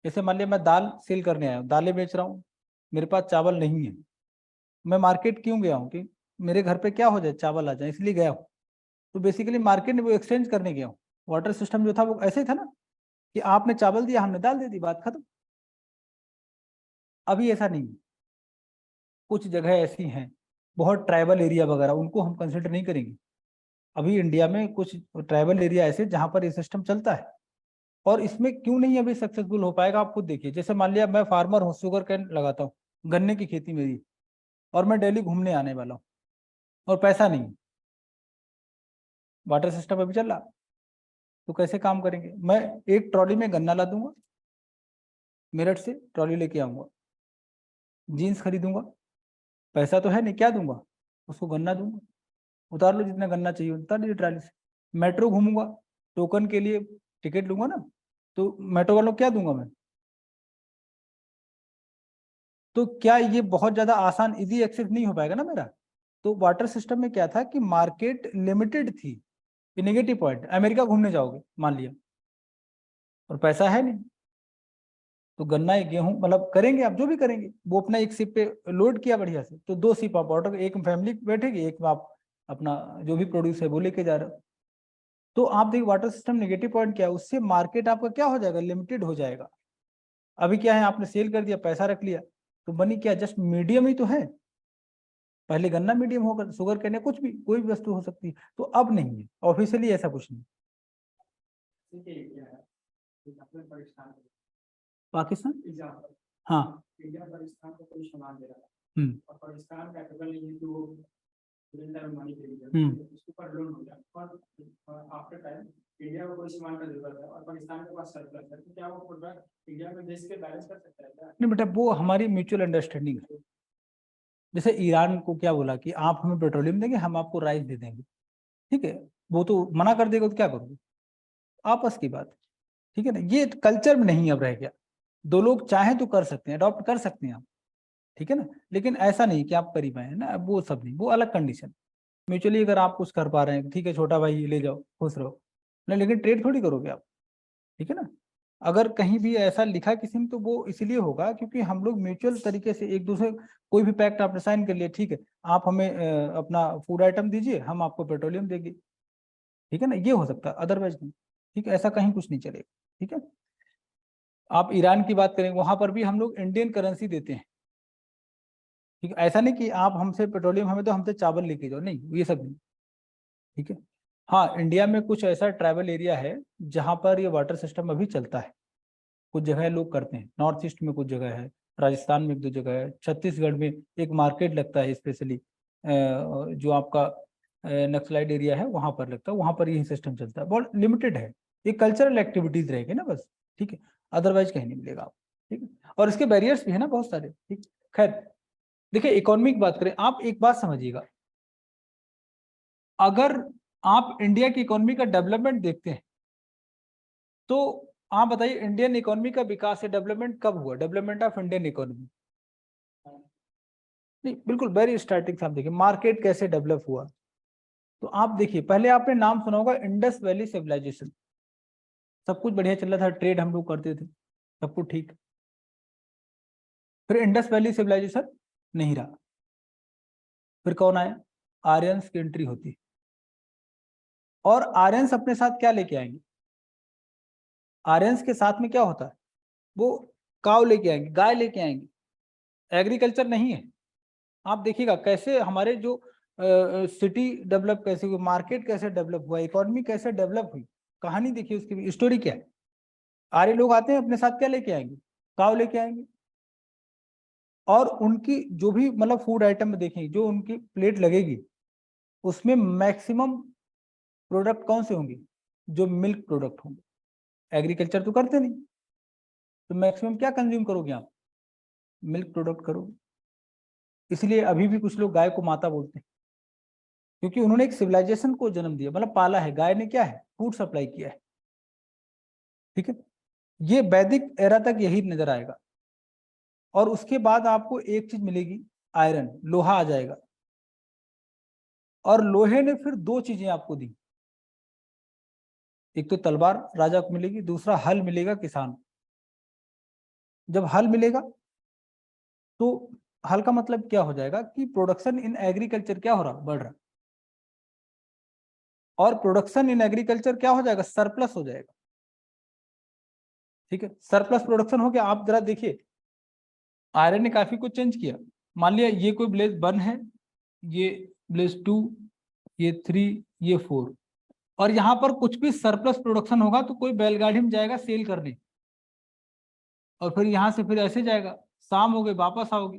जैसे मान लिया मैं दाल सेल करने आया हूँ, दालें बेच रहा हूँ, मेरे पास चावल नहीं है, मैं मार्केट क्यों गया हूँ कि मेरे घर पे क्या हो जाए, चावल आ जाए, इसलिए गया हूँ, तो बेसिकली मार्केट में वो एक्सचेंज करने गया हूँ। वाटर सिस्टम जो था वो ऐसे ही था ना, कि आपने चावल दिया हमने दाल दे दी, बात खत्म। अभी ऐसा नहीं है, कुछ जगह ऐसी हैं, बहुत ट्राइबल एरिया वगैरह, उनको हम कंसिडर नहीं करेंगे। अभी इंडिया में कुछ ट्राइबल एरिया ऐसे जहां पर ये सिस्टम चलता है, और इसमें क्यों नहीं अभी सक्सेसफुल हो पाएगा आप खुद देखिए। जैसे मान लिया मैं फार्मर हूँ, शुगर कैन लगाता हूँ, गन्ने की खेती मेरी, और मैं डेली घूमने आने वाला हूँ और पैसा नहीं, वाटर सिस्टम अभी चल रहा, तो कैसे काम करेंगे, मैं एक ट्रॉली में गन्ना ला दूंगा, मेरठ से ट्रॉली लेके आऊंगा, जीन्स खरीदूंगा, पैसा तो है नहीं, क्या दूंगा उसको, गन्ना दूंगा, उतार लो जितना गन्ना चाहिए उतार लीजिए ट्रॉली से। मेट्रो घूमूंगा, टोकन के लिए टिकट लूंगा ना, तो मेट्रो वालों को क्या दूंगा मैं, तो क्या ये बहुत ज्यादा आसान इजी एक्सेस नहीं हो पाएगा ना मेरा। तो वाटर सिस्टम में क्या था कि मार्केट लिमिटेड थी, ये नेगेटिव पॉइंट, अमेरिका घूमने जाओगे मान लिया और पैसा है नहीं, तो गन्ना या गेहूं मतलब करेंगे आप जो भी करेंगे, वो अपना एक शिप पे लोड किया बढ़िया से, तो 2 शिप आप ऑर्डर, एक फैमिली बैठेगी, एक में आप अपना जो भी प्रोड्यूस है वो लेके जा रहे हो। तो आप देखिए वाटर सिस्टम नेगेटिव पॉइंट क्या है, उससे मार्केट आपका क्या हो जाएगा, लिमिटेड हो जाएगा। अभी क्या है, आपने सेल कर दिया, पैसा रख लिया, तो बनी क्या, जस्ट मीडियम ही तो है, पहले गन्ना मीडियम होगा, शुगर कहने कुछ भी कोई भी वस्तु हो सकती है, तो अब नहीं है ऑफिशियली ऐसा कुछ नहीं। पाकिस्तान, हाँ, इंडिया पाकिस्तान को कोई सामान दे रहा है और पाकिस्तान कैपिटल नहीं है, तो उसके ऊपर लोन हो गया और आफ्टर टाइम इंडिया को कोई सामान का जरूरत है और पाकिस्तान के पास सरप्लस है, तो क्या वो प्रोडक्ट इंडिया में देश के बैलेंस कर सकता है क्या? नहीं बेटा, वो हमारी म्यूचुअल अंडरस्टैंडिंग है। जैसे ईरान को क्या बोला कि आप हमें पेट्रोलियम देंगे, हम आपको राइस दे देंगे, ठीक है, वो तो मना कर देगा तो क्या करोगे, आपस की बात, ठीक है ना, ये कल्चर में नहीं अब रह गया, दो लोग चाहें तो कर सकते हैं, अडॉप्ट कर सकते हैं आप, ठीक है ना, लेकिन ऐसा नहीं कि आप करीब आए ना, वो सब नहीं, वो अलग कंडीशन। म्यूचुअली अगर आप कुछ कर पा रहे हैं ठीक है, छोटा भाई ले जाओ खुश रहो, नहीं लेकिन ट्रेड थोड़ी करोगे आप, ठीक है ना। अगर कहीं भी ऐसा लिखा किसी में तो वो इसलिए होगा क्योंकि हम लोग म्यूचुअल तरीके से एक दूसरे, कोई भी पैक्ट आपने साइन कर लिया, ठीक है, आप हमें अपना फूड आइटम दीजिए, हम आपको पेट्रोलियम देंगे, ठीक है ना, ये हो सकता है, अदरवाइज नहीं। ठीक है, ऐसा कहीं कुछ नहीं चलेगा। ठीक है, आप ईरान की बात करेंगे, वहां पर भी हम लोग इंडियन करेंसी देते हैं। ठीक है, ऐसा नहीं कि आप हमसे पेट्रोलियम, हमें तो हमसे चावल लेके जाओ, नहीं, ये सब नहीं। ठीक है, हाँ, इंडिया में कुछ ऐसा ट्राइबल एरिया है जहां पर ये वाटर सिस्टम अभी चलता है, कुछ जगह लोग करते हैं, नॉर्थ ईस्ट में कुछ जगह है, राजस्थान में एक दो जगह है, छत्तीसगढ़ में एक मार्केट लगता है स्पेशली, जो आपका नक्सलाइड एरिया है वहां पर लगता है, वहां पर यही सिस्टम चलता है, बहुत लिमिटेड है, ये कल्चरल एक्टिविटीज रहेगी ना बस। ठीक है, अदरवाइज कहीं नहीं मिलेगा आपको। ठीक है, और इसके बैरियर्स भी है ना बहुत सारे। ठीक, खैर, देखिए इकोनॉमी की बात करें, आप एक बात समझिएगा, अगर आप इंडिया की इकोनॉमी का डेवलपमेंट देखते हैं तो आप बताइए इंडियन इकोनॉमी का विकास है, डेवलपमेंट कब हुआ, डेवलपमेंट ऑफ इंडियन इकोनॉमी? नहीं, बिल्कुल वेरी स्टार्टिंग से आप देखिए मार्केट कैसे डेवलप हुआ। तो आप देखिए, पहले आपने नाम सुना होगा इंडस वैली सिविलाइजेशन, सब कुछ बढ़िया चल रहा था, ट्रेड हम लोग करते थे, सब कुछ ठीक। फिर इंडस वैली सिविलाइजेशन नहीं रहा, फिर कौन आया? आर्यंस की एंट्री होती है, और आर्यंस अपने साथ क्या लेके आएंगे? आर्यंस के साथ में क्या होता है, वो काव लेके आएंगे, गाय लेके आएंगे, एग्रीकल्चर नहीं है। आप देखिएगा कैसे हमारे जो सिटी डेवलप कैसे हुई, मार्केट कैसे डेवलप हुआ, इकोनॉमी कैसे डेवलप हुई, कहानी देखिए, उसकी स्टोरी क्या है। आर्य लोग आते हैं, अपने साथ क्या लेके आएंगे? काव लेके आएंगे, और उनकी जो भी मतलब फूड आइटम में देखेंगे, जो उनकी प्लेट लगेगी उसमें मैक्सिमम प्रोडक्ट कौन से होंगे? जो मिल्क प्रोडक्ट होंगे। एग्रीकल्चर तो करते नहीं, तो मैक्सिमम क्या कंज्यूम करोगे आप? मिल्क प्रोडक्ट करोगे। इसलिए अभी भी कुछ लोग गाय को माता बोलते हैं, क्योंकि उन्होंने एक सिविलाइजेशन को जन्म दिया, मतलब पाला है, गाय ने क्या है, फूड सप्लाई किया है। ठीक है, ये वैदिक एरा तक यही नजर आएगा, और उसके बाद आपको एक चीज मिलेगी, आयरन, लोहा आ जाएगा, और लोहे ने फिर दो चीजें आपको दी, एक तो तलवार राजा को मिलेगी, दूसरा हल मिलेगा किसान को। जब हल मिलेगा तो हल का मतलब क्या हो जाएगा कि प्रोडक्शन इन एग्रीकल्चर क्या हो रहा, बढ़ रहा, और प्रोडक्शन इन एग्रीकल्चर क्या हो जाएगा, सरप्लस हो जाएगा। ठीक है, सरप्लस प्रोडक्शन हो गया। आप जरा देखिए, आयरन ने काफी कुछ चेंज किया। मान लिया ये कोई ब्लेज 1 है, ये ब्लेज 2, ये 3, ये 4, और यहाँ पर कुछ भी सरप्लस प्रोडक्शन होगा तो कोई बैलगाड़ी में जाएगा सेल करने, और फिर यहाँ से फिर ऐसे जाएगा, शाम हो गई वापस आओगे,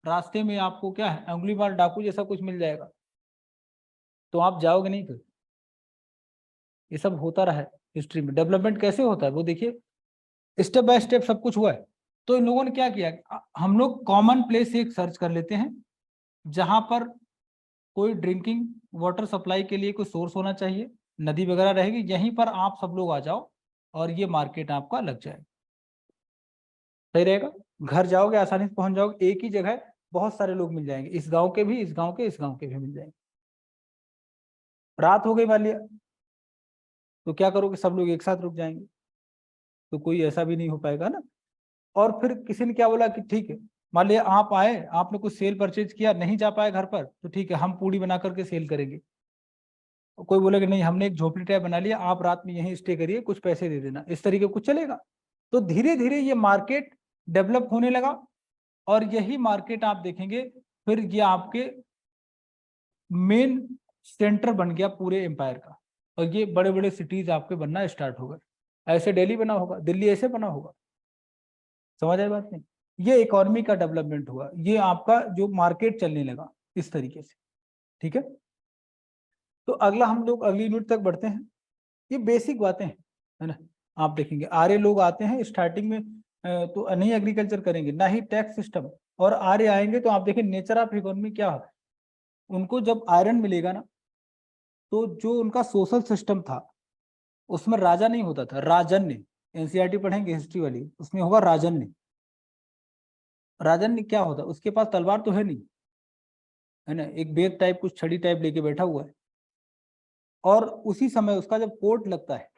रास्ते में आपको क्या है, उंगली मार डाकू जैसा कुछ मिल जाएगा, तो आप जाओगे नहीं फिर। ये सब होता रहा है हिस्ट्री में। डेवलपमेंट कैसे होता है वो देखिए, स्टेप बाय स्टेप सब कुछ हुआ है। तो इन लोगों ने क्या किया, हम लोग कॉमन प्लेस एक सर्च कर लेते हैं जहां पर कोई ड्रिंकिंग वाटर सप्लाई के लिए कोई सोर्स होना चाहिए, नदी वगैरह रहेगी, यहीं पर आप सब लोग आ जाओ और ये मार्केट आपका लग जाए, सही रहेगा। घर जाओगे आसानी से पहुंच जाओगे, एक ही जगह बहुत सारे लोग मिल जाएंगे, इस गांव के भी, इस गांव के, इस गांव के भी मिल जाएंगे। रात हो गई मान लिया, तो क्या करोगे, सब लोग एक साथ रुक जाएंगे, तो कोई ऐसा भी नहीं हो पाएगा ना। और फिर किसी ने क्या बोला कि ठीक है, मान लिया आप आए, आपने कुछ सेल परचेज किया, नहीं जा पाए घर पर, तो ठीक है, हम पूड़ी बना करके सेल करेंगे। कोई बोलेगा नहीं, हमने एक झोपड़ी टाइप बना लिया, आप रात में यहीं स्टे करिए, कुछ पैसे दे देना, इस तरीके कुछ चलेगा। तो धीरे धीरे ये मार्केट डेवलप होने लगा, और यही मार्केट आप देखेंगे फिर ये आपके मेन सेंटर बन गया पूरे एम्पायर का, और ये बड़े बड़े सिटीज आपके बनना स्टार्ट हो गए। ऐसे दिल्ली बना होगा, दिल्ली ऐसे बना होगा, समझ आए बात नहीं। ये इकोनॉमी का डेवलपमेंट हुआ, ये आपका जो मार्केट चलने लगा इस तरीके से। ठीक है, तो अगला हम लोग अगली यूनिट तक बढ़ते हैं। ये बेसिक बातें हैं, है ना। आप देखेंगे आर्य लोग आते हैं स्टार्टिंग में, तो नहीं एग्रीकल्चर करेंगे, ना ही टैक्स सिस्टम, और आर्य आएंगे तो आप देखें नेचर ऑफ इकोनॉमी क्या है। उनको जब आयरन मिलेगा ना, तो जो उनका सोशल सिस्टम था उसमें राजा नहीं होता था, राजन ने, एनसीईआरटी पढ़ेंगे हिस्ट्री वाली, उसमें होगा राजन ने। राजन ने क्या होता, उसके पास तलवार तो है नहीं, है ना, एक बेत टाइप कुछ छड़ी टाइप लेके बैठा हुआ है, और उसी समय उसका जब कोर्ट लगता है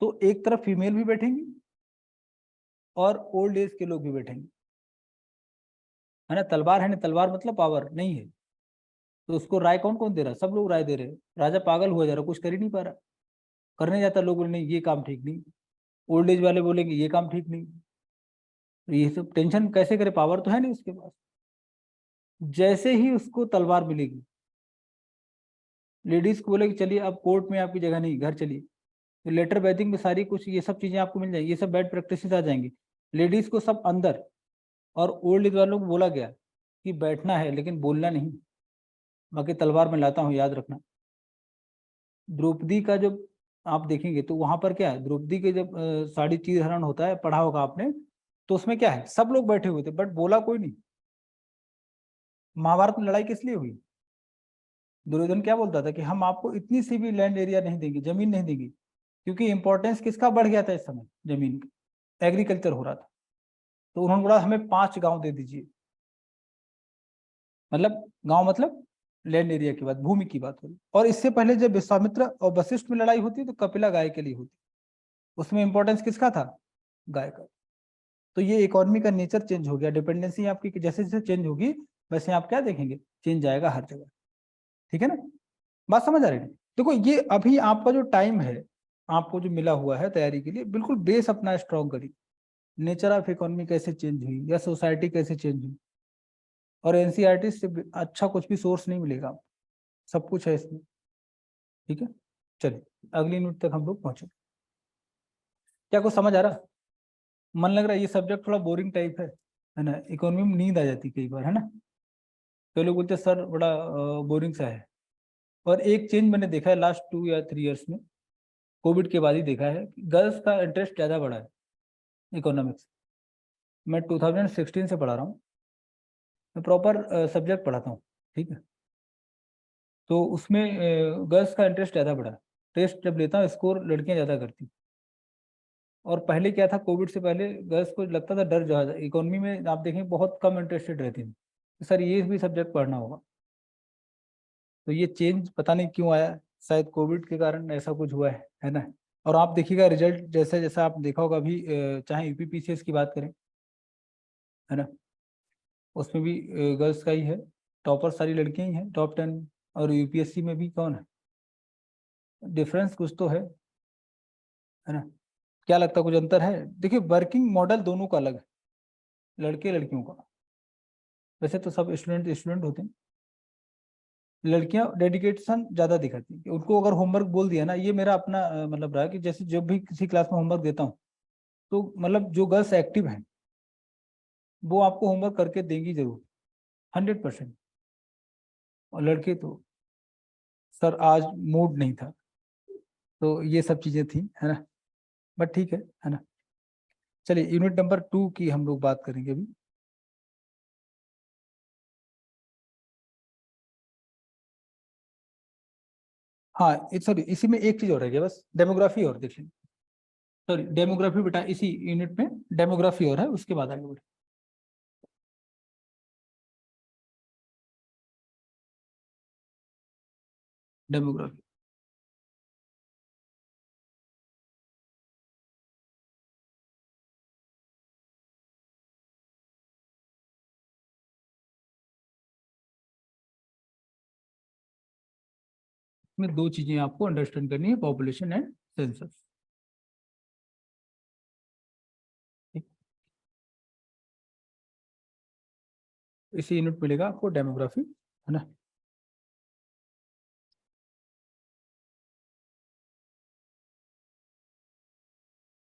तो एक तरफ फीमेल भी बैठेंगी और ओल्ड एज के लोग भी बैठेंगे, है ना। तलवार है ना, तलवार मतलब पावर नहीं है, तो उसको राय कौन कौन दे रहा है? सब लोग राय दे रहे हैं। राजा पागल हुआ जा रहा, कुछ कर ही नहीं पा रहा। करने जाता, लोग बोले नहीं ये काम ठीक नहीं, ओल्ड एज वाले बोलेंगे ये काम ठीक नहीं। तो ये सब टेंशन कैसे करे, पावर तो है नहीं उसके पास। जैसे ही उसको तलवार मिलेगी, लेडीज को बोले कि चलिए अब कोर्ट में आपकी जगह नहीं, घर चलिए। तो लेटर बैथिंग में सारी कुछ ये सब चीजें आपको मिल जाएंगी, ये सब बैड प्रैक्टिसेस आ जाएंगी। लेडीज को सब अंदर, और ओल्ड एज वालों को बोला गया कि बैठना है लेकिन बोलना नहीं, बाकी तलवार में लाता हूँ याद रखना। द्रौपदी का जब आप देखेंगे तो वहां पर क्या है, द्रौपदी के जब साड़ी चीर हरण होता है, पढ़ा होगा आपने, तो उसमें क्या है, सब लोग बैठे हुए थे बट बोला कोई नहीं। महाभारत में लड़ाई किस लिए हुई? दुर्योधन क्या बोलता था कि हम आपको इतनी सी भी लैंड एरिया नहीं देंगे, जमीन नहीं देंगे, क्योंकि इंपॉर्टेंस किसका बढ़ गया था इस समय, जमीन का, एग्रीकल्चर हो रहा था। तो उन्होंने बोला हमें 5 गांव दे दीजिए, मतलब गांव मतलब लैंड एरिया की बात, भूमि की बात हो रही। और इससे पहले जब विश्वामित्र और वशिष्ठ में लड़ाई होती है तो कपिला गाय के लिए होती, उसमें इंपॉर्टेंस किसका था, गाय का। तो ये इकोनॉमी का नेचर चेंज हो गया, डिपेंडेंसी आपकी जैसे जैसे चेंज होगी वैसे आप क्या देखेंगे, चेंज आएगा हर जगह। ठीक है ना, बात समझ आ रही है? देखो ये अभी आपका जो टाइम है, आपको जो मिला हुआ है तैयारी के लिए, बिल्कुल बेस अपना स्ट्रॉन्ग करिए। नेचर ऑफ इकोनॉमी कैसे चेंज हुई या सोसाइटी कैसे चेंज हुई, और एनसीईआरटी से अच्छा कुछ भी सोर्स नहीं मिलेगा आपको, सब कुछ है इसमें। ठीक है, चलिए अगली यूनिट तक हम लोग पहुंचे। क्या कुछ समझ आ रहा, मन लग रहा है? ये सब्जेक्ट थोड़ा बोरिंग टाइप है ना, इकोनॉमी में नींद आ जाती कई बार, है ना। तो लोग बोलते हैं सर बड़ा बोरिंग सा है। और एक चेंज मैंने देखा है लास्ट 2 या 3 ईयर्स में, कोविड के बाद ही देखा है कि गर्ल्स का इंटरेस्ट ज़्यादा बढ़ा है इकोनॉमिक्स। मैं 2016 से पढ़ा रहा हूँ, मैं प्रॉपर सब्जेक्ट पढ़ाता हूँ। ठीक है, तो उसमें गर्ल्स का इंटरेस्ट ज़्यादा बढ़ा है। टेस्ट जब लेता हूँ स्कोर लड़कियाँ ज़्यादा करती। और पहले क्या था, कोविड से पहले गर्ल्स को लगता था डर, जो इकोनॉमी में आप देखें बहुत कम इंटरेस्टेड रहती थी, तो सर ये भी सब्जेक्ट पढ़ना होगा। तो ये चेंज पता नहीं क्यों आया, शायद कोविड के कारण ऐसा कुछ हुआ है ना। और आप देखिएगा रिजल्ट, जैसे जैसा आप देखा होगा अभी, चाहे यूपीपीसीएस की बात करें, है ना, उसमें भी गर्ल्स का ही है, टॉपर सारी लड़कियां ही हैं, टॉप 10। और यूपीएससी में भी कौन है, डिफरेंस कुछ तो है ना। क्या लगता है कुछ अंतर है? देखिए वर्किंग मॉडल दोनों का अलग है, लड़के लड़कियों का। वैसे तो सब स्टूडेंट स्टूडेंट होते हैं, लड़कियां डेडिकेशन ज्यादा दिखाती हैं। उनको अगर होमवर्क बोल दिया ना, ये मेरा अपना मतलब रहा कि जैसे जब भी किसी क्लास में होमवर्क देता हूँ, तो मतलब जो गर्ल्स एक्टिव हैं वो आपको होमवर्क करके देंगी जरूर, 100%। और लड़के तो सर आज मूड नहीं था, तो ये सब चीजें थी, है ना। बट ठीक है ना। चलिए यूनिट नंबर 2 की हम लोग बात करेंगे अभी। हाँ सॉरी, इसी में एक चीज और रह गया बस, डेमोग्राफी और देख लेंगे। सॉरी डेमोग्राफी बेटा, इसी यूनिट में डेमोग्राफी और है, उसके बाद आगे बढ़े। डेमोग्राफी में दो चीजें आपको अंडरस्टैंड करनी है, पॉपुलेशन एंड सेंसस। इसी यूनिट मिलेगा आपको डेमोग्राफी, है ना।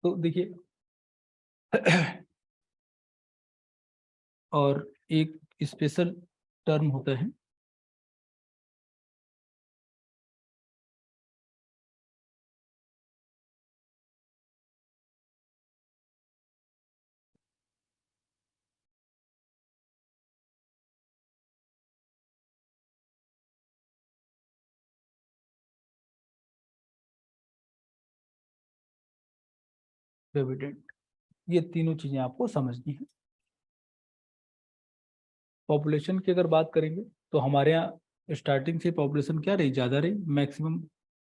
तो देखिए और एक स्पेशल टर्म होता है, डिविडेंड। ये तीनों चीजें आपको समझनी है। पॉपुलेशन की अगर बात करेंगे तो हमारे यहाँ स्टार्टिंग से पॉपुलेशन क्या रही, ज़्यादा रही, मैक्सिमम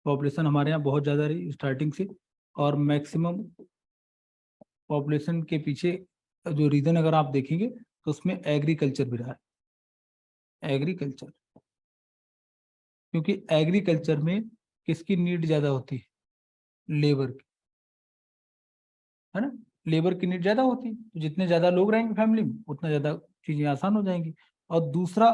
पॉपुलेशन हमारे यहाँ बहुत ज़्यादा रही स्टार्टिंग से। और मैक्सिमम पॉपुलेशन के पीछे जो रीजन अगर आप देखेंगे तो उसमें एग्रीकल्चर भी रहा है। एग्रीकल्चर, क्योंकि एग्रीकल्चर में किसकी नीड ज्यादा होती है? लेबर की, है ना। लेबर की नीड ज्यादा होती है, तो जितने ज्यादा लोग रहेंगे फैमिली में उतना ज्यादा चीजें आसान हो जाएंगी। और दूसरा,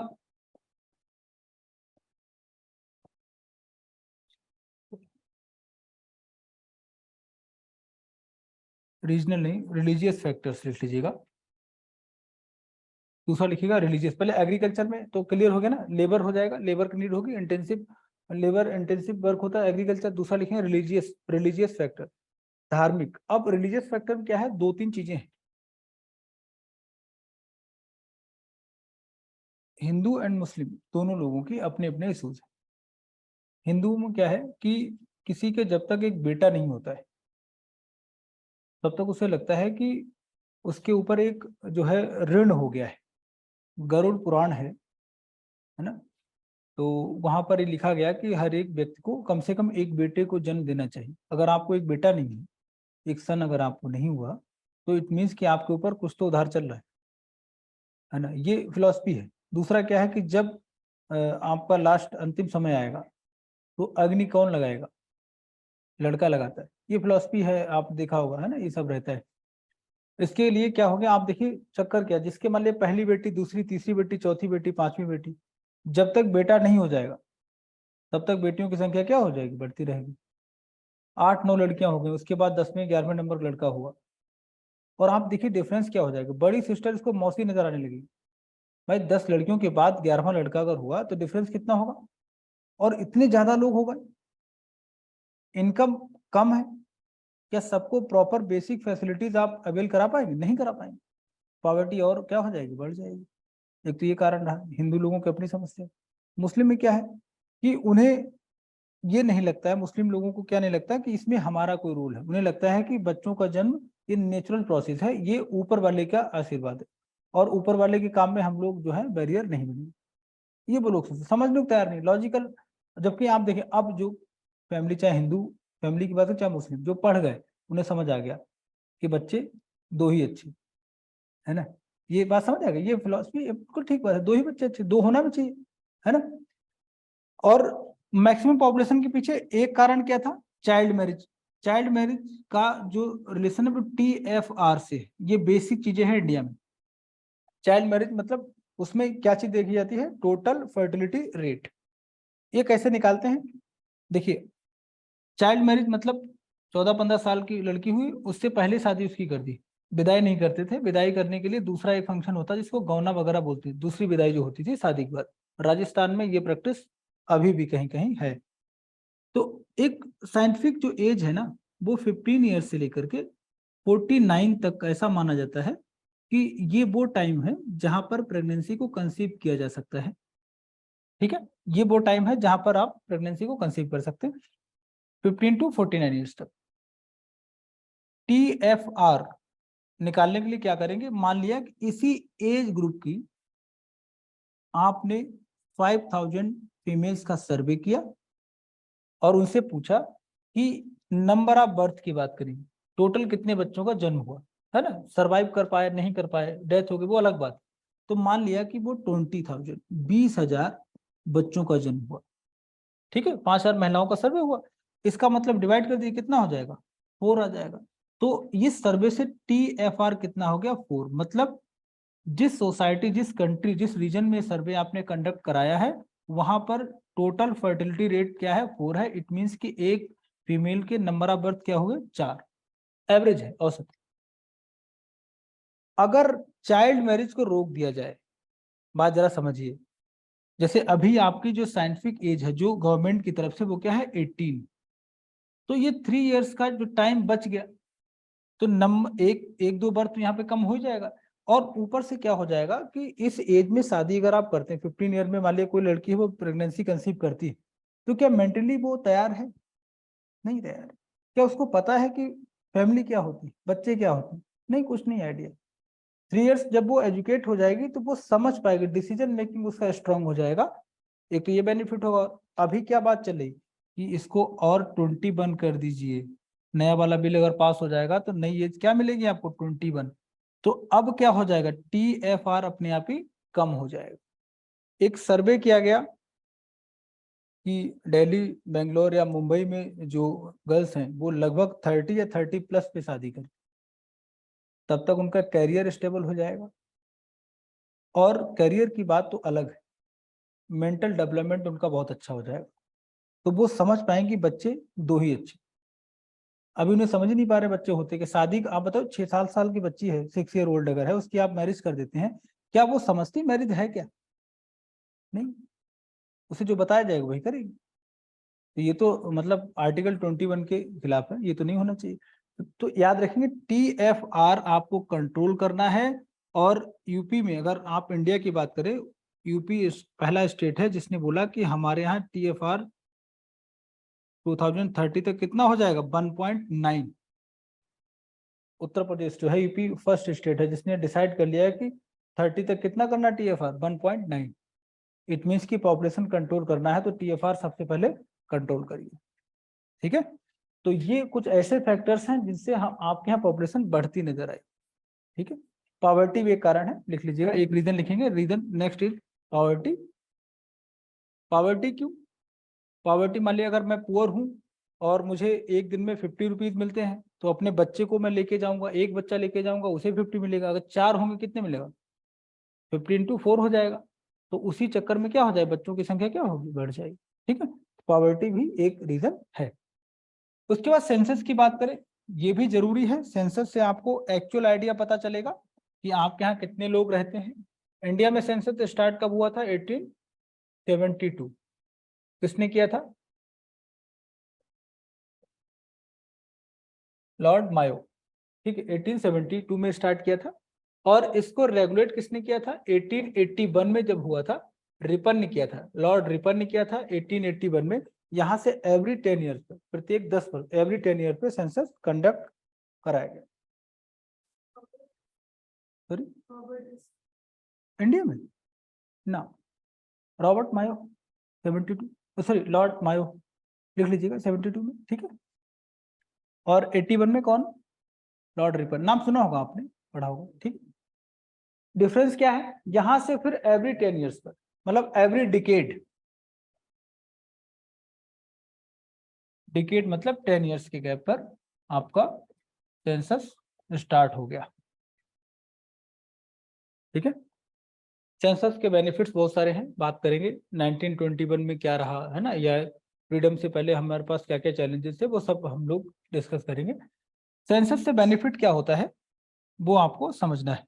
रीजनल नहीं, रिलीजियस फैक्टर्स लिख लीजिएगा। दूसरा लिखिएगा रिलीजियस। पहले एग्रीकल्चर में तो क्लियर हो गया ना, लेबर हो जाएगा, लेबर की नीड होगी, इंटेंसिव लेबर इंटेंसिव वर्क होता है एग्रीकल्चर। दूसरा लिखेंगे रिलीजियस, रिलीजियस फैक्टर, धार्मिक। अब रिलीजियस फैक्टर में क्या है? दो तीन चीजें हैं। हिंदू एंड मुस्लिम दोनों लोगों की अपने अपने इशूज है। हिंदुओं में क्या है कि किसी के जब तक एक बेटा नहीं होता है तब तक उसे लगता है कि उसके ऊपर एक जो है ऋण हो गया है। गरुड़ पुराण है ना। तो वहां पर ये लिखा गया कि हर एक व्यक्ति को कम से कम एक बेटे को जन्म देना चाहिए। अगर आपको एक बेटा नहीं है, एक सन अगर आपको नहीं हुआ, तो इट मीन्स कि आपके ऊपर कुछ तो उधार चल रहा है ना। ये फिलॉसफी है। दूसरा क्या है कि जब आपका लास्ट अंतिम समय आएगा तो अग्नि कौन लगाएगा? लड़का लगाता है। ये फिलॉसफी है, आप देखा होगा, है ना, ये सब रहता है। इसके लिए क्या हो गया, आप देखिए चक्कर क्या, जिसके मान लिया पहली बेटी, दूसरी, तीसरी बेटी, चौथी बेटी, पांचवी बेटी, जब तक बेटा नहीं हो जाएगा तब तक बेटियों की संख्या क्या हो जाएगी? बढ़ती रहेगी। 8 9 लड़कियां हो गई, उसके बाद 10वें 11वें नंबर का लड़का हुआ, और आप देखिए डिफरेंस क्या हो जाएगा। बड़ी सिस्टर इसको मौसी नजर आने लगी। भाई 10 लड़कियों के बाद 11वां लड़का अगर हुआ तो डिफरेंस कितना होगा? और इतने ज्यादा लोग हो गए, इनकम कम है, क्या सबको प्रॉपर बेसिक फैसिलिटीज आप अवेल करा पाएंगे? नहीं करा पाएंगे। पॉवर्टी और क्या हो जाएगी? बढ़ जाएगी। एक तो ये कारण रहा हिंदू लोगों की अपनी समस्या। मुस्लिम में क्या है कि उन्हें ये नहीं लगता है, मुस्लिम लोगों को क्या नहीं लगता कि इसमें हमारा कोई रोल है। उन्हें लगता है कि बच्चों का जन्म ये नेचुरल प्रोसेस है, ये ऊपर वाले का आशीर्वाद है, और ऊपर वाले के काम में हम लोग जो है बैरियर नहीं बनेंगे। ये वो लोग समझने को तैयार नहीं, लॉजिकल। जबकि आप देखें अब जो फैमिली, चाहे हिंदू फैमिली की बात है चाहे मुस्लिम, जो पढ़ गए उन्हें समझ आ गया कि बच्चे दो ही अच्छे, है ना। ये बात समझ आ गई, ये फिलॉसफी बिल्कुल ठीक बात है, दो ही बच्चे अच्छे, दो होना भी चाहिए, है ना। और मैक्सिमम पॉपुलेशन के पीछे एक कारण क्या था? Child marriage. चाइल्ड मैरिज का जो रिलेशन है TFR से, ये बेसिक चीजें हैं इंडिया में। चाइल्ड मैरिज मतलब उसमें क्या चीज देखी जाती है? Total fertility rate. ये कैसे निकालते हैं? देखिए, चाइल्ड मैरिज मतलब 14 15 साल की लड़की हुई, उससे पहले शादी उसकी कर दी। विदाई नहीं करते थे। विदाई करने के लिए दूसरा एक फंक्शन होता है जिसको गौना वगैरह बोलते हैं, दूसरी विदाई जो होती थी शादी के बाद। राजस्थान में ये प्रैक्टिस अभी भी कहीं कहीं है। तो एक साइंटिफिक जो एज है ना, वो 15 ईयर्स से लेकर के 49 तक ऐसा माना जाता है कि ये वो टाइम है जहां पर प्रेगनेंसी को कंसीव किया जा सकता है। ठीक है, ये वो टाइम है जहां पर आप प्रेगनेंसी को कंसीव कर सकते हैं, 15 to 49 ईयर्स तक। TFR निकालने के लिए क्या करेंगे? मान लिया कि इसी एज ग्रुप की आपने 5000 फीमेल्स का सर्वे किया और उनसे पूछा कि नंबर ऑफ बर्थ की बात करेंगे, टोटल कितने बच्चों का जन्म हुआ, है ना। सर्वाइव कर पाए नहीं कर पाए, डेथ हो गई, वो अलग बात। तो मान लिया कि वो 20,000 20,000 बच्चों का जन्म हुआ। ठीक है, 5,000 महिलाओं का सर्वे हुआ। इसका मतलब डिवाइड कर दिए, कितना हो जाएगा? 4 आ जाएगा। तो इस सर्वे से TFR कितना हो गया? 4। मतलब जिस सोसाइटी, जिस कंट्री, जिस रीजन में सर्वे आपने कंडक्ट कराया है, वहां पर टोटल फर्टिलिटी रेट क्या है? 4 है। इट मीन्स कि एक फीमेल के नंबर ऑफ बर्थ क्या हुए? 4। एवरेज है, औसत। अगर चाइल्ड मैरिज को रोक दिया जाए, बात जरा समझिए, जैसे अभी आपकी जो साइंटिफिक एज है जो गवर्नमेंट की तरफ से, वो क्या है? 18। तो ये 3 इयर्स का जो टाइम बच गया, तो एक एक दो बार तो यहाँ पे कम हो जाएगा। और ऊपर से क्या हो जाएगा कि इस एज में शादी अगर आप करते हैं, 15 ईयर में मान लिया कोई लड़की है वो प्रेगनेंसी कंसीव करती है, तो क्या मेंटली वो तैयार है? नहीं तैयार है। क्या उसको पता है कि फैमिली क्या होती, बच्चे क्या होते? नहीं, कुछ नहीं आइडिया। 3 इयर्स जब वो एजुकेट हो जाएगी तो वो समझ पाएगी, डिसीजन मेकिंग उसका स्ट्रांग हो जाएगा। एक तो ये बेनिफिट होगा। अभी क्या बात चल रही कि इसको और 21 कर दीजिए, नया वाला बिल अगर पास हो जाएगा तो नई एज क्या मिलेगी आपको 21। तो अब क्या हो जाएगा, TFR अपने आप ही कम हो जाएगा। एक सर्वे किया गया कि दिल्ली, बेंगलोर या मुंबई में जो गर्ल्स हैं वो लगभग 30 या 30+ पे शादी करें, तब तक उनका कैरियर स्टेबल हो जाएगा। और कैरियर की बात तो अलग है, मेंटल डेवलपमेंट उनका बहुत अच्छा हो जाएगा। तो वो समझ पाएंगे बच्चे दो ही अच्छे। अभी उन्हें समझ नहीं पा रहे बच्चे होते कि शादी, आप बताओ 6-7 साल की बच्ची है, 6 ईयर ओल्ड अगर है, उसकी आप मैरिज कर देते हैं, क्या वो समझती मैरिज है क्या? नहीं, उसे जो बताया जाएगा वही करेगी। तो ये तो मतलब आर्टिकल 21 के खिलाफ है, ये तो नहीं होना चाहिए। तो याद रखेंगे TFR आपको कंट्रोल करना है। और यूपी में अगर आप इंडिया की बात करें, यूपी पहला स्टेट है जिसने बोला कि हमारे यहाँ TFR 2030 तक कितना हो जाएगा, 1.9। उत्तर प्रदेश जो है यूपी फर्स्ट स्टेट है जिसने डिसाइड कर लिया है कि 30 तक कितना करना TFR 1.9। इट मीन्स की पॉपुलेशन कंट्रोल करना है तो TFR सबसे पहले कंट्रोल करिए। ठीक है, तो ये कुछ ऐसे फैक्टर्स हैं जिनसे हम आपके यहाँ पॉपुलेशन बढ़ती नजर आई। ठीक है, पॉवर्टी भी एक कारण है, लिख लीजिएगा, एक रीजन लिखेंगे, reason next is poverty. Poverty क्यों? पॉवर्टी, मान लिया अगर मैं पुअर हूँ और मुझे एक दिन में 50 रुपीज मिलते हैं, तो अपने बच्चे को मैं लेके जाऊंगा, एक बच्चा लेके जाऊंगा, उसे 50 मिलेगा। अगर 4 होंगे कितने मिलेगा, 50 × 4 हो जाएगा। तो उसी चक्कर में क्या हो जाए, बच्चों की संख्या क्या होगी, बढ़ जाएगी। ठीक है, पॉवर्टी भी एक रीजन है। उसके बाद सेंसस की बात करें, ये भी जरूरी है। सेंसस से आपको एक्चुअल आइडिया पता चलेगा कि आपके यहाँ कितने लोग रहते हैं। इंडिया में सेंसस स्टार्ट कब हुआ था, 1872। किसने किया था, लॉर्ड मायो। ठीक है, 1872 में स्टार्ट किया था। और इसको रेगुलेट किसने किया था, 1881 में जब हुआ था, रिपन ने किया था, लॉर्ड रिपन ने किया था 1881 में। यहाँ से एवरी 10 ईयर पे, प्रत्येक 10 वर्ष, एवरी 10 ईयर पे सेंसस कंडक्ट कराया गया। सॉरी, इंडिया में ना, रॉबर्ट मायो 72, सॉरी लॉर्ड मायो, लिख लीजिएगा 72 में। ठीक है, और 81 में कौन, लॉर्ड रिपन, नाम सुना होगा आपने, पढ़ा होगा। ठीक, डिफरेंस क्या है, यहां से फिर एवरी 10 ईयर्स पर, मतलब एवरी डिकेड, डिकेड मतलब 10 ईयर्स के गैप पर आपका सेंसस स्टार्ट हो गया। ठीक है, सेंसस के बेनिफिट्स बहुत सारे हैं, बात करेंगे 1921 में क्या रहा है ना, या फ्रीडम से पहले हमारे पास क्या क्या चैलेंजेस थे, वो सब हम लोग डिस्कस करेंगे। सेंसस से बेनिफिट क्या होता है वो आपको समझना है।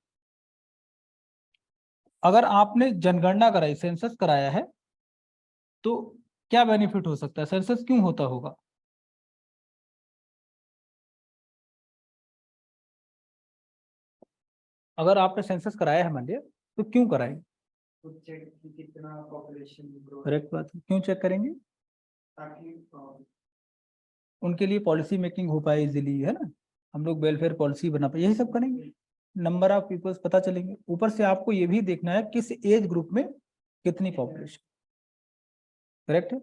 अगर आपने जनगणना कराई, सेंसस कराया है, तो क्या बेनिफिट हो सकता है, सेंसस क्यों होता होगा? अगर आपने सेंसस कराया है मान लिया, तो क्यों कराएंगे, चेक की कितना पॉपुलेशन ग्रोथ, करेक्ट बात है, क्यों चेक करेंगे, ताकि उनके लिए पॉलिसी मेकिंग हो पाए इजीली, है ना, हम लोग वेलफेयर पॉलिसी बना पाए, यही सब करेंगे। नंबर ऑफ पीपल्स पता चलेंगे, ऊपर से आपको ये भी देखना है किस एज ग्रुप में कितनी पॉपुलेशन, करेक्ट है।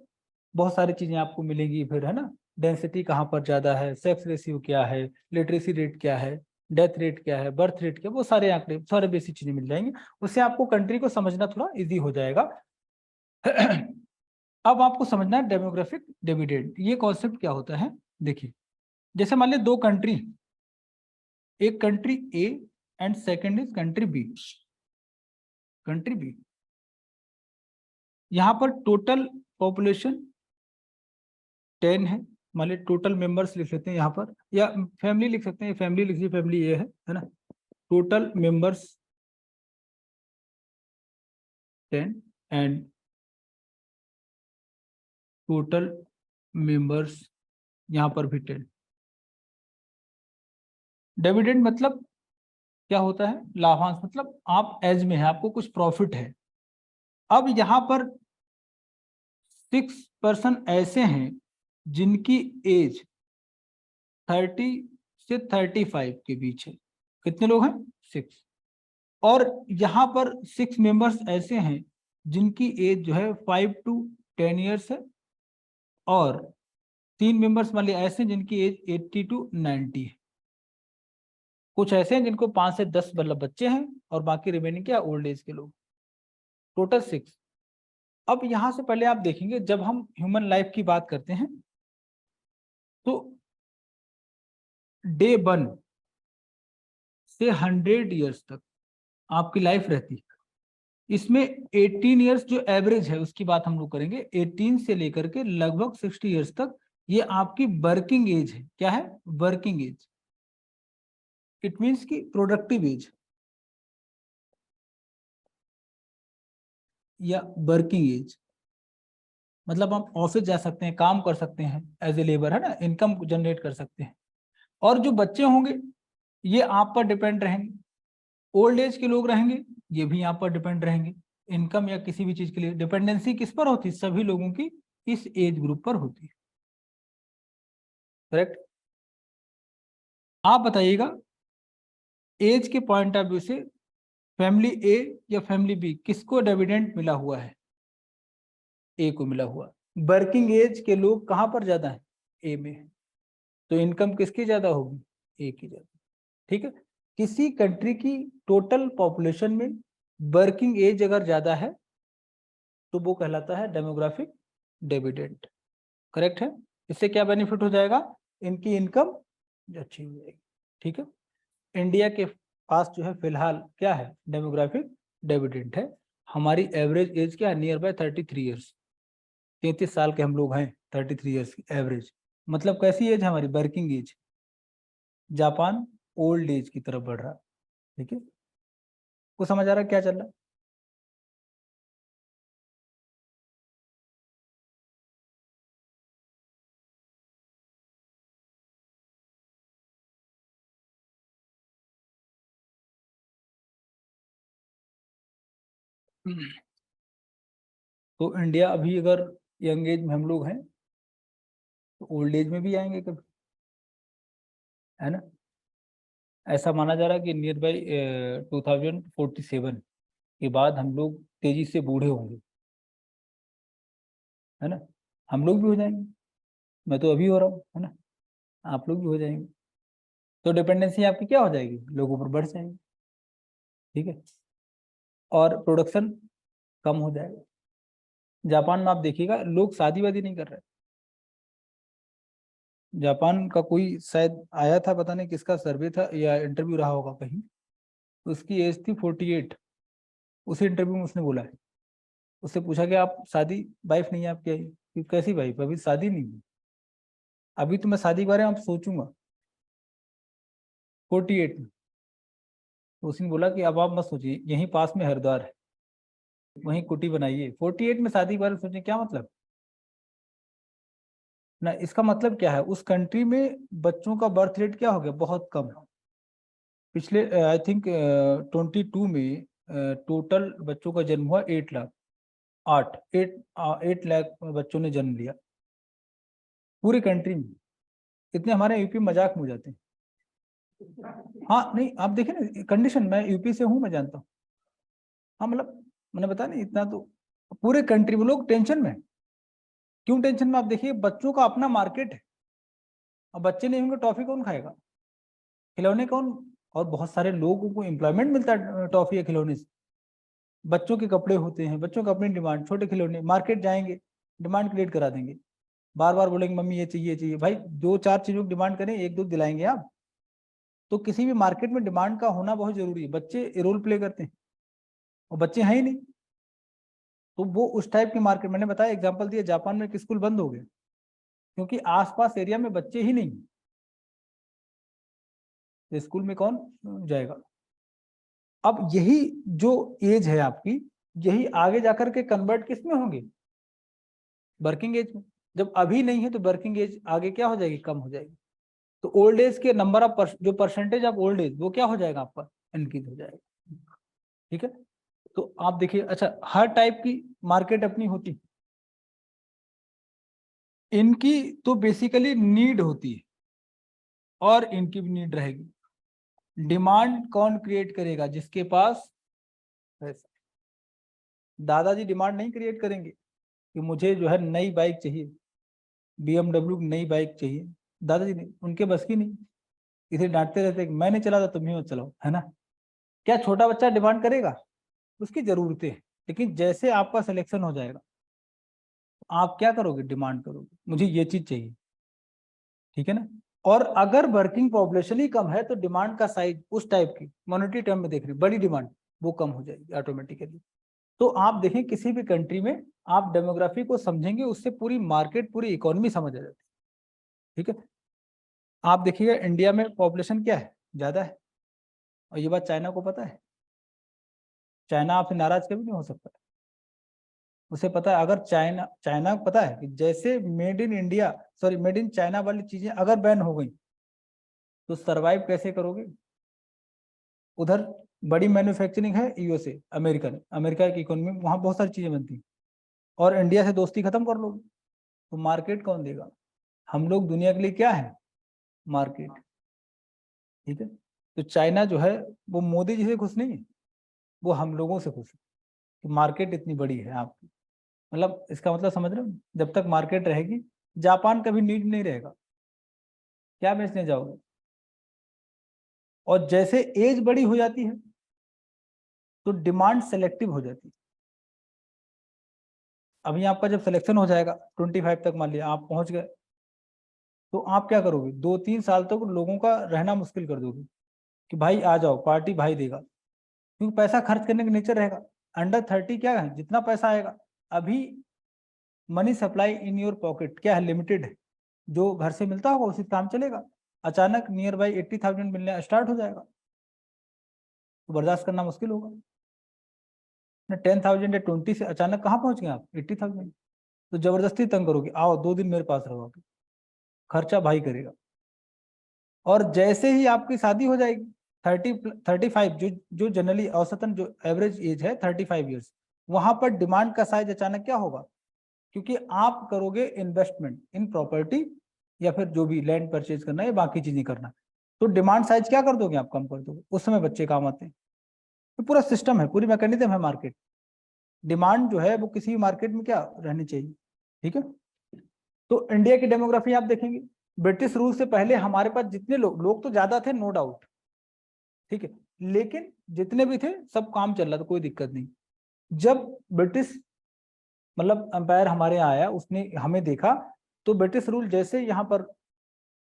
बहुत सारी चीजें आपको मिलेंगी फिर, है ना, डेंसिटी कहाँ पर ज्यादा है, सेक्स रेशियो क्या है, लिटरेसी रेट क्या है, डेथ रेट क्या है, बर्थ रेट क्या, वो सारे आंकड़े, सारे बेसिक चीजें मिल जाएंगे। उससे आपको कंट्री को समझना थोड़ा इजी हो जाएगा। अब आपको समझना है डेमोग्राफिक डिविडेंड, ये कॉन्सेप्ट क्या होता है। देखिए, जैसे मान लिया दो कंट्री, एक country A and second is country B. Country B, यहां पर टोटल पॉपुलेशन 10 है, मान लीजिए टोटल मेंबर्स लिख लेते हैं यहाँ पर, या फैमिली लिख सकते हैं, फैमिली लिख लीजिए, फैमिली ये है ना, total members 10 and total members यहाँ पर भी 10। डिविडेंड मतलब क्या होता है, लाभांश, मतलब आप एज में है, आपको कुछ प्रॉफिट है। अब यहाँ पर 6% ऐसे हैं जिनकी एज 30 से 35 के बीच है। कितने लोग हैं, 6। और यहाँ पर 6 मेंबर्स ऐसे हैं जिनकी एज जो है 5 to 10 ईयर्स है, और 3 मेंबर्स मान लिया ऐसे हैं जिनकी एज 80 to 90 है, कुछ ऐसे हैं जिनको 5 से 10 मतलब बच्चे हैं, और बाकी रिमेनिंग क्या ओल्ड एज के लोग, टोटल 6। अब यहां से पहले आप देखेंगे जब हम ह्यूमन लाइफ की बात करते हैं तो डे 1 से 100 ईयर्स तक आपकी लाइफ रहती है। इसमें 18 ईयर्स जो एवरेज है उसकी बात हम लोग करेंगे, 18 से लेकर के लगभग 60 ईयर्स तक ये आपकी वर्किंग एज है। क्या है? Working age. इट मीन्स की प्रोडक्टिव एज या वर्किंग एज, मतलब आप ऑफिस जा सकते हैं, काम कर सकते हैं एज ए लेबर, है ना, इनकम जनरेट कर सकते हैं। और जो बच्चे होंगे ये आप पर डिपेंड रहेंगे, ओल्ड एज के लोग रहेंगे ये भी आप पर डिपेंड रहेंगे। इनकम या किसी भी चीज के लिए डिपेंडेंसी किस पर होती है? सभी लोगों की इस एज ग्रुप पर होती है। करेक्ट? आप बताइएगा एज के पॉइंट ऑफ व्यू से फैमिली ए या फैमिली बी किसको डिविडेंड मिला हुआ है? ए को मिला हुआ। वर्किंग एज के लोग कहां पर ज्यादा है? ए में। तो इनकम किसकी ज्यादा होगी? ए की ज्यादा। ठीक है, किसी कंट्री की टोटल पॉपुलेशन में वर्किंग एज अगर ज्यादा है तो वो कहलाता है डेमोग्राफिक डिविडेंड। करेक्ट है? इससे क्या बेनिफिट हो जाएगा? इनकी इनकम अच्छी हो जाएगी। ठीक है, इंडिया के पास जो है फिलहाल क्या है? डेमोग्राफिक डिविडेंड है। हमारी एवरेज एज क्या है? नियर बाय 33 ईयर्स, 33 साल के हम लोग हैं, 33 ईयर्स की एवरेज। मतलब कैसी एज है हमारी? Working age. Japan old age की तरफ बढ़ रहा है। ठीक है, को समझ आ रहा है क्या चल रहा है? तो इंडिया अभी अगर यंग एज में हम लोग हैं तो ओल्ड एज में भी आएंगे कभी, है ना। ऐसा माना जा रहा है कि नियर बाई 2047 के बाद हम लोग तेजी से बूढ़े होंगे, है ना। हम लोग भी हो जाएंगे, मैं तो अभी हो रहा हूँ, है ना, आप लोग भी हो जाएंगे। तो डिपेंडेंसी आपकी क्या हो जाएगी? लोगों पर बढ़ जाएगी। ठीक है, और प्रोडक्शन कम हो जाएगा। जापान में आप देखिएगा लोग शादी वादी नहीं कर रहे। जापान का कोई शायद आया था, पता नहीं किसका सर्वे था या इंटरव्यू रहा होगा कहीं, उसकी एज थी 48। उसी इंटरव्यू में उसने बोला है, उससे पूछा कि आप शादी, वाइफ नहीं है आपकी? आई कि कैसी वाइफ? अभी शादी नहीं हुई, अभी तो मैं शादी के बारे में आप सोचूंगा। 48 में। तो उसने बोला कि अब आप मत सोचिए, यहीं पास में हरिद्वार है, वहीं कुटी बनाइए। 48 में शादी के बारे में सोचिए, क्या मतलब ना। इसका मतलब क्या है? उस कंट्री में बच्चों का बर्थ रेट क्या हो गया? बहुत कम। पिछले आई थिंक 22 में टोटल बच्चों का जन्म हुआ 8 लाख, 8 लाख बच्चों ने जन्म लिया पूरी कंट्री में। इतने हमारे यूपी मजाक में हो जाते हैं। हाँ नहीं, आप देखें ना कंडीशन, मैं यूपी से हूँ, मैं जानता हूँ। हाँ मतलब मैंने बताया नहीं, इतना तो पूरे कंट्री में लोग टेंशन में हैं। क्यों टेंशन में? आप देखिए बच्चों का अपना मार्केट है, अब बच्चे नहीं होंगे टॉफी कौन खाएगा? खिलौने कौन? और बहुत सारे लोगों को एम्प्लॉयमेंट मिलता है टॉफी या खिलौने से। बच्चों के कपड़े होते हैं, बच्चों का अपनी डिमांड, छोटे खिलौने, मार्केट जाएंगे डिमांड क्रिएट करा देंगे, बार बार बोलेंगे मम्मी ये चाहिए चाहिए। भाई दो चार चीजों की डिमांड करें, एक दो दिलाएंगे आप? तो किसी भी मार्केट में डिमांड का होना बहुत जरूरी है। बच्चे रोल प्ले करते हैं और बच्चे हैं ही नहीं, तो वो उस टाइप की मार्केट, मैंने बताया एग्जांपल दिया, जापान में एक स्कूल बंद हो गए क्योंकि आसपास एरिया में बच्चे ही नहीं, तो स्कूल में कौन जाएगा? अब यही जो एज है आपकी, यही आगे जाकर के कन्वर्ट किस में होंगे? वर्किंग एज में। जब अभी नहीं है तो वर्किंग एज आगे क्या हो जाएगी? कम हो जाएगी। तो ओल्ड एज के नंबर ऑफ जो परसेंटेज ऑफ ओल्ड एज वो क्या हो जाएगा? आपका इंक्रीज हो जाएगा। ठीक है, तो आप देखिए, अच्छा हर टाइप की मार्केट अपनी होती, इनकी तो बेसिकली नीड होती है और इनकी भी नीड रहेगी। डिमांड कौन क्रिएट करेगा? जिसके पास पैसा। दादाजी डिमांड नहीं क्रिएट करेंगे कि मुझे जो है नई बाइक चाहिए, BMW की नई बाइक चाहिए, दादाजी ने उनके बस की नहीं, इसे डांटते रहते कि मैं नहीं चलाता तुम ही मत चलाओ, है ना। क्या छोटा बच्चा डिमांड करेगा? उसकी जरूरतें हैं। लेकिन जैसे आपका सिलेक्शन हो जाएगा आप क्या करोगे? डिमांड करोगे, मुझे ये चीज चाहिए, ठीक है ना। और अगर वर्किंग पॉपुलेशन ही कम है तो डिमांड का साइज उस टाइप की मॉनेटरी टर्म में देख रहे हैं, बड़ी डिमांड वो कम हो जाएगी ऑटोमेटिकली। तो आप देखें किसी भी कंट्री में आप डेमोग्राफी को समझेंगे उससे पूरी मार्केट पूरी इकोनॉमी समझ आ जाती है, ठीक है। आप देखिएगा इंडिया में पॉपुलेशन क्या है, ज्यादा है, और ये बात चाइना को पता है। चाइना आपसे नाराज कभी नहीं हो सकता, उसे पता है। अगर चाइना चाइना को पता है कि जैसे made in India sorry made in China वाली चीजें अगर बैन हो गई तो सरवाइव कैसे करोगे? उधर बड़ी मैन्युफैक्चरिंग है, यूएसए अमेरिकन, अमेरिका की इकोनॉमी, वहां बहुत सारी चीजें बनती हैं, और इंडिया से दोस्ती खत्म कर लोगे तो मार्केट कौन देगा? हम लोग दुनिया के लिए क्या है? मार्केट, ठीक है। तो चाइना जो है वो मोदी जी से खुश नहीं है, वो हम लोगों से खुश है कि मार्केट इतनी बड़ी है आपकी। मतलब इसका मतलब समझ रहे हो, जब तक मार्केट रहेगी जापान कभी नीड नहीं रहेगा, क्या बेचने जाओगे। और जैसे एज बड़ी हो जाती है तो डिमांड सेलेक्टिव हो जाती है। अभी आपका जब सिलेक्शन हो जाएगा 25 तक, मान लिया आप पहुंच गए, तो आप क्या करोगे? 2-3 साल तक लोगों का रहना मुश्किल कर दोगे कि भाई आ जाओ पार्टी भाई देगा, क्योंकि पैसा खर्च करने का नेचर रहेगा। अंडर 30 क्या है, जितना पैसा आएगा अभी money supply in your pocket क्या है, लिमिटेड है, जो घर से मिलता होगा उसी काम चलेगा। अचानक नियर बाई 80,000 मिलने स्टार्ट हो जाएगा तो बर्दाश्त करना मुश्किल होगा ना। 10,000 या 20 से अचानक कहाँ पहुंच गए आप 80,000, तो जबरदस्ती तंग करोगे, आओ 2 दिन मेरे पास रहोगे, खर्चा भाई करेगा। और जैसे ही आपकी शादी हो जाएगी 35, जो जनरली औसतन जो एवरेज एज है 35 ईयर्स, वहां पर डिमांड का साइज अचानक क्या होगा? क्योंकि आप करोगे इन्वेस्टमेंट इन प्रॉपर्टी या फिर जो भी लैंड परचेज करना है बाकी चीजें करना, तो डिमांड साइज क्या कर दोगे आप? कम कर दोगे, उस समय बच्चे काम आते हैं। तो पूरा सिस्टम है, पूरी मैकेनिज्म है मार्केट। डिमांड जो है वो किसी भी मार्केट में क्या रहनी चाहिए, ठीक है। तो इंडिया की डेमोग्राफी आप देखेंगे, ब्रिटिश रूल से पहले हमारे पास जितने लोग तो ज्यादा थे नो डाउट, ठीक है, लेकिन जितने भी थे सब काम चल रहा था, कोई दिक्कत नहीं। जब ब्रिटिश मतलब अंपायर हमारे यहाँ आया, उसने हमें देखा, तो ब्रिटिश रूल जैसे यहाँ पर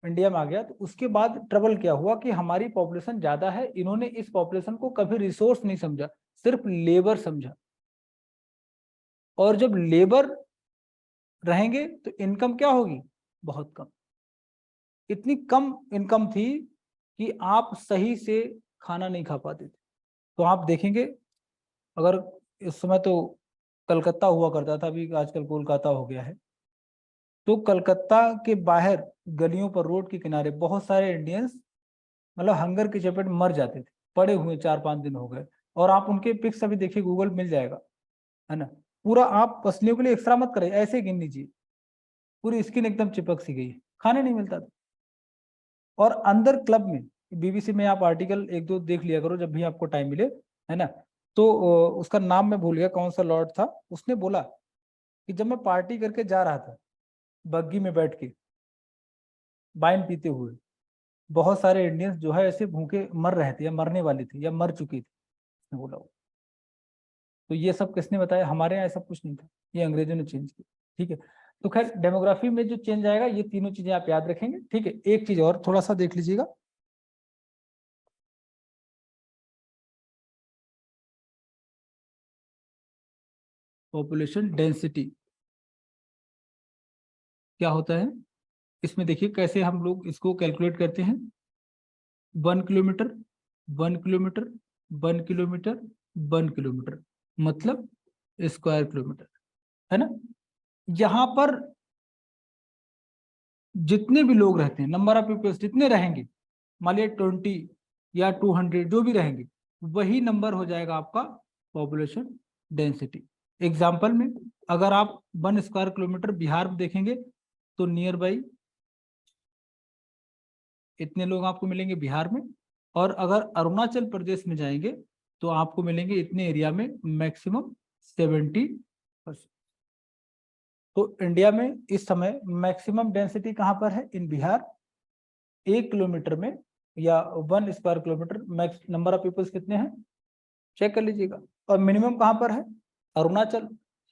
इंडिया में आ गया, तो उसके बाद ट्रबल क्या हुआ कि हमारी पॉपुलेशन ज्यादा है, इन्होंने इस पॉपुलेशन को कभी रिसोर्स नहीं समझा, सिर्फ लेबर समझा। और जब लेबर रहेंगे तो इनकम क्या होगी? बहुत कम। इतनी कम इनकम थी कि आप सही से खाना नहीं खा पाते थे। तो आप देखेंगे, अगर इस समय तो कलकत्ता हुआ करता था, अभी आजकल कोलकाता हो गया है, तो कलकत्ता के बाहर गलियों पर रोड के किनारे बहुत सारे इंडियंस मतलब हंगर की चपेट में मर जाते थे, पड़े हुए 4-5 दिन हो गए। और आप उनके पिक्स अभी देखिए, गूगल मिल जाएगा, है ना। पूरा आप पसलियों के लिए एक्स्ट्रा मत करें, ऐसे गिन लीजिए, पूरी स्किन एकदम चिपक सी गई है, खाने नहीं मिलता था। और अंदर क्लब में, बीबीसी में आप आर्टिकल 1-2 देख लिया करो जब भी आपको टाइम मिले, है ना। तो उसका नाम मैं भूल गया कौन सा लॉर्ड था, उसने बोला कि जब मैं पार्टी करके जा रहा था बग्गी में बैठ के वाइन पीते हुए, बहुत सारे इंडियंस जो है ऐसे भूखे मर रहे थे या मरने वाले थे या मर चुके थे, उसने बोला वो। तो ये सब किसने बताया? हमारे यहाँ ऐसा कुछ नहीं था, ये अंग्रेजों ने चेंज किया, ठीक है। तो खैर डेमोग्राफी में जो चेंज आएगा ये तीनों चीजें आप याद रखेंगे, ठीक है। एक चीज और थोड़ा सा देख लीजिएगा, पॉपुलेशन डेंसिटी क्या होता है। इसमें देखिए कैसे हम लोग इसको कैलकुलेट करते हैं, 1 किलोमीटर, 1 किलोमीटर, 1 किलोमीटर, 1 किलोमीटर, मतलब स्क्वायर किलोमीटर, है ना। यहाँ पर जितने भी लोग रहते हैं, नंबर ऑफ पीपल्स जितने रहेंगे, मान लिया 20 या 200 जो भी रहेंगे, वही नंबर हो जाएगा आपका पॉपुलेशन डेंसिटी। एग्जाम्पल में अगर आप 1 स्क्वायर किलोमीटर बिहार में देखेंगे तो नियर बाई इतने लोग आपको मिलेंगे बिहार में। और अगर अरुणाचल प्रदेश में जाएंगे तो आपको मिलेंगे इतने एरिया में मैक्सिमम 70%। तो इंडिया में इस समय मैक्सिमम डेंसिटी कहाँ पर है? इन बिहार। 1 किलोमीटर में या 1 square kilometre max number of peoples कितने हैं? चेक कर लीजिएगा। और मिनिमम कहाँ पर है? अरुणाचल।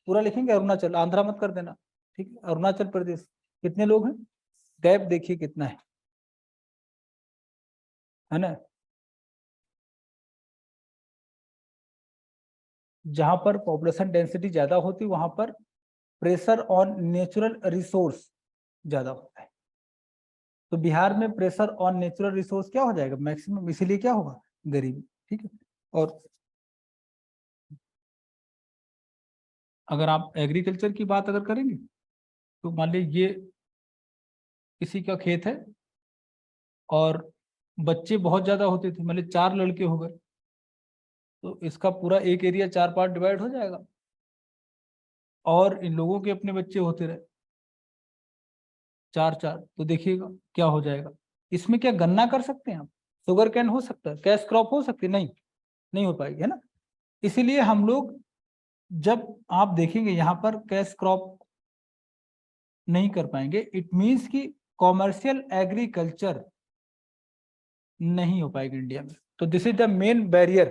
पूरा लिखेंगे अरुणाचल, आंध्रा मत कर देना, ठीक है। अरुणाचल प्रदेश कितने लोग हैं? गैप देखिए कितना है ना। जहां पर पॉपुलेशन डेंसिटी ज्यादा होती है वहां पर प्रेशर ऑन नेचुरल रिसोर्स ज्यादा होता है। तो बिहार में प्रेशर ऑन नेचुरल रिसोर्स क्या हो जाएगा? मैक्सिमम। इसीलिए क्या होगा? गरीबी, ठीक है। और अगर आप एग्रीकल्चर की बात अगर करेंगे तो मान लीजिए ये किसी का खेत है और बच्चे बहुत ज्यादा होते थे, मान लीजिए 4 लड़के हो गए, तो इसका पूरा एक एरिया 4 पार्ट डिवाइड हो जाएगा और इन लोगों के अपने बच्चे होते रहे 4 4, तो देखिएगा क्या हो जाएगा। इसमें क्या गन्ना कर सकते हैं आप? शुगर कैन हो सकता है? कैश क्रॉप हो सकती है? नहीं, नहीं हो पाएगी, है ना। इसीलिए हम लोग जब आप देखेंगे यहाँ पर कैश क्रॉप नहीं कर पाएंगे, इट मीन्स कि कॉमर्शियल एग्रीकल्चर नहीं हो पाएगी इंडिया में। तो this is the main barrier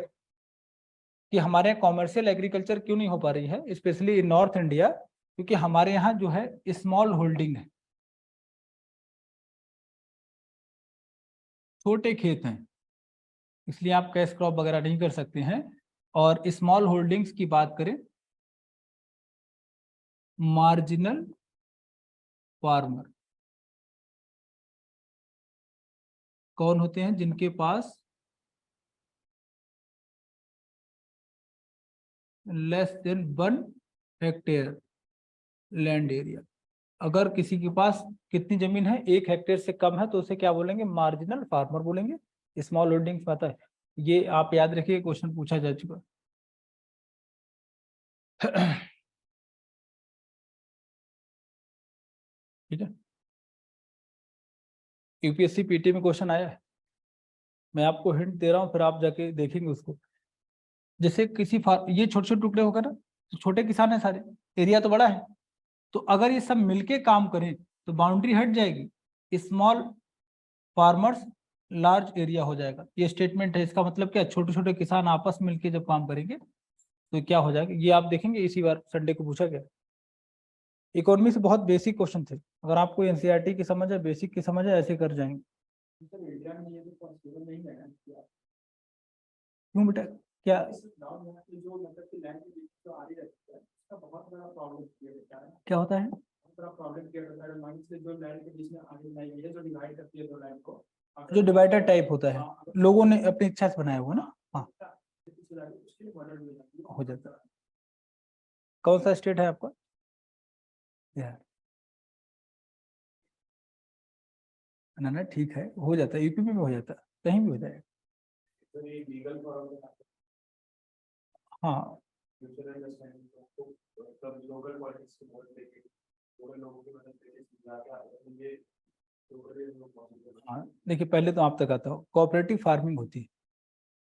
कि हमारे यहाँ कॉमर्शियल एग्रीकल्चर क्यों नहीं हो पा रही है, स्पेशली इन नॉर्थ इंडिया, क्योंकि हमारे यहाँ जो है स्मॉल होल्डिंग है, छोटे खेत हैं, इसलिए आप कैश क्रॉप वगैरह नहीं कर सकते हैं। और स्मॉल होल्डिंग्स की बात करें, मार्जिनल फार्मर कौन होते हैं? जिनके पास less than 1 hectare land area. अगर किसी के पास कितनी जमीन है? 1 हेक्टेयर से कम है तो उसे क्या बोलेंगे? मार्जिनल फार्मर बोलेंगे। स्मॉल होल्डिंग्स पता है, ये आप याद रखिए, क्वेश्चन पूछा जा चुका। ठीक है, यूपीएससी पीटी में क्वेश्चन आया है, मैं आपको हिंट दे रहा हूँ, फिर आप जाके देखेंगे उसको। जैसे किसी ये छोटे छोटे टुकड़े होकर ना, तो छोटे किसान है सारे, एरिया तो बड़ा है, तो अगर ये सब मिलके काम करें तो बाउंड्री हट जाएगी, स्मॉल फार्मर्स लार्ज एरिया हो जाएगा। ये स्टेटमेंट है, इसका मतलब क्या? छोटे छोटे किसान आपस में मिलके जब काम करेंगे तो क्या हो जाएगा, ये आप देखेंगे। इसी बार संडे को पूछा गया, इकोनॉमी से बहुत बेसिक क्वेश्चन थे। अगर आपको एनसीईआरटी की समझ है, बेसिक की समझ है, ऐसे कर जाएंगे। क्यों बेटा, क्या क्या होता है? जो डिवाइडर टाइप होता है, लोगों ने अपनी इच्छा से बनाया हुआ ना। हाँ, हो जाता है। कौन सा स्टेट है आपका? बिहार। ना ना, ठीक है, हो जाता है, यूपी में भी हो जाता है, कहीं भी हो जाएगा। हाँ हाँ, देखिए पहले तो आप तक आता हो, कोऑपरेटिव फार्मिंग होती है,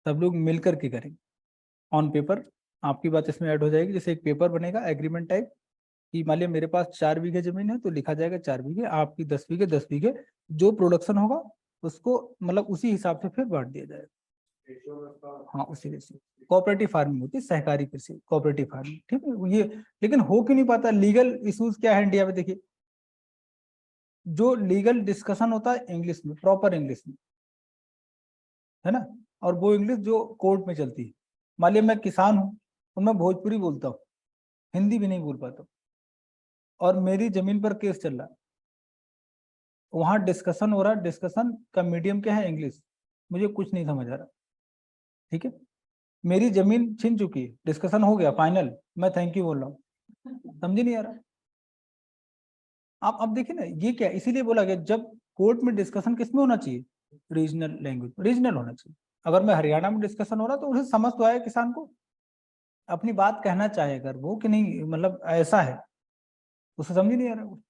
सब लोग मिलकर के करेंगे ऑन पेपर। आपकी बात इसमें ऐड हो जाएगी, जैसे एक पेपर बनेगा एग्रीमेंट टाइप, कि मान लिया मेरे पास 4 बीघे जमीन है तो लिखा जाएगा 4 बीघे, आपकी 10 बीघे 10 बीघे, जो प्रोडक्शन होगा उसको मतलब उसी हिसाब से फिर बांट दिया जाएगा। हाँ, उसी रेशियो। कोऑपरेटिव फार्मिंग होती है, सहकारी कृषि, कोऑपरेटिव फार्मिंग, ठीक है। ये लेकिन हो क्यों नहीं पाता? लीगल इश्यूज क्या है इंडिया में, देखिए जो लीगल डिस्कशन होता है इंग्लिश में, प्रॉपर इंग्लिश में, है ना, और वो इंग्लिश जो कोर्ट में चलती है। मान लिया मैं किसान हूँ और मैं भोजपुरी बोलता हूँ, हिंदी भी नहीं बोल पाता हूँ, और मेरी जमीन पर केस चल रहा है, वहां डिस्कशन हो रहा है, डिस्कशन का मीडियम क्या है? इंग्लिश, मुझे कुछ नहीं समझ आ रहा, ठीक है। मेरी जमीन छिन चुकी है, डिस्कशन हो गया फाइनल, मैं थैंक यू बोल रहा हूँ, समझ नहीं आ रहा। आप अब देखिए ना, ये क्या, इसीलिए बोला गया जब कोर्ट में डिस्कशन किस में होना चाहिए? रीजनल लैंग्वेज, रीजनल होना चाहिए। अगर मैं हरियाणा में डिस्कशन हो रहा तो उसे समझ तो आए किसान को, अपनी बात कहना चाहे अगर वो, कि नहीं मतलब ऐसा है, उसे समझ ही नहीं आ रहा वो।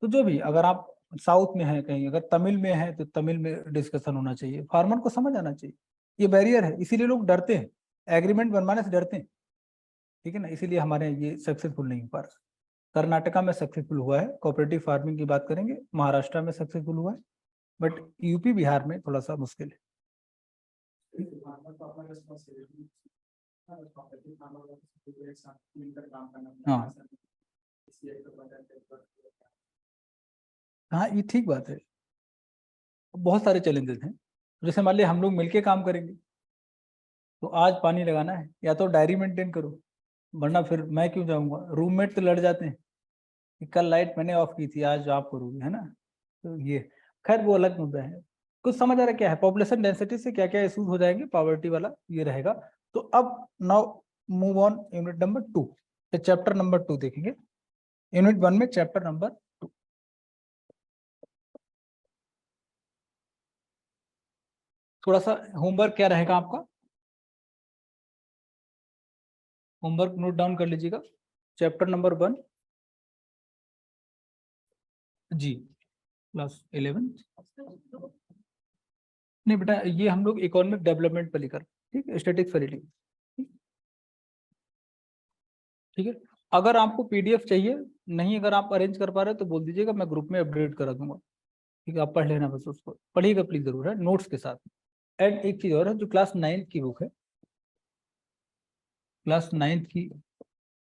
तो जो भी, अगर आप साउथ में है कहीं, अगर तमिल में है तो तमिल में डिस्कशन होना चाहिए, फार्मर को समझ आना चाहिए। ये बैरियर है, इसीलिए लोग डरते हैं, एग्रीमेंट बनवाने से डरते हैं, ठीक है ना, इसीलिए हमारे ये सक्सेसफुल नहीं हो पा रहा। कर्नाटका में सक्सेसफुल हुआ है, कोऑपरेटिव फार्मिंग की बात करेंगे, महाराष्ट्र में सक्सेसफुल हुआ है, बट यूपी बिहार में थोड़ा सा मुश्किल है। हाँ हाँ, ये ठीक बात है। बहुत सारे चैलेंजेस हैं। जैसे मान लिया हम लोग मिलके काम करेंगे, तो आज पानी लगाना है, या तो डायरी मेंटेन करो, वरना फिर मैं क्यों जाऊंगा। रूममेट तो लड़ जाते हैं कि कल लाइट मैंने ऑफ की थी, आज आप करोगे, है ना। तो ये खैर वो अलग मुद्दा है। कुछ समझ आ रहा है क्या है, पॉपुलेशन डेंसिटी से क्या क्या इशूज हो जाएंगे, पॉवर्टी वाला ये रहेगा। तो अब now move on unit number 2, chapter number 2 देखेंगे। यूनिट 1 में चैप्टर नंबर 2, थोड़ा सा होमवर्क क्या रहेगा आपका, होमवर्क नोट डाउन कर लीजिएगा। चैप्टर नंबर 1 जी, क्लास 11 नहीं बेटा, ये हम लोग इकोनॉमिक डेवलपमेंट पर लिखा, ठीक है, स्टैटिक फैसिलिटी, ठीक है। अगर आपको पीडीएफ चाहिए, नहीं अगर आप अरेंज कर पा रहे तो बोल दीजिएगा, मैं ग्रुप में अपडेट करा दूंगा, ठीक है। आप पढ़ लेना बस, उसको पढ़िएगा प्लीज जरूर है, नोट्स के साथ। एंड एक चीज और है, जो क्लास 9 की बुक है, क्लास 9 की,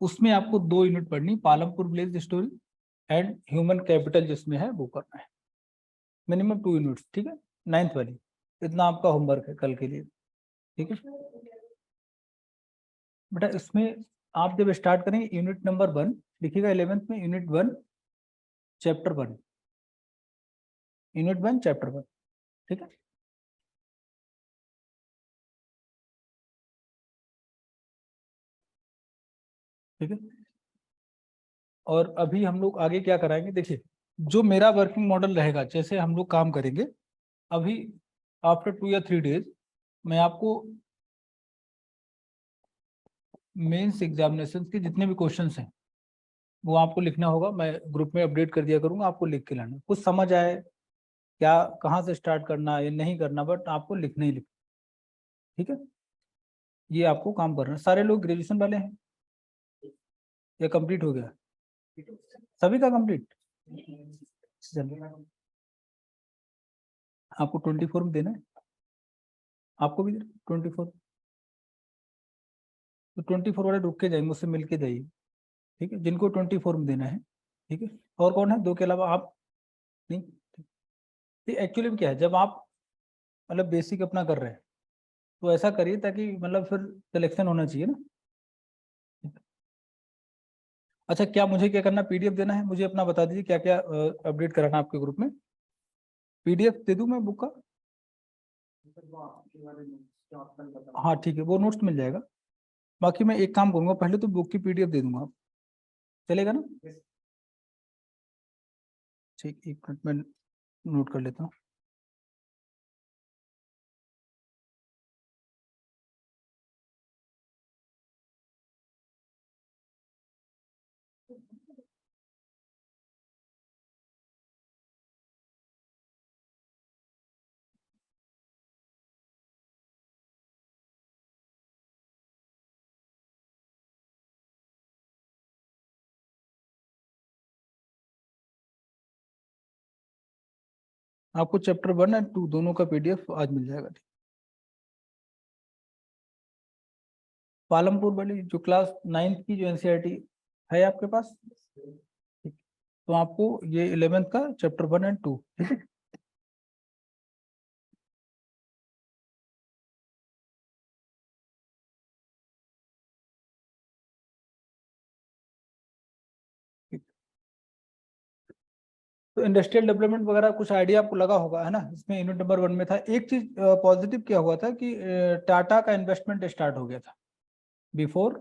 उसमें आपको 2 यूनिट पढ़नी, Palampur village story and human capital, जिसमें है वो करना है, मिनिमम 2 यूनिट्स, ठीक है, 9th वाली। इतना आपका होमवर्क है कल के लिए, ठीक है बेटा। इसमें आप जब स्टार्ट करेंगे यूनिट नंबर 1 लिखिएगा, 11th में यूनिट 1 चैप्टर 1, यूनिट 1 चैप्टर 1, ठीक है। ठीक है, और अभी हम लोग आगे क्या कराएंगे, देखिए जो मेरा वर्किंग मॉडल रहेगा, जैसे हम लोग काम करेंगे अभी, आफ्टर 2 या 3 डेज मैं आपको मेंस एग्जामिनेशन के जितने भी क्वेश्चंस हैं वो आपको लिखना होगा, मैं ग्रुप में अपडेट कर दिया करूंगा, आपको लिख के लाना, कुछ समझ आए क्या, कहाँ से स्टार्ट करना है या नहीं करना, बट आपको लिखना ही लिखना, ठीक है। ये आपको काम करना है। सारे लोग ग्रेजुएशन वाले हैं या कंप्लीट हो गया, सभी का कंप्लीट, चलिए आपको 24 में देना है, आपको भी 24, तो 24 वाले रुक के जाइए, मुझसे मिल के जाइए, ठीक है, जिनको 24 में देना है, ठीक है। और कौन है 2 के अलावा आप, नहीं, एक्चुअली में क्या है, जब आप मतलब बेसिक अपना कर रहे हैं तो ऐसा करिए ताकि मतलब फिर सिलेक्शन होना चाहिए ना। अच्छा, क्या मुझे क्या करना, पीडीएफ देना है, मुझे अपना बता दीजिए क्या क्या अपडेट कराना है आपके ग्रुप में, पीडीएफ दे दूं मैं बुक का। हाँ ठीक है, वो नोट्स मिल जाएगा, बाकी मैं एक काम करूंगा, पहले तो बुक की पीडीएफ दे दूंगा, चलेगा ना। ठीक, एक मिनट में नोट कर लेता हूँ। आपको चैप्टर 1 एंड 2 दोनों का पीडीएफ आज मिल जाएगा, ठीक। पालमपुर वाली जो क्लास 9th की जो एनसीईआरटी है आपके पास, ठीक, तो आपको ये 11th का चैप्टर 1 एंड 2, ठीक है। ठीक। तो इंडस्ट्रियल डेवलपमेंट वगैरह कुछ आइडिया आपको लगा होगा, है ना, इसमें यूनिट नंबर 1 में था। एक चीज पॉजिटिव क्या हुआ था कि टाटा का इन्वेस्टमेंट स्टार्ट हो गया था बिफोर,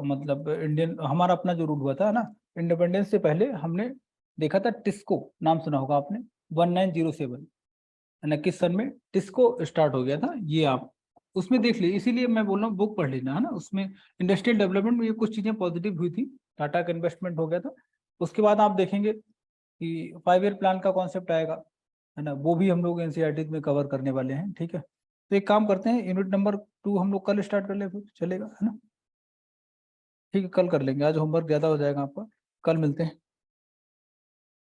मतलब इंडियन, हमारा अपना जो रूल हुआ था ना, इंडिपेंडेंस से पहले हमने देखा था, टिस्को नाम सुना होगा आपने, 1907 है ना, किस सन में टिस्को स्टार्ट हो गया था, ये आप उसमें देख लीजिए, इसीलिए मैं बोल रहा हूँ बुक पढ़ लेना, है ना, उसमें इंडस्ट्रियल डेवलपमेंट में ये कुछ चीजें पॉजिटिव हुई थी, टाटा का इन्वेस्टमेंट हो गया था। उसके बाद आप देखेंगे कि 5 ईयर प्लान का कॉन्सेप्ट आएगा, है ना, वो भी हम लोग एनसीईआरटी में कवर करने वाले हैं, ठीक है। तो एक काम करते हैं, यूनिट नंबर 2 हम लोग कल स्टार्ट कर ले, फिर चलेगा, है ना। ठीक है, कल कर लेंगे, आज होमवर्क ज़्यादा हो जाएगा आपका, कल मिलते हैं।